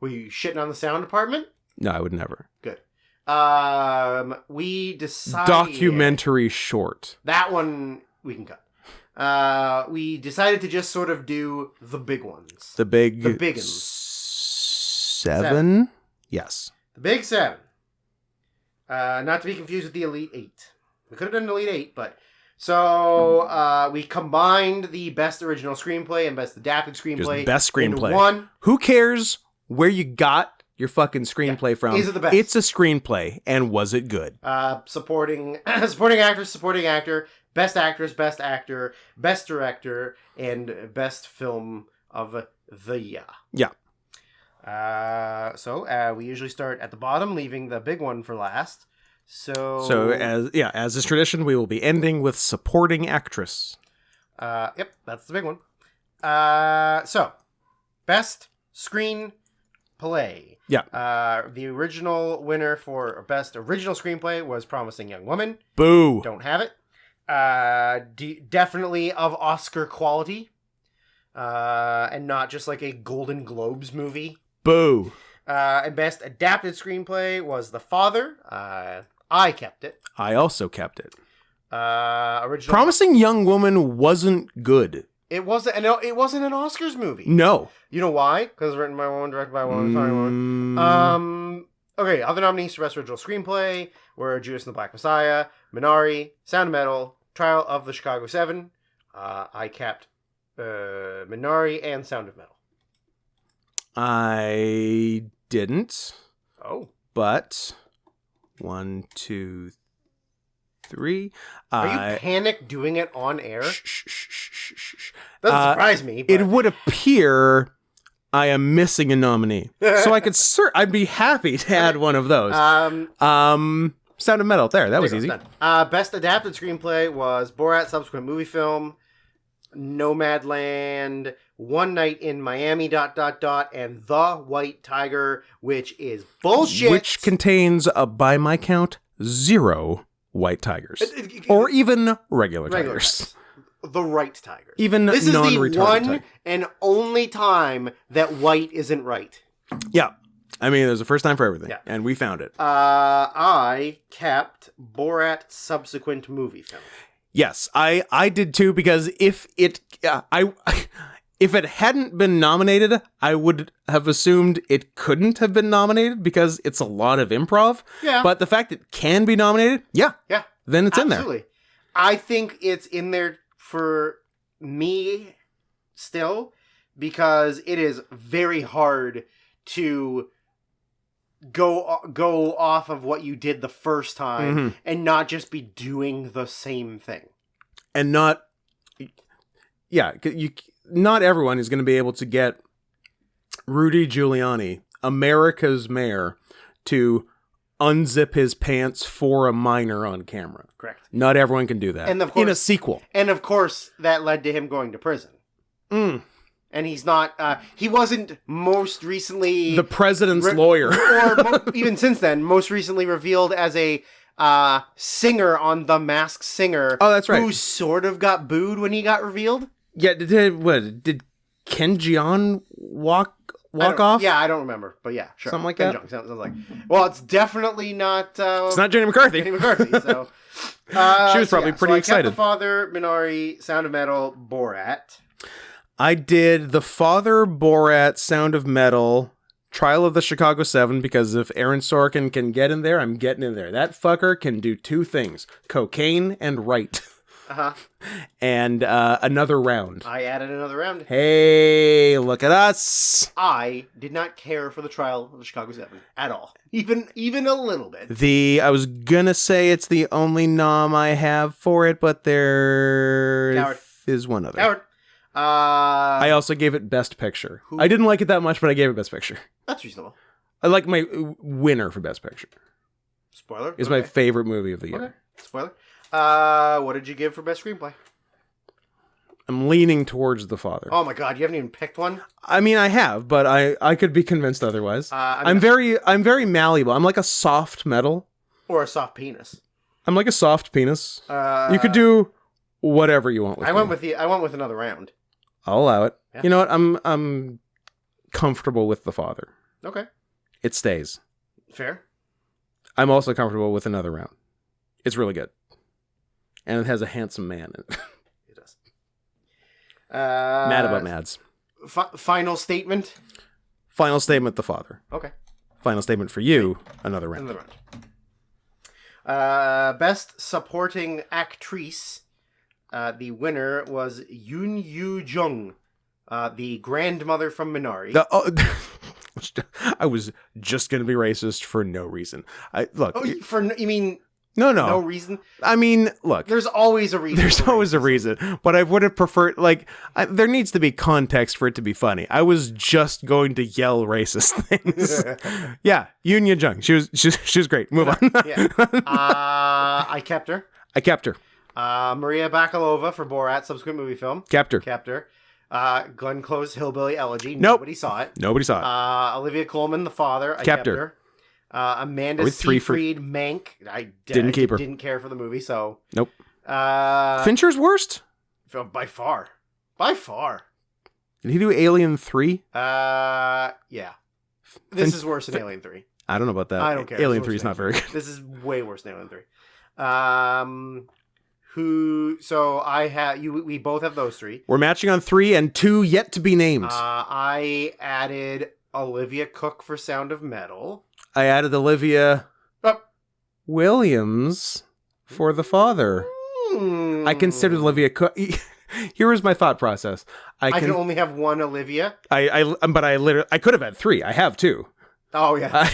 Were you shitting on the sound department? No, I would never. Good. We decided Documentary short. That one we can cut. We decided to just sort of do the big ones. The big 7? Yes. The big 7. Not to be confused with the Elite 8. We could have done an Elite 8, but... So, we combined the best original screenplay and best adapted screenplay. Just best screenplay. Into one. Who cares where you got your fucking screenplay from? These are the best. It's a screenplay, and was it good? Supporting actress, supporting actor, best actress, best actor, best director, and best film of the year. Yeah. So we usually start at the bottom, leaving the big one for last. So as is tradition, we will be ending with supporting actress. Yep, that's the big one. So best screenplay. Yeah. The original winner for best original screenplay was Promising Young Woman. Boo. Don't have it. Definitely of Oscar quality. And not just like a Golden Globes movie. Boo. And best adapted screenplay was The Father. I kept it. I also kept it. Original. Promising Young Woman wasn't good. It wasn't an Oscars movie. No. You know why? Because written by one, directed by one, starring one. Okay, other nominees for best original screenplay were Judas and the Black Messiah, Minari, Sound of Metal, Trial of the Chicago 7. I kept Minari and Sound of Metal. I didn't. Oh. But 1, 2, 3. Are you panic doing it on air? Shh. Doesn't surprise me. But... It would appear I am missing a nominee. So I could I'd be happy to add one of those. Sound of Metal. That was easy. Best adapted screenplay was Borat subsequent movie film, Nomadland, One Night in Miami, ... and The White Tiger, which is bullshit. Which contains, by my count, 0 white tigers. Or even regular tigers. The right tigers. Even this is non-retarded the one tiger. And only time that white isn't right. Yeah. I mean, there's a first time for everything. Yeah. And we found it. I kept Borat subsequent movie film. Yes, I did too, because if it hadn't been nominated, I would have assumed it couldn't have been nominated because it's a lot of improv. Yeah. But the fact it can be nominated, yeah, then it's in there. Absolutely. I think it's in there for me still because it is very hard to go off of what you did the first time and not just be doing the same thing. And not everyone is going to be able to get Rudy Giuliani, America's mayor, to unzip his pants for a minor on camera. Correct. Not everyone can do that. And of course, in a sequel. And of course, that led to him going to prison. And he's not, he wasn't most recently... the president's lawyer. Or even since then, most recently revealed as a singer on The Masked Singer. Oh, that's right. Who sort of got booed when he got revealed. Yeah, did Ken Jeong walk off? Yeah, I don't remember, but yeah, sure. Something like Ken that? Jeong sounds like... Well, it's definitely not... it's not Jenny McCarthy. So... she was probably pretty excited. I kept The Father, Minari, Sound of Metal, Borat... I did The Father, Borat, Sound of Metal, Trial of the Chicago 7, because if Aaron Sorkin can get in there, I'm getting in there. That fucker can do 2 things, cocaine and write. And another round. I added another round. Hey, look at us. I did not care for the Trial of the Chicago 7 at all. Even a little bit. I was gonna say it's the only nom I have for it, but there... Coward. is one other. Howard. I also gave it Best Picture. I didn't like it that much, but I gave it Best Picture. That's reasonable. I like my winner for Best Picture. Spoiler. Is my favorite movie of the year. Okay. Spoiler. What did you give for Best Screenplay? I'm leaning towards The Father. Oh my god, you haven't even picked one? I mean, I have, but I could be convinced otherwise. I'm very malleable. I'm like a soft metal. Or a soft penis. I'm like a soft penis. You could do whatever you want with I went with another round. I'll allow it. Yeah. You know what? I'm comfortable with The Father. Okay. It stays. Fair. I'm also comfortable with another round. It's really good. And it has a handsome man in it. It does. Mad about Mads. Final statement? Final statement, The Father. Okay. Final statement for you, another round. Another round. Best supporting actrice. The winner was Yoon Yoo Jung, the grandmother from Minari. I was just going to be racist for no reason. You mean no reason? I mean, look. There's always a reason. There's always a reason, but I would have preferred there needs to be context for it to be funny. I was just going to yell racist things. Yeah, Yoon Yoo Jung. She was great. Move on. Yeah. I kept her. Maria Bakalova for Borat, subsequent movie film. Kept her. Glenn Close, Hillbilly Elegy. Nope. Nobody saw it. Olivia Colman, The Father. I kept her. Amanda Seyfried, Mank. I didn't keep her. Didn't care for the movie, so. Nope. Fincher's worst? By far. Did he do Alien 3? Yeah. This is worse than Alien 3. I don't know about that. I don't care. Alien 3 is not very good. This is way worse than Alien 3. We both have those three. We're matching on 3 and 2 yet to be named. I added Olivia Cook for Sound of Metal. I added Olivia Williams for The Father. I considered Olivia Cook. Here was my thought process. I can only have one Olivia. But I could have had 3. I have 2. Oh yeah.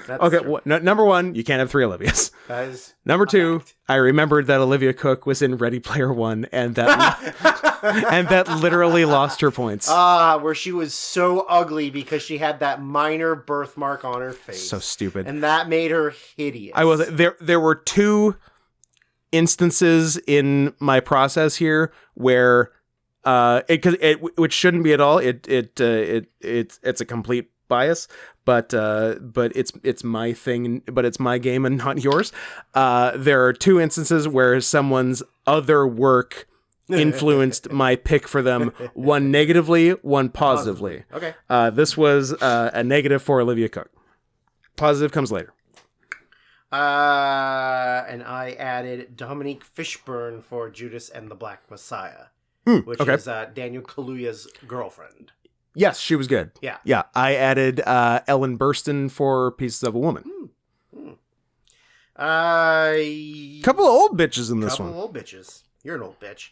Okay. Number 1, you can't have 3 Olivias. That is number 2, I remembered that Olivia Cook was in Ready Player One, and that and that literally lost her points. Where she was so ugly because she had that minor birthmark on her face. So stupid, and that made her hideous. I was there. There were 2 instances in my process here where which shouldn't be at all. It's a complete bias, but it's my thing, but it's my game and not yours. There are 2 instances where someone's other work influenced my pick for them, one negatively, one positively. Okay. This was a negative for Olivia Cook. Positive comes later. And I added Dominique Fishburne for Judas and the Black Messiah, which is Daniel Kaluuya's girlfriend. Yes, she was good. Yeah. Yeah. I added Ellen Burstyn for Pieces of a Woman. Couple of old bitches in this one. Couple of old bitches. You're an old bitch.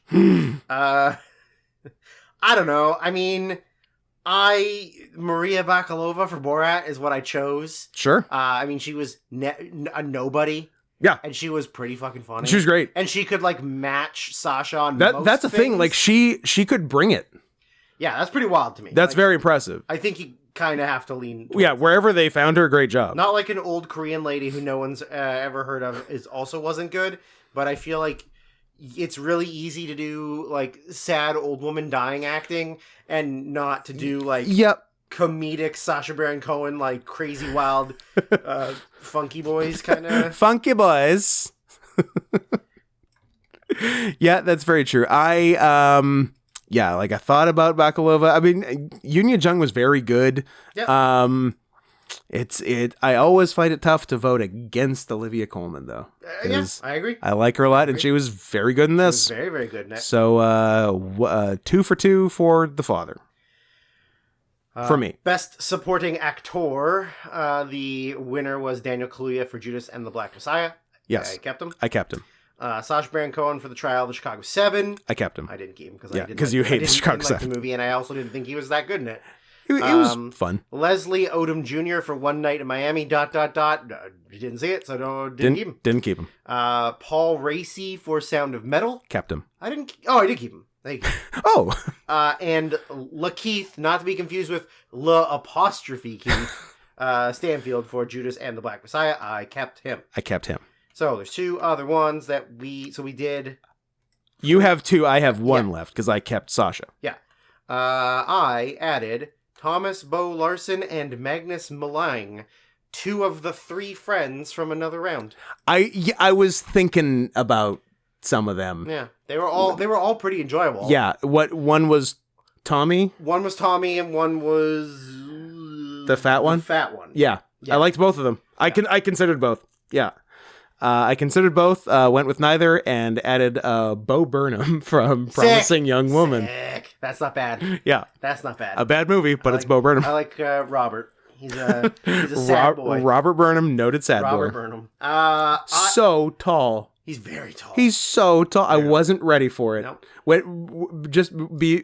I don't know. I mean, Maria Bakalova for Borat is what I chose. Sure. I mean, she was a nobody. Yeah. And she was pretty fucking funny. She was great. And she could match Sasha on that's the thing. She could bring it. Yeah, that's pretty wild to me. That's very impressive. I think you kind of have to lean. Yeah, wherever they found her, great job. Not like an old Korean lady who no one's ever heard of also wasn't good, but I feel like it's really easy to do sad old woman dying acting and not to do comedic Sacha Baron Cohen crazy wild funky boys kind of. Funky boys. Yeah, that's very true. I thought about Bakalova. I mean, Yoon Yoo Jung was very good. Yep. I always find it tough to vote against Olivia Colman, though. Yes, I agree. I like her a lot, and she was very good in this. She was very, very good. So, 2 for 2 for The Father. For me. Best Supporting Actor. The winner was Daniel Kaluuya for Judas and the Black Messiah. Yes. I kept him. Sacha Baron Cohen for The Trial of the Chicago 7. I kept him. I didn't keep him because you hate the Chicago 7 movie, and I also didn't think he was that good in it. It was fun. Leslie Odom Jr. for One Night in Miami, ... Didn't see it, so didn't keep him. Didn't keep him. Paul Racy for Sound of Metal. Kept him. I did keep him. Thank you. Oh. And LaKeith, not to be confused with Keith, Stanfield for Judas and the Black Messiah. I kept him. So there's two other ones that we did. You have two. I have one left because I kept Sasha. Yeah. I added Thomas Bo Larson and Magnus Malang, two of the three friends from another round. I was thinking about some of them. Yeah, they were all pretty enjoyable. Yeah, one was Tommy? One was Tommy and one was the fat one. Yeah. I liked both of them. Yeah. I considered both. Yeah. I considered both, went with neither, and added Bo Burnham from Promising Young Woman. Sick. That's not bad. Yeah. That's not bad. A bad movie, but it's Bo Burnham. I like Robert. He's a sad boy. Robert Burnham, noted sad boy. Robert Burnham. So tall. He's very tall. He's so tall. Yeah. I wasn't ready for it. Nope.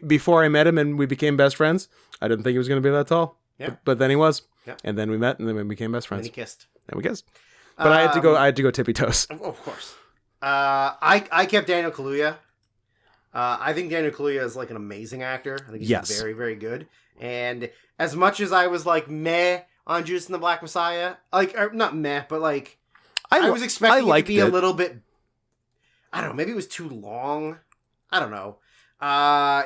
Before I met him and we became best friends, I didn't think he was going to be that tall. Yeah. But then he was. Yeah. And then we met, and then we became best friends. And he kissed. And we kissed. But I had to go tippy toes. Of course. I kept Daniel Kaluuya. I think Daniel Kaluuya is like an amazing actor. I think he's very, very good. And as much as I was like meh on Judas and the Black Messiah, not meh, but like I was expecting it to be a little bit. I don't know. Maybe it was too long. I don't know.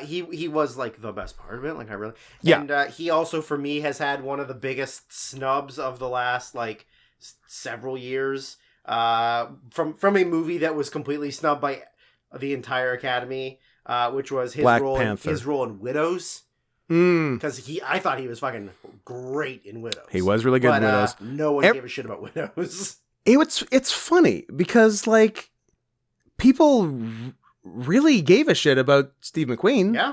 He was like the best part of it. Like I really. Yeah. And he also for me has had one of the biggest snubs of the last like several years. From a movie that was completely snubbed by the entire Academy, which was his role in Widows. Because I thought he was fucking great in Widows. He was really good in Widows. No one gave a shit about Widows. It's funny because like people really gave a shit about Steve McQueen. Yeah,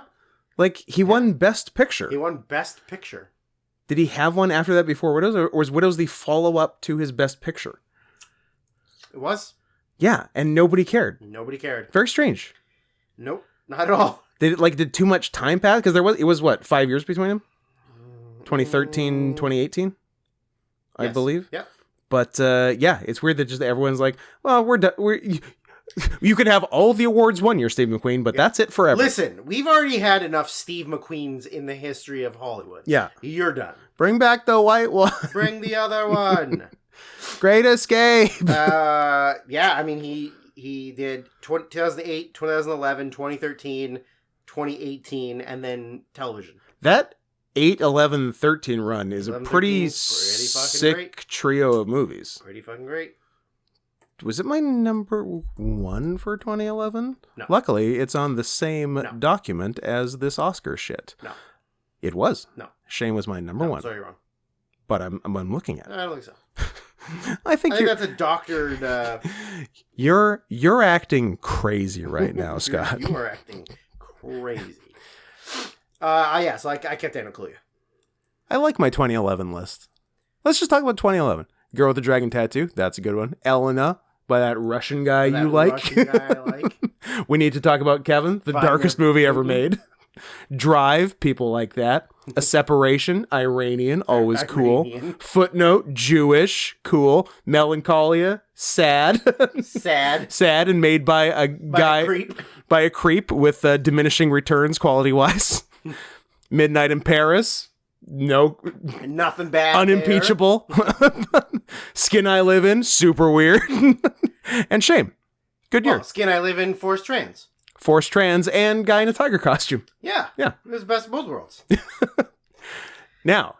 like he won Best Picture. Did he have one after that before Widows, or was Widows the follow up to his Best Picture? It was. Yeah, and nobody cared. Very strange. Nope, not at all. Did too much time pass? Because it was what, 5 years between them? 2013, 2018? I believe. Yeah. But it's weird that just everyone's like, well, we're done. You could have all the awards one year, Steve McQueen, but that's it forever. Listen, we've already had enough Steve McQueens in the history of Hollywood. Yeah. You're done. Bring back the white one. Bring the other one. Great Escape. Yeah, I mean, he did 2008, 2011, 2013, 2018, and then television. That 8, 11, 13 run is a pretty sick great. Trio of movies. Pretty fucking great. Was it my number one for 2011? No. Luckily, it's on the same document as this Oscar shit. No. It was. No. Shane was my number one. Sorry, you're wrong. But I'm looking at it. I don't think so. I think that's a doctored... You're acting crazy right now, Scott. You are acting crazy. So I kept Daniel Kaluuya. I like my 2011 list. Let's just talk about 2011. Girl with the Dragon Tattoo. That's a good one. Elena, by that Russian guy you like. We need to talk about Kevin, the darkest movie ever made. Drive, people like that. A Separation, Iranian, always cool. Footnote, Jewish, cool. Melancholia, sad. Sad and made by a by a creep with diminishing returns quality-wise. Midnight in Paris. No, nothing bad. Unimpeachable. Skin I Live In, super weird. And Shame. Good year. Skin I Live In, Forced Trans. Forced Trans and guy in a tiger costume. Yeah. It was the best of both worlds. Now,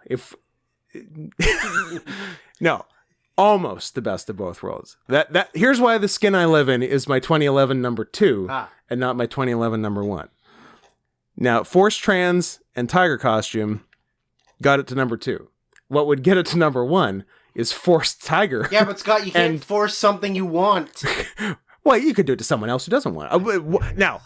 almost the best of both worlds. That here's why The Skin I Live In is my 2011 number 2 and not my 2011 number 1. Now, Forced Trans and tiger costume got it to number 2. What would get it to number 1 is Forced Tiger. Yeah, but Scott, you can't force something you want. Well, you could do it to someone else who doesn't want it. Now,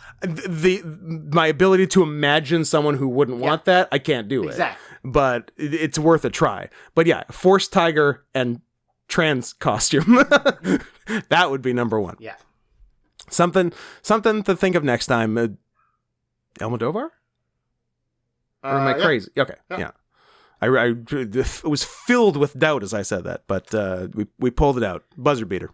my ability to imagine someone who wouldn't want that, I can't do it. But it's worth a try. But yeah, Forced Tiger and trans costume. That would be number 1. Yeah. Something to think of next time. Almodovar? Or am I crazy? Okay, yeah. It was filled with doubt as I said that, but we pulled it out. Buzzer beater.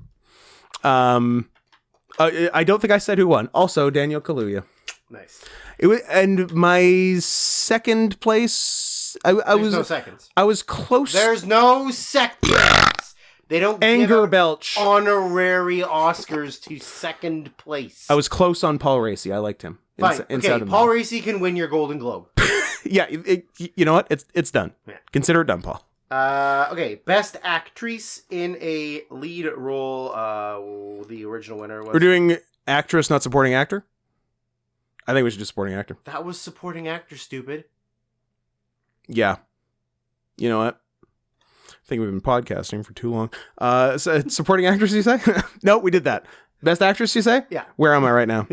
I don't think I said who won. Also, Daniel Kaluuya. Nice. It was, and my second place. There's no seconds. I was close. There's no seconds. They don't Anger give belch. honorary Oscars to second place. I was close on Paul Raci. I liked him. Fine. Okay, Paul Raci can win your Golden Globe. Yeah, you know what? It's done. Yeah. Consider it done, Paul. Okay, best actress in a lead role. The original winner was. We're doing actress, not supporting actor. I think we should do supporting actor. That was supporting actor, stupid. Yeah. You know what? I think we've been podcasting for too long. So supporting actress, you say? No, we did that. Best actress, you say? Yeah. Where am I right now?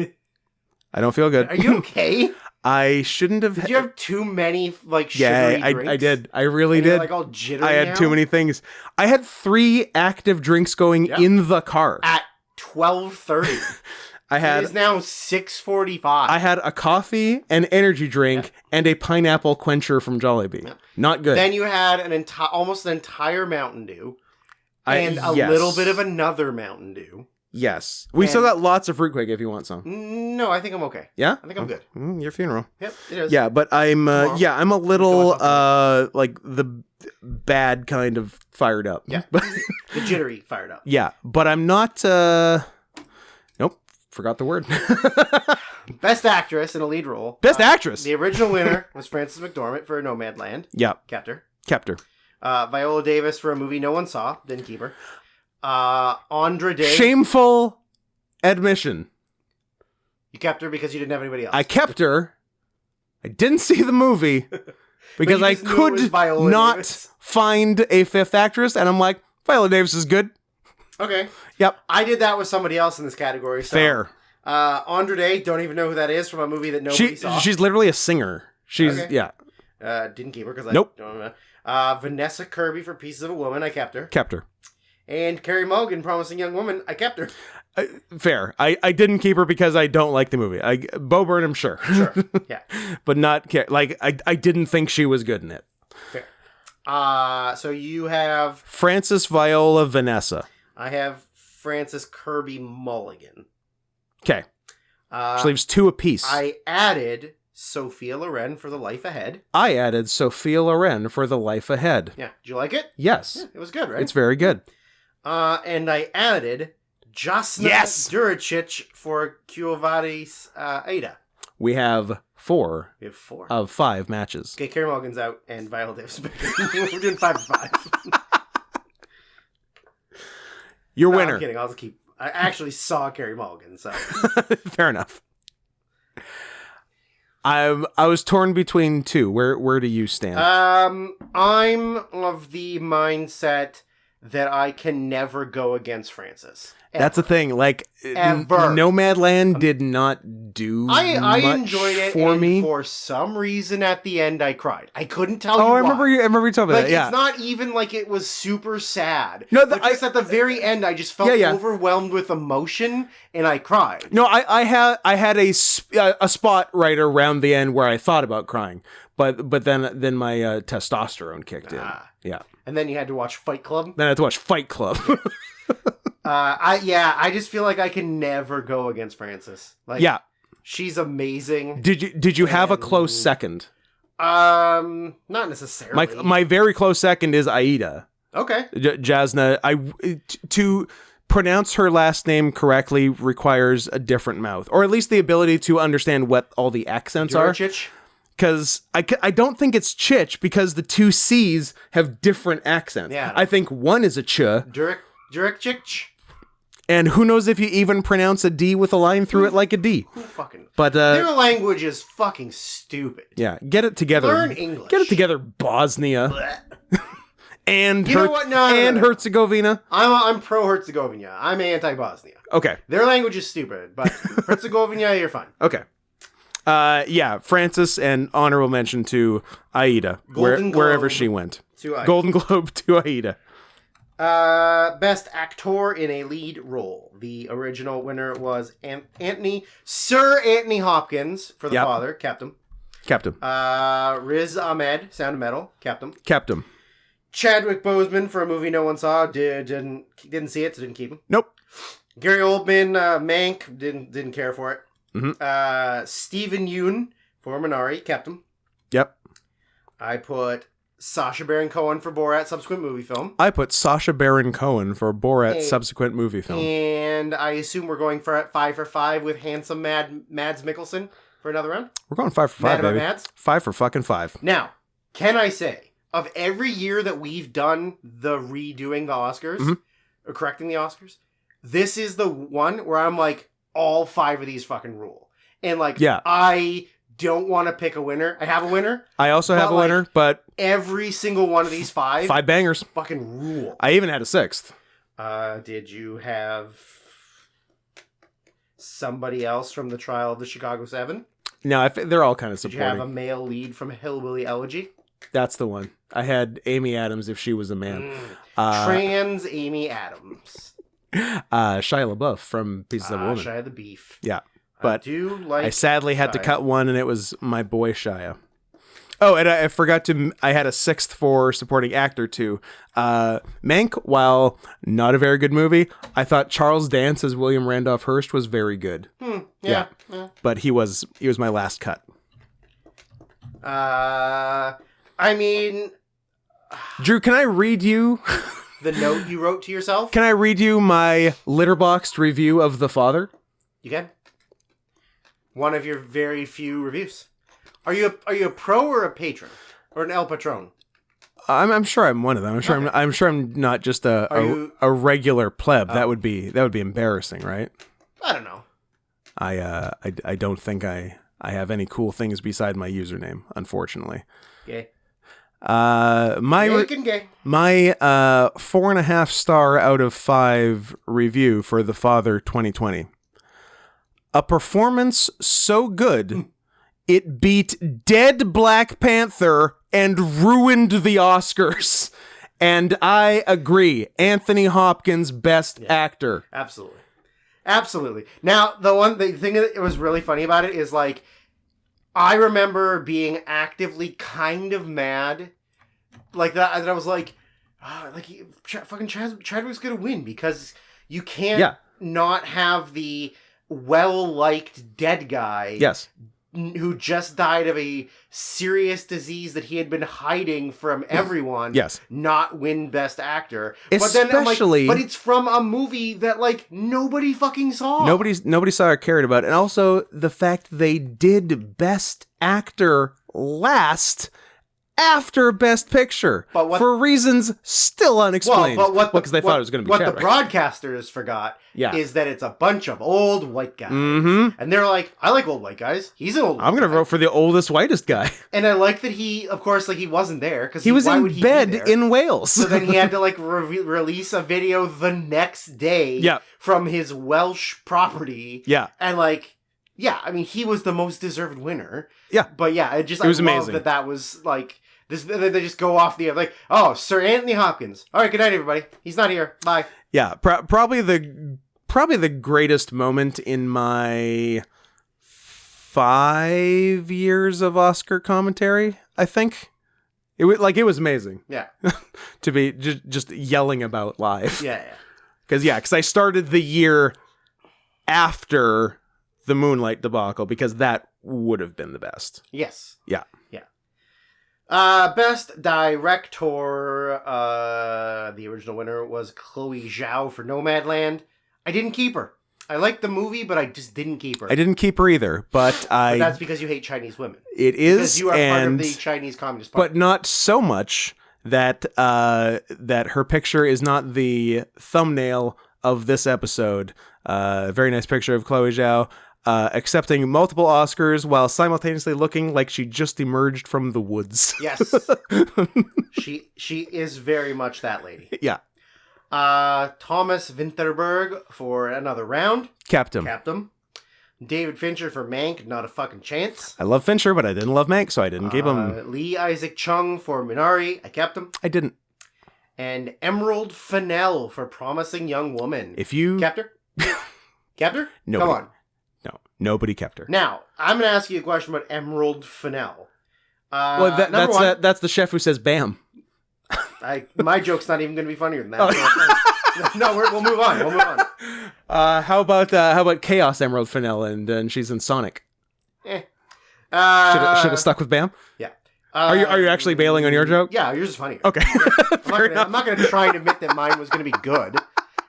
I don't feel good. Are you okay? I shouldn't have. Did you have too many sugary drinks? I did. I really did. Like all jittery I had too many things. I had 3 active drinks going in the car at 12:30. It is now 6:45. I had a coffee, an energy drink, and a pineapple quencher from Jollibee. Yeah. Not good. Then you had almost an entire Mountain Dew, and a little bit of another Mountain Dew. Yes. We still got lots of fruit quake if you want some. No, I think I'm okay. Yeah? I think I'm good. Your funeral. Yep, it is. Yeah, but I'm I'm a little like the bad kind of fired up. Yeah. The jittery fired up. Yeah, but I'm not nope, forgot the word. Best actress in a lead role. Best actress. The original winner was Frances McDormand for Nomadland. Yeah. Kept her. Viola Davis for a movie no one saw. Didn't keep her. Andra Day. Shameful admission. You kept her because you didn't have anybody else. I kept her. I didn't see the movie because I could not find a 5th actress, and I'm like, Viola Davis is good. Okay. Yep. I did that with somebody else in this category. So. Fair. Andra Day, don't even know who that is from a movie that nobody saw. She's literally a singer. She's, okay. Didn't keep her because I don't know. Vanessa Kirby for Pieces of a Woman, I kept her. And Carey Mulligan, Promising Young Woman, I kept her. Fair. I didn't keep her because I don't like the movie. Bo Burnham, sure. Sure, yeah. But not, like, I didn't think she was good in it. Fair. So you have... Frances, Viola, Vanessa. I have Frances Kirby Mulligan. Okay. Which leaves 2 apiece. I added Sophia Loren for The Life Ahead. I added Sophia Loren for The Life Ahead. Yeah. Did you like it? Yes. Yeah, it was good, right? It's very good. And I added Jasna Duricic for Quo Vadis Ada. We have 4. We have 4 of 5 matches. Okay, Carey Mulligan's out and Viola Davis is back. We're doing 5 for 5. Your winner. I'm kidding. I'll just keep. I actually saw Carey Mulligan, so fair enough. I was torn between 2. Where do you stand? I'm of the mindset that I can never go against Frances. Ever. That's the thing. Like, Ever. Nomadland did not do I much enjoyed it for me. For some reason, at the end, I cried. I couldn't tell you. I why. remember you told me like, that. Yeah, it's not even like it was super sad. No, but just at the very end, I just felt overwhelmed with emotion, and I cried. No, I had a spot right around the end where I thought about crying, but then my testosterone kicked in. Yeah, and then you had to watch Fight Club. Then I had to watch Fight Club. I just feel like I can never go against Frances. Like, she's amazing. Did you have a close second? Not necessarily. My very close second is Aida. Okay. Jasna. To pronounce her last name correctly requires a different mouth, or at least the ability to understand what all the accents are. Because I don't think it's Chich, because the 2 C's have different accents. Yeah. I think one is a ch. Durek-chich. And who knows if you even pronounce a D with a line through it like a D. But their language is fucking stupid. Yeah, get it together. Learn English. Get it together, Bosnia. and you know what? No, Herzegovina. I'm pro Herzegovina. I'm anti Bosnia. Okay. Their language is stupid, but Herzegovina, you're fine. Okay. Frances, and honorable mention to Aida, wherever she went. Golden Globe to Aida. Best actor in a lead role. The original winner was Sir Anthony Hopkins for the father. Kept him. Kept him. Riz Ahmed, Sound of Metal. Kept him. Kept him. Chadwick Boseman for a movie no one saw. Didn't see it, so didn't keep him. Nope. Gary Oldman, Mank, didn't care for it. Mm-hmm. Stephen Yeun for Minari. Kept him. Yep. I put Sacha Baron Cohen for Borat subsequent movie film. I put Sacha Baron Cohen for Borat subsequent movie film. And I assume we're going for 5 for 5 with handsome Mads Mikkelsen for another round. We're going 5 for 5, baby. Mads? 5 for fucking 5. Now, can I say, of every year that we've done the redoing the Oscars, or correcting the Oscars, this is the one where I'm like, all 5 of these fucking rule. And like, I don't want to pick a winner. I have a winner. I also have a winner, but every single one of these 5 bangers fucking rule. I even had a 6th. Did you have somebody else from the Trial of the Chicago 7? No, they're all kind of supporting. Did you have a male lead from Hillbilly Elegy? That's the one. I had Amy Adams if she was a man. Trans Amy Adams. Shia LaBeouf from Pieces of a Woman. Shia the Beef. Yeah. But I sadly had to cut one, and it was my boy Shia. Oh, and I forgot to... I had a 6th for supporting actor, too. Mank, while not a very good movie, I thought Charles Dance as William Randolph Hearst was very good. Yeah. But he was my last cut. I mean... Drew, can I read you... the note you wrote to yourself? Can I read you my letterboxed review of The Father? You can. One of your very few reviews. Are you a pro or a patron or an El Patron? I'm sure I'm one of them. I'm sure I'm not just a regular pleb. That would be embarrassing, right? I don't know. I don't think I have any cool things beside my username, unfortunately. Gay. My 4.5 star out of 5 review for The Father 2020. A performance so good, it beat Dead Black Panther and ruined the Oscars. And I agree. Anthony Hopkins, best actor. Absolutely. Now, the thing that was really funny about it is, like, I remember being actively kind of mad, like that I was like, fucking Chadwick's gonna win because you can't not have the well-liked dead guy. Yes. Who just died of a serious disease that he had been hiding from everyone. Yes. Not win Best Actor. Especially, but then I'm like, but it's from a movie that like nobody fucking saw. Nobody saw or cared about. And also the fact they did Best Actor last after Best Picture for reasons still unexplained. Because they thought it was going to be Chadwick. The broadcasters forgot is that it's a bunch of old white guys. Mm-hmm. And they're like, I like old white guys. He's an old white I'm going to vote for the oldest, whitest guy. And I like that he, of course, like he wasn't there. Because he was in bed in Wales. So then he had to like release a video the next day from his Welsh property. Yeah. And like, I mean, he was the most deserved winner. Yeah. But yeah, it was amazing. That was like... They just go off the air like, oh, Sir Anthony Hopkins. All right, good night, everybody. He's not here. Bye. Yeah, probably the greatest moment in my 5 years of Oscar commentary. I think it was amazing. Yeah, to be just yelling about live. Yeah. Because I started the year after the Moonlight debacle because that would have been the best. Yes. Yeah. Best director, the original winner was Chloe Zhao for Nomadland. I didn't keep her. I liked the movie, but I just didn't keep her. I didn't keep her either, but that's because you hate Chinese women. It is, because you are part of the Chinese Communist Party. But not so much that that her picture is not the thumbnail of this episode. Very nice picture of Chloe Zhao. Accepting multiple Oscars while simultaneously looking like she just emerged from the woods. Yes. She is very much that lady. Yeah. Thomas Vinterberg for Another Round. Kept him. David Fincher for Mank, Not a Fucking Chance. I love Fincher, but I didn't love Mank, so I didn't keep him. Lee Isaac Chung for Minari. I kept him. I didn't. And Emerald Fennell for Promising Young Woman. If you... Kept her? Kept her? Nobody. Come on. No, nobody kept her. Now, I'm going to ask you a question about Emerald Fennell. Well, that's the chef who says "bam." My joke's not even going to be funnier than that. No, we'll move on. We'll move on. How about Chaos Emerald Fennell and she's in Sonic? Should have stuck with Bam. Yeah. Are you actually bailing on your joke? Yeah, yours is funnier. Okay. I'm not going to try and admit that mine was going to be good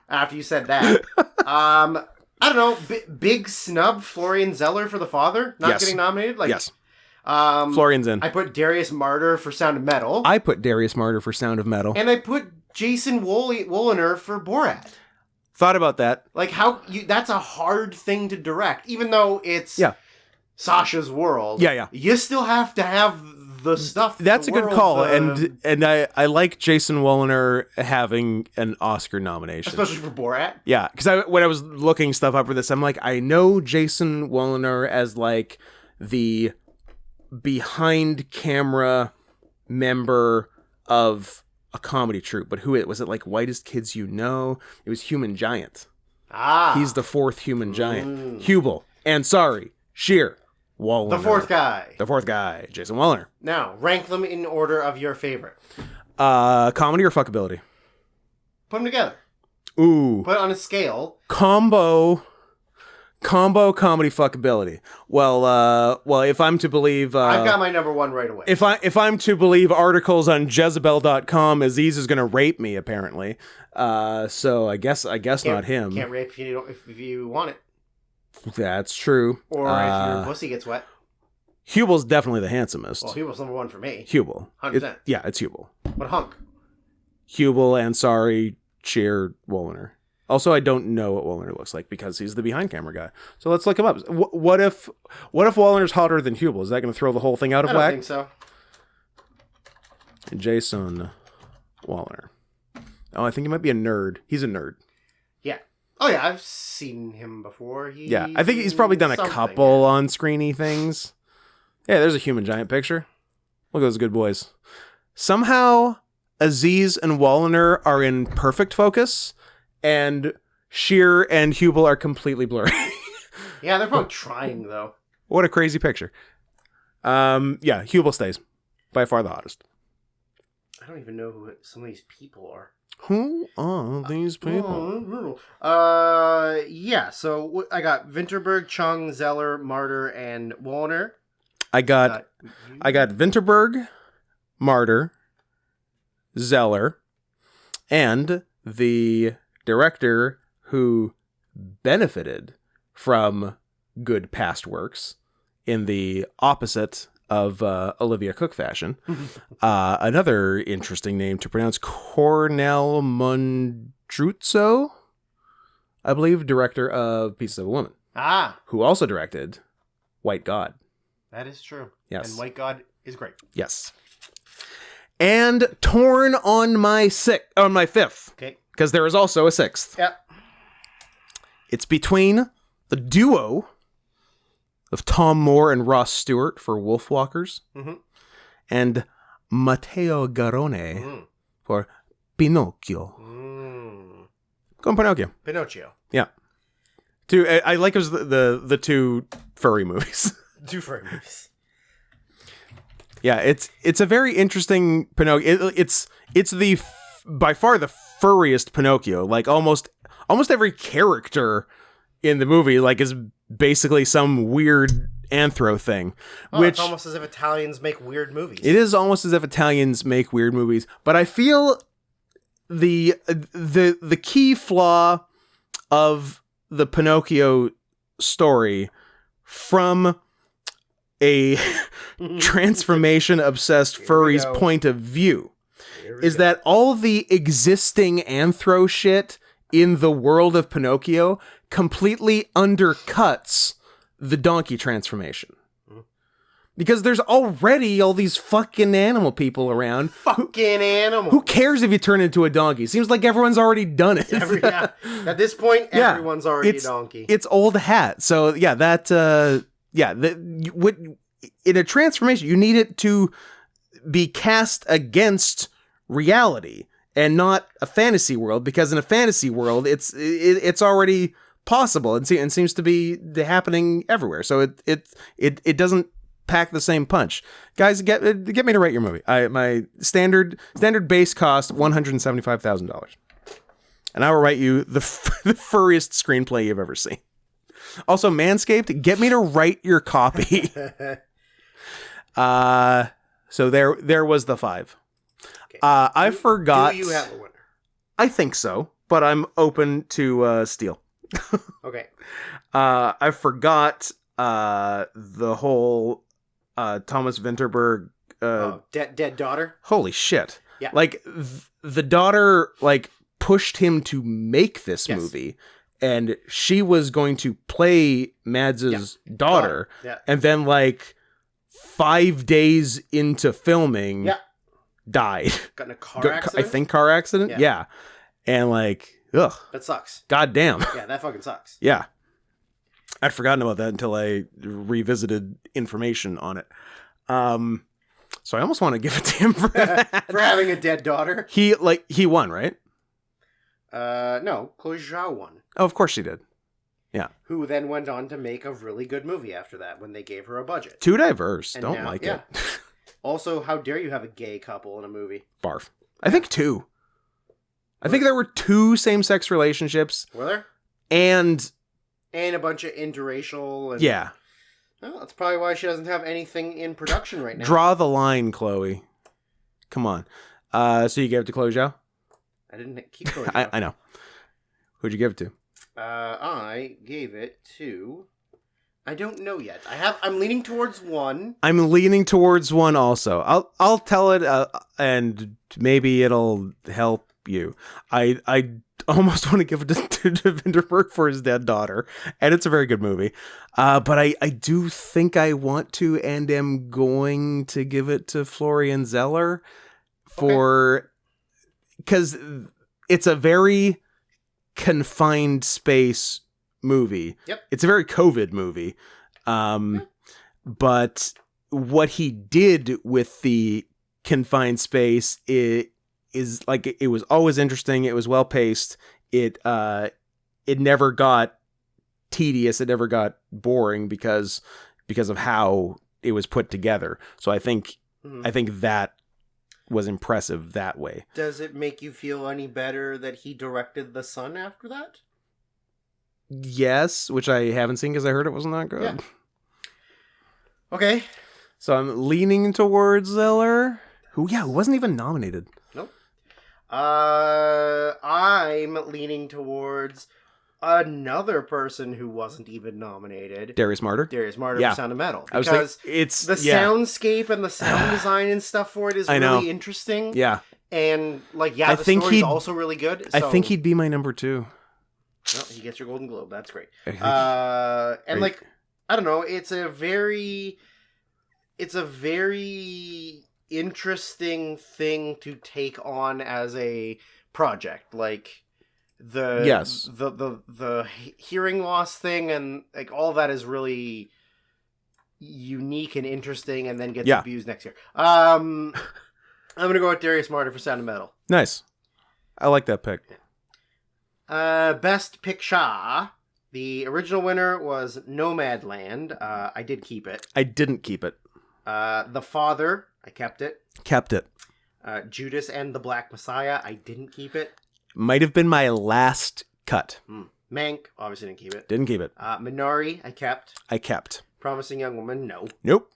after you said that. I don't know. Big snub, Florian Zeller for The Father, not getting nominated. Yes. Florian's in. I put Darius Martyr for Sound of Metal. I put Darius Martyr for Sound of Metal. And I put Jason Woliner for Borat. Thought about that. Like, that's a hard thing to direct, even though it's Sasha's world. Yeah. You still have to have the stuff. That's a good call, and I like Jason Woliner having an Oscar nomination, especially for Borat. Yeah, because when I was looking stuff up for this, I'm like, I know Jason Woliner as like the behind camera member of a comedy troupe, but who was it? Like Whitest Kids You Know? It was Human Giant. He's the fourth Human Giant. Hubel, Ansari, Shear, Woliner. The fourth guy, Jason Woliner. Now, rank them in order of your favorite. Comedy or fuckability? Put them together. Ooh. Put it on a scale. Combo comedy fuckability. Well, if I'm to believe... I've got my number one right away. If I'm to believe articles on Jezebel.com, Aziz is going to rape me, apparently. So I guess not him. Can't rape if you want it. That's true. Or if your pussy gets wet. Hubel's definitely the handsomest. Well, Hubel's number one for me. Hubel. 100%. It's Hubel. What hunk? Hubel, Ansari, Shear, Woliner. Also, I don't know what Woliner looks like because he's the behind camera guy. So let's look him up. What if Woliner's hotter than Hubel? Is that going to throw the whole thing out of whack? I don't think so. Jason Woliner. Oh, I think he might be a nerd. He's a nerd. Yeah. Oh yeah, I've seen him before. I think he's probably done a couple on-screeny things. Yeah, there's a Human Giant picture. Look at those good boys. Somehow, Aziz and Woliner are in perfect focus, and Shear and Hubel are completely blurry. Yeah, they're probably trying, though. What a crazy picture. Yeah, Hubel stays. By far the hottest. I don't even know who some of these people are. Who are these people? Yeah, so I got Vinterberg, Chung, Zeller, Martyr, and Woliner. I got Vinterberg, Martyr, Zeller, and the director who benefited from good past works in the opposite of Olivia Cook fashion. Another interesting name to pronounce, Cornel Mondruzzo, I believe, director of Pieces of a Woman. Who also directed White God. That is true. Yes. And White God is great. Yes. And torn on my fifth. Okay. Because there is also a sixth. Yep. It's between the duo of Tom Moore and Ross Stewart for Wolfwalkers, and Matteo Garrone for Pinocchio. Go on Pinocchio. Yeah. I like it was the two furry movies. Two furry movies. Yeah, it's a very interesting Pinocchio. It's the by far the furriest Pinocchio. Like almost every character in the movie is basically some weird anthro thing. It's almost as if Italians make weird movies. It is almost as if Italians make weird movies. But I feel the key flaw of the Pinocchio story from a transformation obsessed furry's point of view is that all the existing anthro shit in the world of Pinocchio completely undercuts the donkey transformation. Because there's already all these fucking animal people around. Who cares if you turn into a donkey? Seems like everyone's already done it. At this point, everyone's already a donkey. It's old hat. So yeah, in a transformation, you need it to be cast against reality and not a fantasy world, because in a fantasy world, it's already possible and seems to be happening everywhere. So it doesn't pack the same punch. Guys, get me to rate your movie. My standard base cost $175,000, and I will write you the furriest screenplay you've ever seen. Also, Manscaped, get me to write your copy. So there was the 5. Okay. I forgot. Do you have a winner? I think so, but I'm open to steal. Okay. I forgot the whole Thomas Vinterberg. Dead daughter. Holy shit! Yeah. Like the daughter pushed him to make this movie, and she was going to play Mads' daughter, and then 5 days into filming, died. Got in a car accident. I think car accident. Yeah. And ugh. That sucks. God damn. Yeah, that fucking sucks. Yeah. I'd forgotten about that until I revisited information on it. So I almost want to give it to him for that. For having a dead daughter. He won, right? No, Chloe Zhao won. Oh, of course she did. Yeah. Who then went on to make a really good movie after that when they gave her a budget. Too diverse. And Don't now, like it. Also, how dare you have a gay couple in a movie? Barf. I think 2. I think there were 2 same-sex relationships. Were there? And a bunch of interracial. And, yeah. Well, that's probably why she doesn't have anything in production right now. Draw the line, Chloe. Come on. So you gave it to Chloe Zhao? I didn't keep going. I know. Who'd you give it to? I gave it to... I don't know yet. I'm leaning towards 1. I'm leaning towards 1 also. I'll tell it and maybe it'll help you. I almost want to give it to Vinterberg for his dead daughter, and it's a very good movie. But I do think I want to and am going to give it to Florian Zeller because it's a very confined space movie. Yep. It's a very COVID movie. But what he did with the confined space is it was always interesting. It was well paced. It never got tedious. It never got boring because of how it was put together. So I think that was impressive that way. Does it make you feel any better that he directed The Son after that? Yes, which I haven't seen because I heard it wasn't that good. Yeah. Okay. So I'm leaning towards Zeller, who wasn't even nominated. Nope. I'm leaning towards another person who wasn't even nominated. Darius Martyr for Sound of Metal. Because it's the soundscape and the sound design and stuff for it is really interesting. Yeah. And the story's also really good. So... I think he'd be my number 2. Well, he gets your Golden Globe. That's great. And I don't know. It's a very interesting thing to take on as a project. The hearing loss thing and all that is really unique and interesting, and then gets abused next year. I'm gonna go with Darius Martyr for Sound of Metal. Nice. I like that pick. Best Picture. The original winner was Nomadland. I did keep it. I didn't keep it. The Father. I kept it. Kept it. Judas and the Black Messiah. I didn't keep it. Might have been my last cut. Mank. Obviously didn't keep it. Didn't keep it. Minari. I kept. I kept. Promising Young Woman. No. Nope.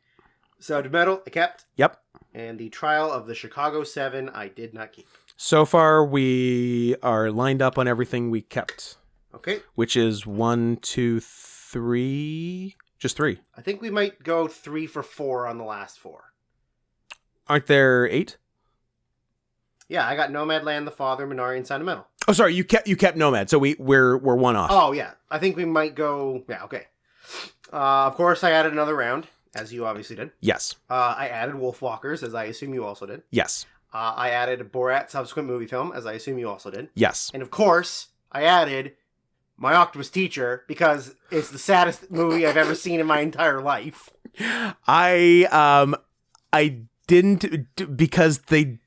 Sound of Metal. I kept. Yep. And The Trial of the Chicago 7. I did not keep. So far, we are lined up on everything we kept. Okay. Which is 1, 2, 3. Just 3. I think we might go 3 for 4 on the last 4. Aren't there 8? Yeah, I got Nomadland, The Father, Minari, and Sound of Metal. Oh, sorry, you kept Nomad, so we're 1 off. Oh yeah, I think we might go. Yeah, okay. Of course, I added another round, as you obviously did. Yes. I added Wolfwalkers, as I assume you also did. Yes. I added Borat subsequent movie film, as I assume you also did. Yes. And of course, I added My Octopus Teacher, because it's the saddest movie I've ever seen in my entire life. I didn't, because they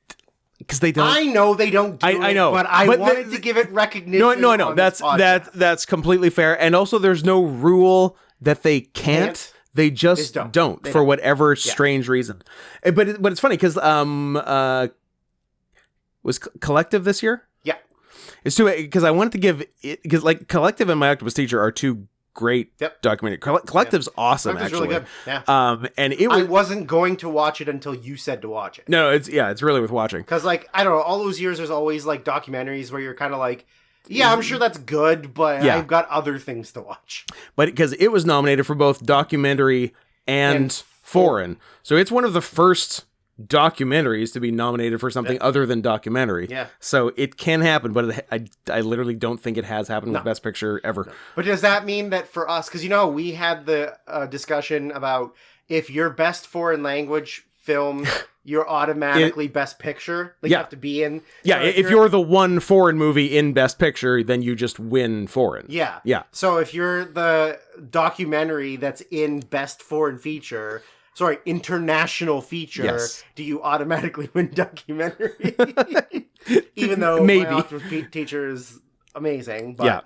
because they don't. I know they don't do I know, but I wanted to give it recognition. No. That's completely fair. And also, there's no rule that they can't. They just don't for whatever strange reason. But it's funny because was Collective this year? Yeah, it's too because I wanted to give it because like Collective and My Octopus Teacher are two great documentary. Collective's awesome. Collective's actually really good. Yeah. And I wasn't going to watch it until you said to watch it. No, it's really worth watching. Because like I don't know, all those years there's always like documentaries where you're kind of like, yeah, I'm sure that's good, but I've got other things to watch. But because it was nominated for both documentary and foreign, so it's one of the first documentaries to be nominated for something other than documentary. Yeah. So it can happen, but I literally don't think it has happened with Best Picture ever. No. But does that mean that for us, because we had the discussion about if your best foreign language film, you're automatically Best Picture. Like you have to be in. Yeah, if you're the one foreign movie in Best Picture, then you just win foreign. Yeah. Yeah. So if you're the documentary that's in Best Foreign Feature, international feature, do you automatically win documentary? Even though maybe My Octopus Teacher is amazing. But... yeah.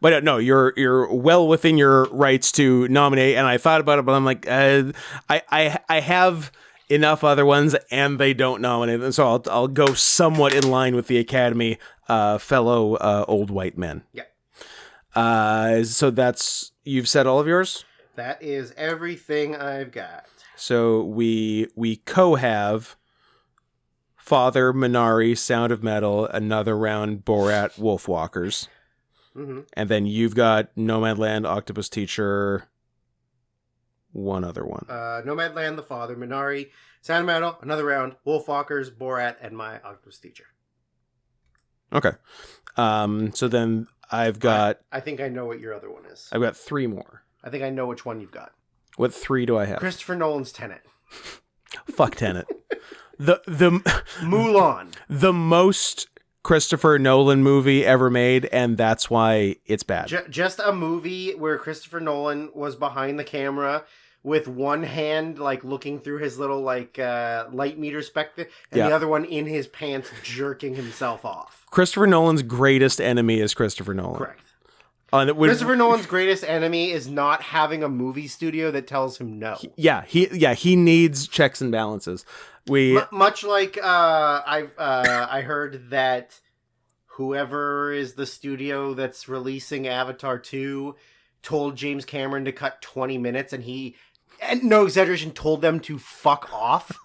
But no, you're well within your rights to nominate, and I thought about it, but I'm like, I have enough other ones, and they don't nominate them, so I'll go somewhat in line with the Academy, fellow old white men. Yeah. So you've said all of yours? That is everything I've got. So we co-have Father, Minari, Sound of Metal, Another Round, Borat, Wolfwalkers. Mm-hmm. And then you've got Nomadland, Octopus Teacher, one other one. Nomadland, The Father, Minari, Sound of Metal, Another Round, Wolfwalkers, Borat, and My Octopus Teacher. Okay. So then I've got... I think I know what your other one is. I've got three more. I think I know which one you've got. What three do I have? Christopher Nolan's Tenet. Fuck Tenet. The Mulan. The most Christopher Nolan movie ever made, and that's why it's bad. Just a movie where Christopher Nolan was behind the camera with one hand like looking through his little like light meter spectacle, and the other one in his pants jerking himself off. Christopher Nolan's greatest enemy is Christopher Nolan. Correct. Christopher Nolan's greatest enemy is not having a movie studio that tells him no. He needs checks and balances. Much like I heard that whoever is the studio that's releasing Avatar 2 told James Cameron to cut 20 minutes, and he, and no exaggeration, told them to fuck off.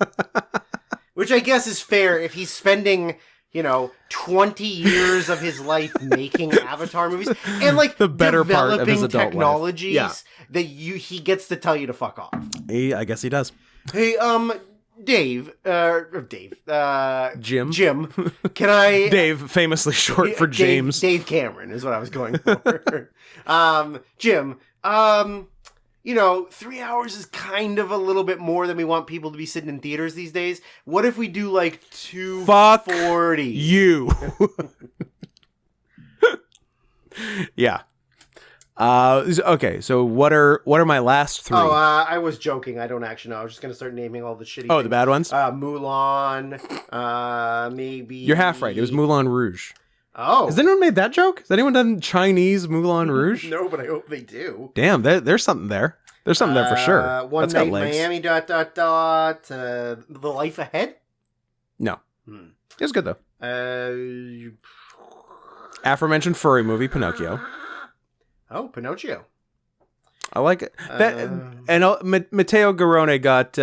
Which I guess is fair if he's spending 20 years of his life making Avatar movies and like the better part of his adult technologies life. That he gets to tell you to fuck off. I guess he does. Hey, Dave, Jim, can I... Dave, famously short for James. Dave Cameron is what I was going for. Jim, 3 hours is kind of a little bit more than we want people to be sitting in theaters these days. What if we do like 240? Fuck you. Yeah. Okay, so what are my last three? Oh, I was joking. I don't actually know. I was just going to start naming all the shitty things. The bad ones? Mulan, maybe... You're half right. It was Moulin Rouge. Oh. Has anyone made that joke? Has anyone done Chinese Moulin Rouge? No, but I hope they do. Damn, there's something there. There's something there for sure. One Night in Miami, ... The Life Ahead? No. It was good, though. Aforementioned furry movie, Pinocchio. Oh, Pinocchio. I like it. And Matteo Garrone got,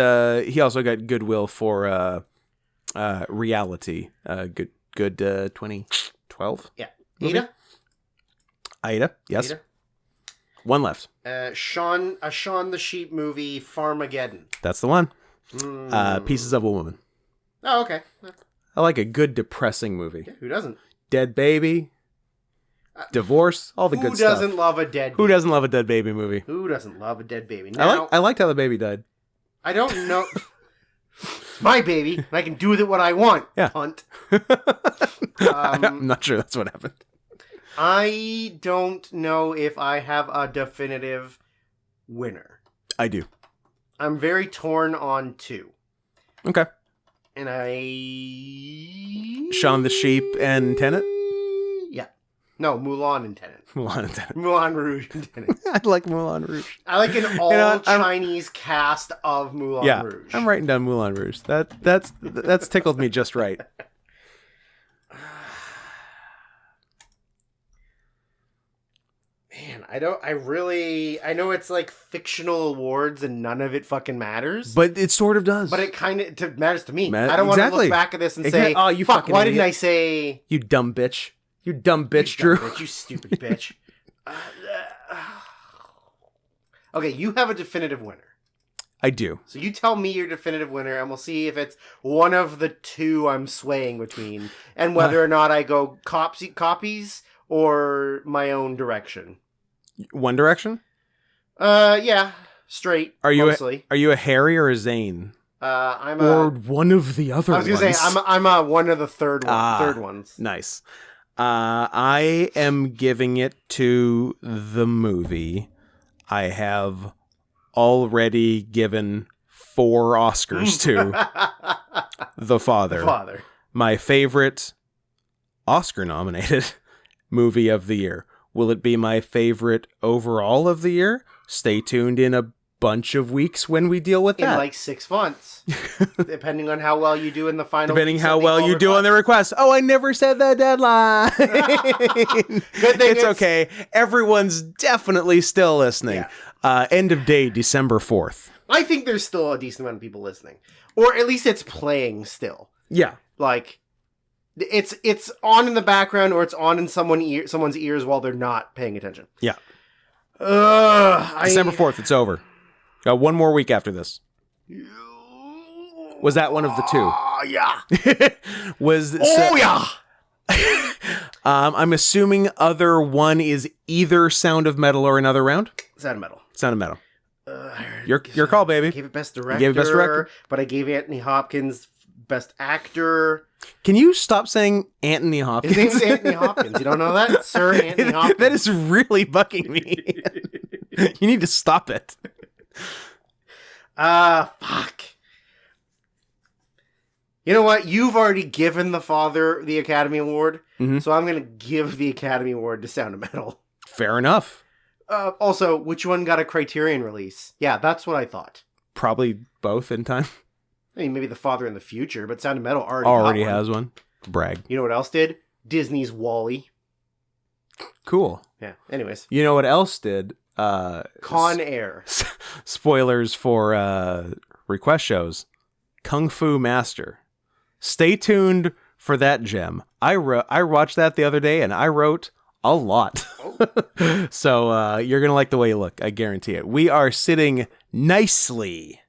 he also got Goodwill for Reality. Good 2012? Yeah. Movie? Aida, yes. Aida. One left. Shaun the Sheep movie, Farmageddon. That's the one. Pieces of a Woman. Oh, okay. I like a good depressing movie. Yeah, who doesn't? Dead Baby. Divorce, all the good stuff. Who doesn't love a dead baby? Who doesn't love a dead baby movie? Who doesn't love a dead baby? Now, I liked how the baby died. I don't know. It's my baby, and I can do with it what I want. Yeah. Punt. I'm not sure that's what happened. I don't know if I have a definitive winner. I do. I'm very torn on two. Okay. And Shaun the Sheep and Tenet? Yeah. No, Mulan and Tenet. Moulin Rouge and Tenet. I like Moulin Rouge. I like an all-Chinese cast of Moulin Rouge. I'm writing down Moulin Rouge. That's tickled me just right. Man, I know it's like fictional awards and none of it fucking matters. But it sort of does. But it kind of matters to me. I don't want to look back at this and say, oh, you fuck, fucking why idiot. didn't I say... You dumb bitch. You dumb bitch, Drew. You stupid bitch. Okay, you have a definitive winner. I do. So you tell me your definitive winner, and we'll see if it's one of the two I'm swaying between, and whether or not I go copies or my own direction. One Direction? Yeah, straight. Are you mostly. Are you a Harry or a Zayn? I'm or one of the other ones. I was gonna say I'm a one of the third ones. Nice. I am giving it to the movie. I have already given 4 Oscars to The Father. The Father. My favorite Oscar-nominated movie of the year. Will it be my favorite overall of the year? Stay tuned in a bunch of weeks when we deal with that. In like 6 months. Depending on how well you do in the final. Depending how well you do on the request. Oh, I never said the deadline. Good thing it's okay. Everyone's definitely still listening. Yeah. End of day, December 4th. I think there's still a decent amount of people listening. Or at least it's playing still. Yeah. Like, it's on in the background or it's on in someone's ears while they're not paying attention. Yeah. December 4th, it's over. Got one more week after this. Was that one of the 2? Oh, yeah. Yeah. I'm assuming other one is either Sound of Metal or Another Round? Sound of Metal. Sound of Metal. Your call, baby. I gave it Best Director. You gave it Best Director. But I gave Anthony Hopkins Best Actor. Can you stop saying Anthony Hopkins? His name's Anthony Hopkins. You don't know that? Sir Anthony Hopkins. That is really bugging me. You need to stop it. Fuck. You know what? You've already given The Father the Academy Award, so I'm going to give the Academy Award to Sound of Metal. Fair enough. Also, which one got a Criterion release? Yeah, that's what I thought. Probably both in time. I mean, maybe The Father in the future, but Sound of Metal already has one. Brag. You know what else did? Disney's WALL-E. Cool. Yeah, anyways. You know what else did? Con Air. Spoilers for request shows. Kung Fu Master. Stay tuned for that gem. I watched that the other day and I wrote a lot. So you're going to like the way you look. I guarantee it. We are sitting nicely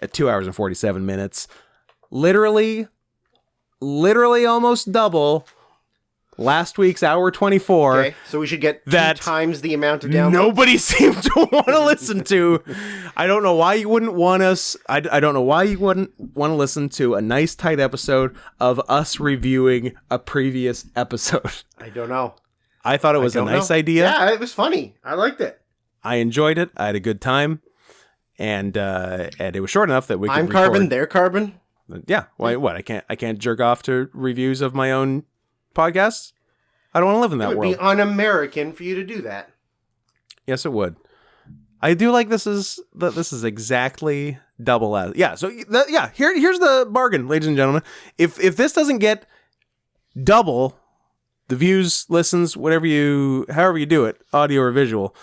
at 2 hours and 47 minutes. Literally almost double last week's hour 24. Okay, so we should get 2 times the amount of downloads. Nobody seemed to want to listen to. I don't know why you wouldn't want us. I don't know why you wouldn't want to listen to a nice tight episode of us reviewing a previous episode. I don't know. I thought it was a nice idea. Yeah, it was funny. I liked it. I enjoyed it. I had a good time. And it was short enough that we could I'm carbon, they're carbon. Yeah. Why? What? I can't jerk off to reviews of my own podcasts. I don't want to live in that world. It would be un-American for you to do that. Yes, it would. I do like this is exactly double as. Yeah. So here's the bargain, ladies and gentlemen. If this doesn't get double the views, listens, however you do it, audio or visual,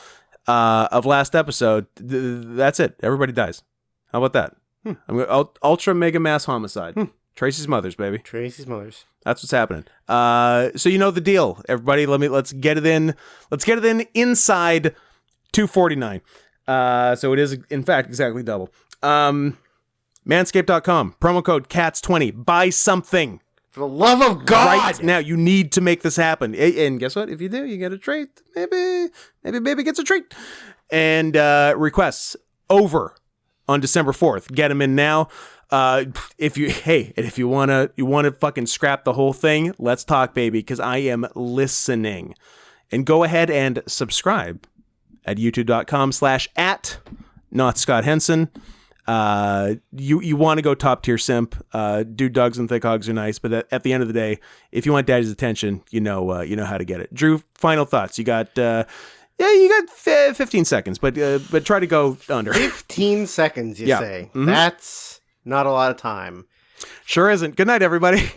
of last episode, that's it. Everybody dies. How about that? I'm going ultra mega mass homicide. Tracy's Mothers, baby. Tracy's Mothers. That's what's happening. So you know the deal, everybody. Let's get it in. Let's get it in inside 249. So it is in fact exactly double. Manscaped.com, promo code CATS20. Buy something. For the love of God! Right now, you need to make this happen. And guess what? If you do, you get a treat. Maybe baby gets a treat. And requests over on December 4th. Get them in now. If you wanna fucking scrap the whole thing, let's talk, baby, because I am listening. And go ahead and subscribe at youtube.com/@notscotthenson. You want to go top tier simp. Dude dogs and thick hogs are nice, but at the end of the day, if you want daddy's attention, you know how to get it. Drew, final thoughts. You got 15 seconds, but try to go under. 15 seconds, you say? Mm-hmm. That's not a lot of time. Sure isn't. Good night, everybody.